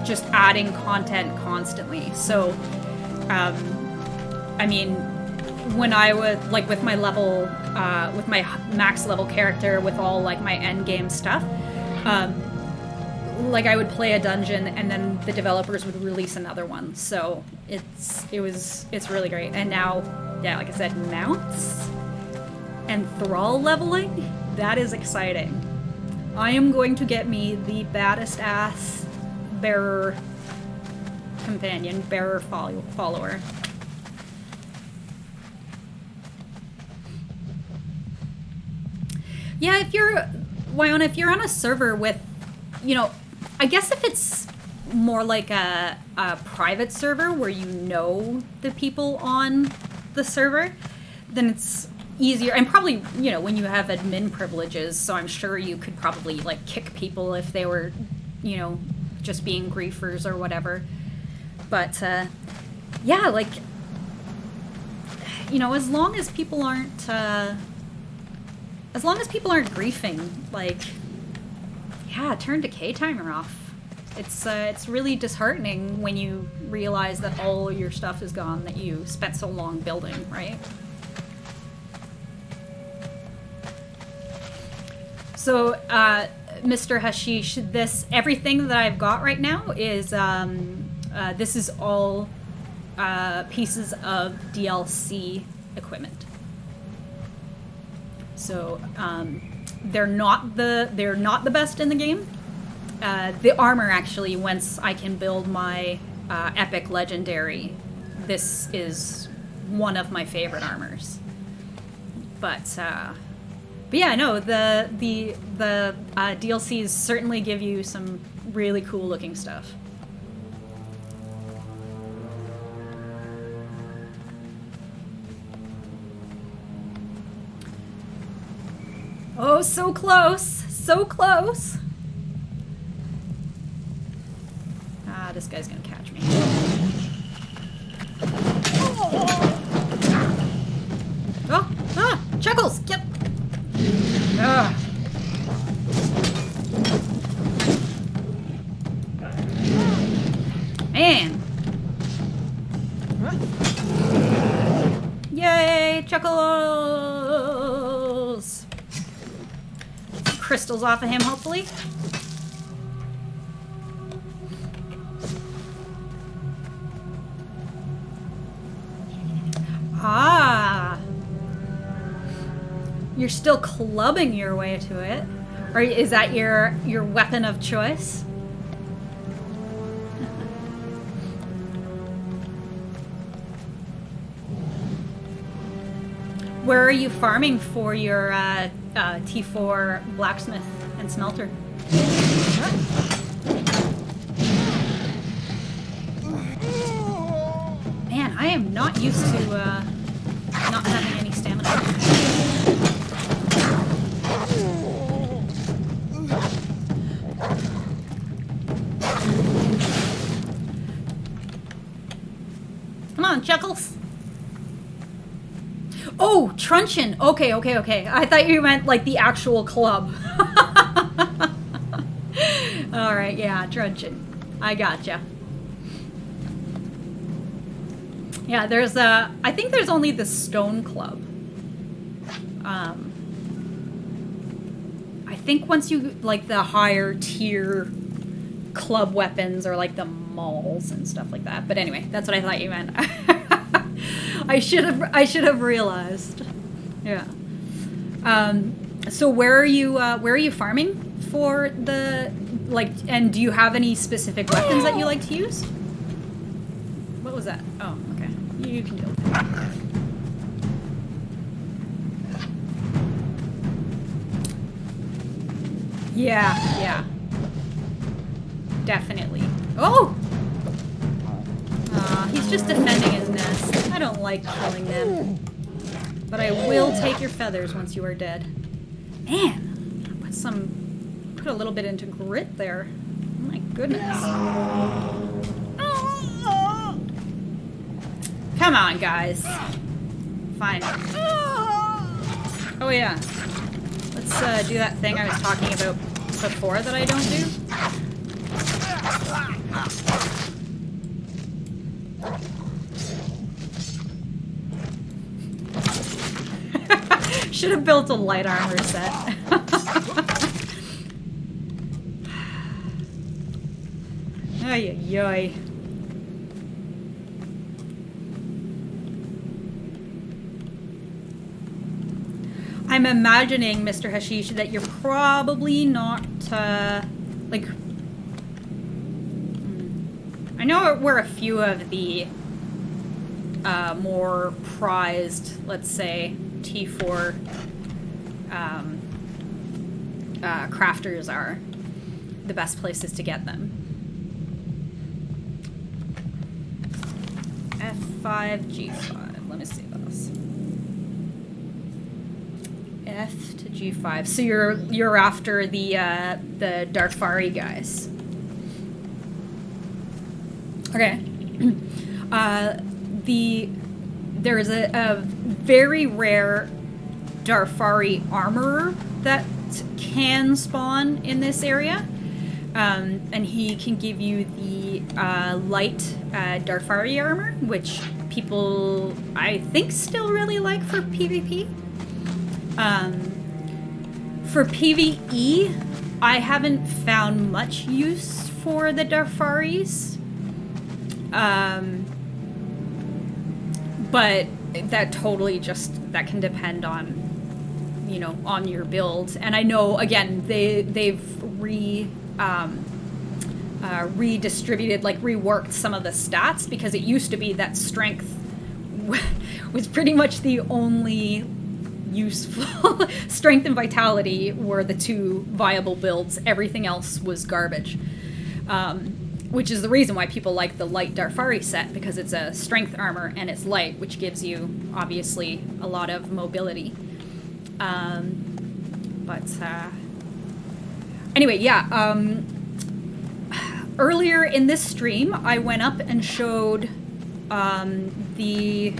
just adding content constantly. So, I mean, when I was, like, with my level, with my max level character, with all, like, my end game stuff, like I would play a dungeon and then the developers would release another one. So it's really great. And now, yeah, like I said, mounts and thrall leveling, that is exciting. I am going to get me the baddest ass bearer companion, bearer follower. Yeah, if you're on a server with, you know, I guess if it's more like a private server where you know the people on the server, then it's easier. And probably, you know, when you have admin privileges, so I'm sure you could probably, like, kick people if they were, you know, just being griefers or whatever. But, yeah, like, you know, as long as people aren't griefing, like, yeah, turn decay timer off. It's really disheartening when you realize that all your stuff is gone that you spent so long building, right? So, Mr. Hashish, everything that I've got right now is, this is all pieces of DLC equipment. So, they're not the best in the game. The armor, actually, once I can build my epic legendary, this is one of my favorite armors. But yeah, no, the DLCs certainly give you some really cool looking stuff. Oh, so close. So close. Ah, this guy's gonna catch me. Oh, ah, Chuckles, get. Ah. Man. Yay, Chuckles. Crystals off of him, hopefully. Ah. You're still clubbing your way to it. Or is that your weapon of choice? Where are you farming for your T4 blacksmith and smelter? Man, I am not used to not having any stamina. Come on, Chuckles. Oh, truncheon. Okay. I thought you meant like the actual club. All right, yeah, truncheon. I gotcha. Yeah, there's I think there's only the stone club. I think once you like the higher tier club weapons or like the mauls and stuff like that. But anyway, that's what I thought you meant. I should have realized. Yeah. So where are you farming for the like? And do you have any specific weapons that you like to use? What was that? Oh, okay. You can deal with it. Yeah. Definitely. Oh! He's just defending his nest. I don't like killing them. But I will take your feathers once you are dead. Man, put a little bit into grit there. Oh my goodness. Come on, guys. Fine. Oh yeah. Let's do that thing I was talking about before that I don't do. Should have built a light armor set. Ay, ay, ay. I'm imagining, Mr. Hashish, that you're probably not, like... I know where a few of the more prized, let's say, T4 crafters are the best places to get them. F5, G5. Let me see those. F to G5. So you're after the Darfari guys. Okay. There's a very rare Darfari armorer that can spawn in this area, and he can give you the light Darfari armor, which people I think still really like for PvP. For PvE, I haven't found much use for the Darfaris. But that totally that can depend on, on your build. And I know, again, they've redistributed, like reworked some of the stats, because it used to be that strength was pretty much the only useful strength and vitality were the two viable builds. Everything else was garbage. Which is the reason why people like the light Darfari set, because it's a strength armor and it's light, which gives you, obviously, a lot of mobility. But anyway, yeah. Earlier in this stream, I went up and showed the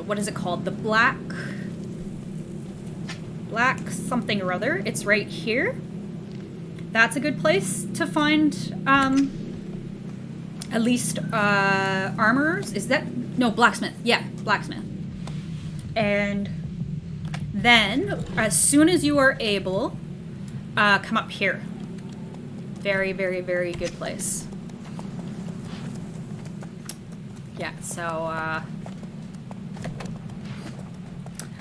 what is it called? The black something or other. It's right here. That's a good place to find at least armorers. Is that no blacksmith? Yeah, blacksmith. And then as soon as you are able, come up here. Very, very, very good place. Yeah, so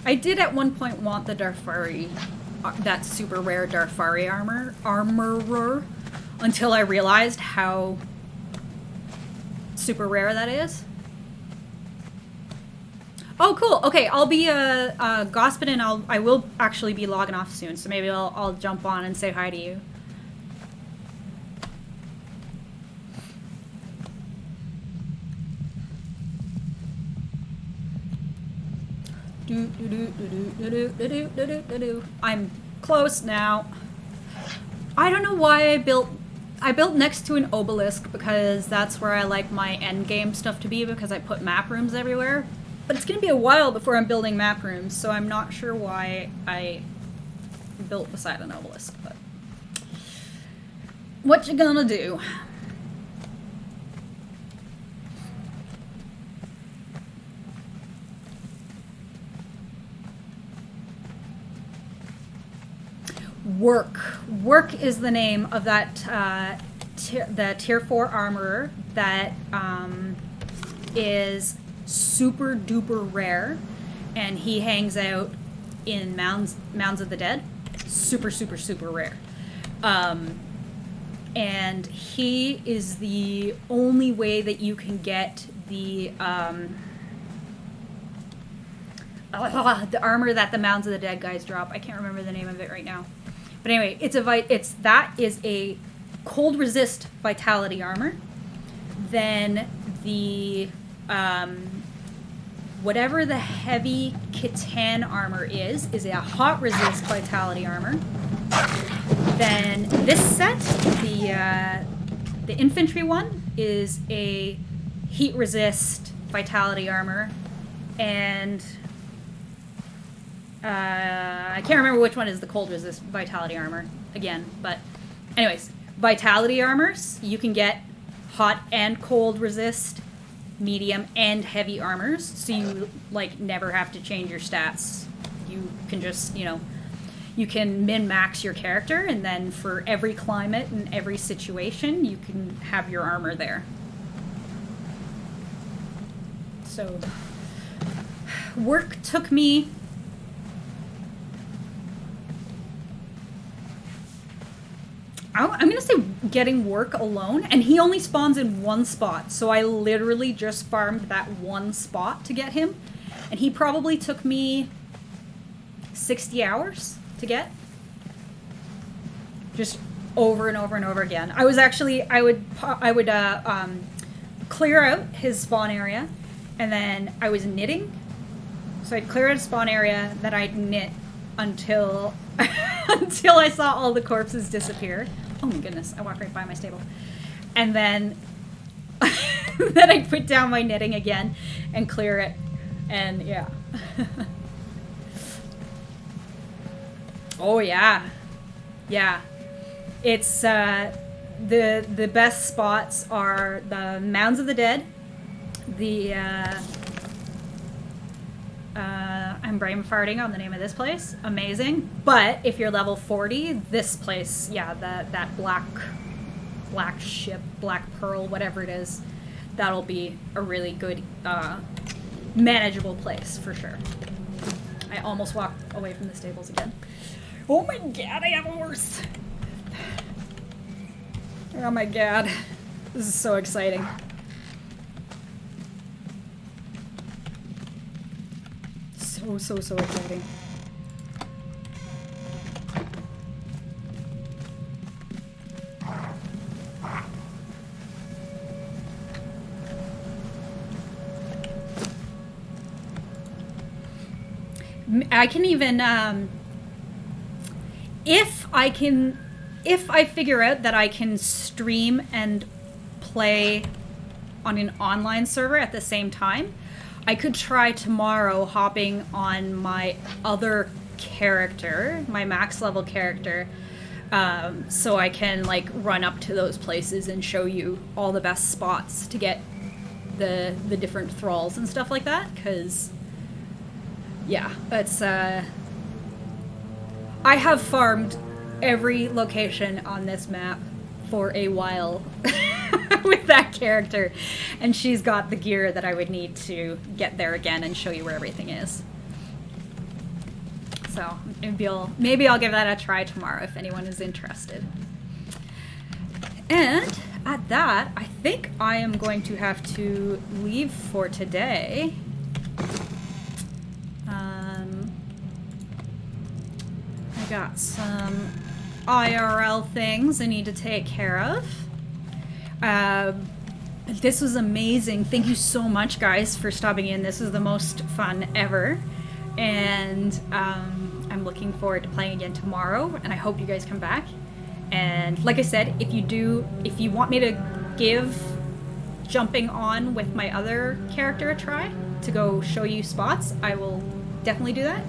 I did at one point want the Darfari, that super rare Darfari armorer, until I realized how super rare that is. Oh, cool. Okay, I'll be Gospin, and I will actually be logging off soon, so maybe I'll jump on and say hi to you. I'm close now. I don't know why I built next to an obelisk, because that's where I like my end game stuff to be, because I put map rooms everywhere. But it's gonna be a while before I'm building map rooms, so I'm not sure why I built beside an obelisk, but what you gonna do? Work is the name of that the tier 4 armorer that is super duper rare, and he hangs out in mounds of the dead. Super super super rare, and he is the only way that you can get the armor that the Mounds of the Dead guys drop. I can't remember the name of it right now. But anyway, that is a cold resist vitality armor. Then the whatever the heavy Khitan armor is a hot resist vitality armor. Then this set, the infantry one, is a heat resist vitality armor, and I can't remember which one is the cold resist vitality armor again, but anyways, vitality armors, you can get hot and cold resist, medium and heavy armors, so you like never have to change your stats. You can just, you can min-max your character, and then for every climate and every situation, you can have your armor there. So, work took me I'm going to say getting work alone, and he only spawns in one spot, so I literally just farmed that one spot to get him, and he probably took me 60 hours to get. Just over and over and over again. I would clear out his spawn area, and then I was knitting, so I'd clear out his spawn area, then I'd knit until until I saw all the corpses disappear. Oh my goodness, I walked right by my stable. And then then I'd put down my knitting again and clear it, and yeah. Oh yeah. Yeah. It's the best spots are the Mounds of the Dead, the I'm brain farting on the name of this place. Amazing. But if you're level 40, this place, yeah, that black ship, black pearl, whatever it is, that'll be a really good, manageable place for sure. I almost walked away from the stables again. Oh my god, I have a horse. Oh my god. This is so exciting. So exciting. I can even if I figure out that I can stream and play on an online server at the same time, I could try tomorrow hopping on my other character, my max level character, so I can like run up to those places and show you all the best spots to get the different thralls and stuff like that, because yeah, it's I have farmed every location on this map for a while with that character, and she's got the gear that I would need to get there again and show you where everything is. So maybe I'll give that a try tomorrow if anyone is interested. And at that, I think I am going to have to leave for today. I got some IRL things I need to take care of. This was amazing. Thank you so much, guys, for stopping in. This was the most fun ever. And I'm looking forward to playing again tomorrow, and I hope you guys come back. And like I said, if you want me to give jumping on with my other character a try to go show you spots, I will definitely do that.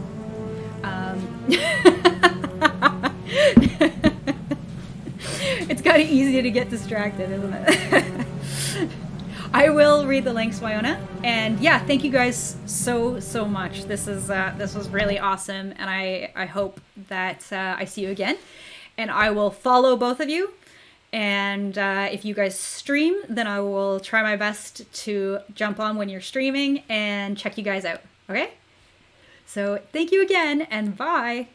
It's kind of easy to get distracted, isn't it? I will read the links, Wyona. And yeah, thank you guys so much. This was really awesome, and I hope that I see you again. And I will follow both of you. And if you guys stream, then I will try my best to jump on when you're streaming and check you guys out. Okay? So thank you again, and bye.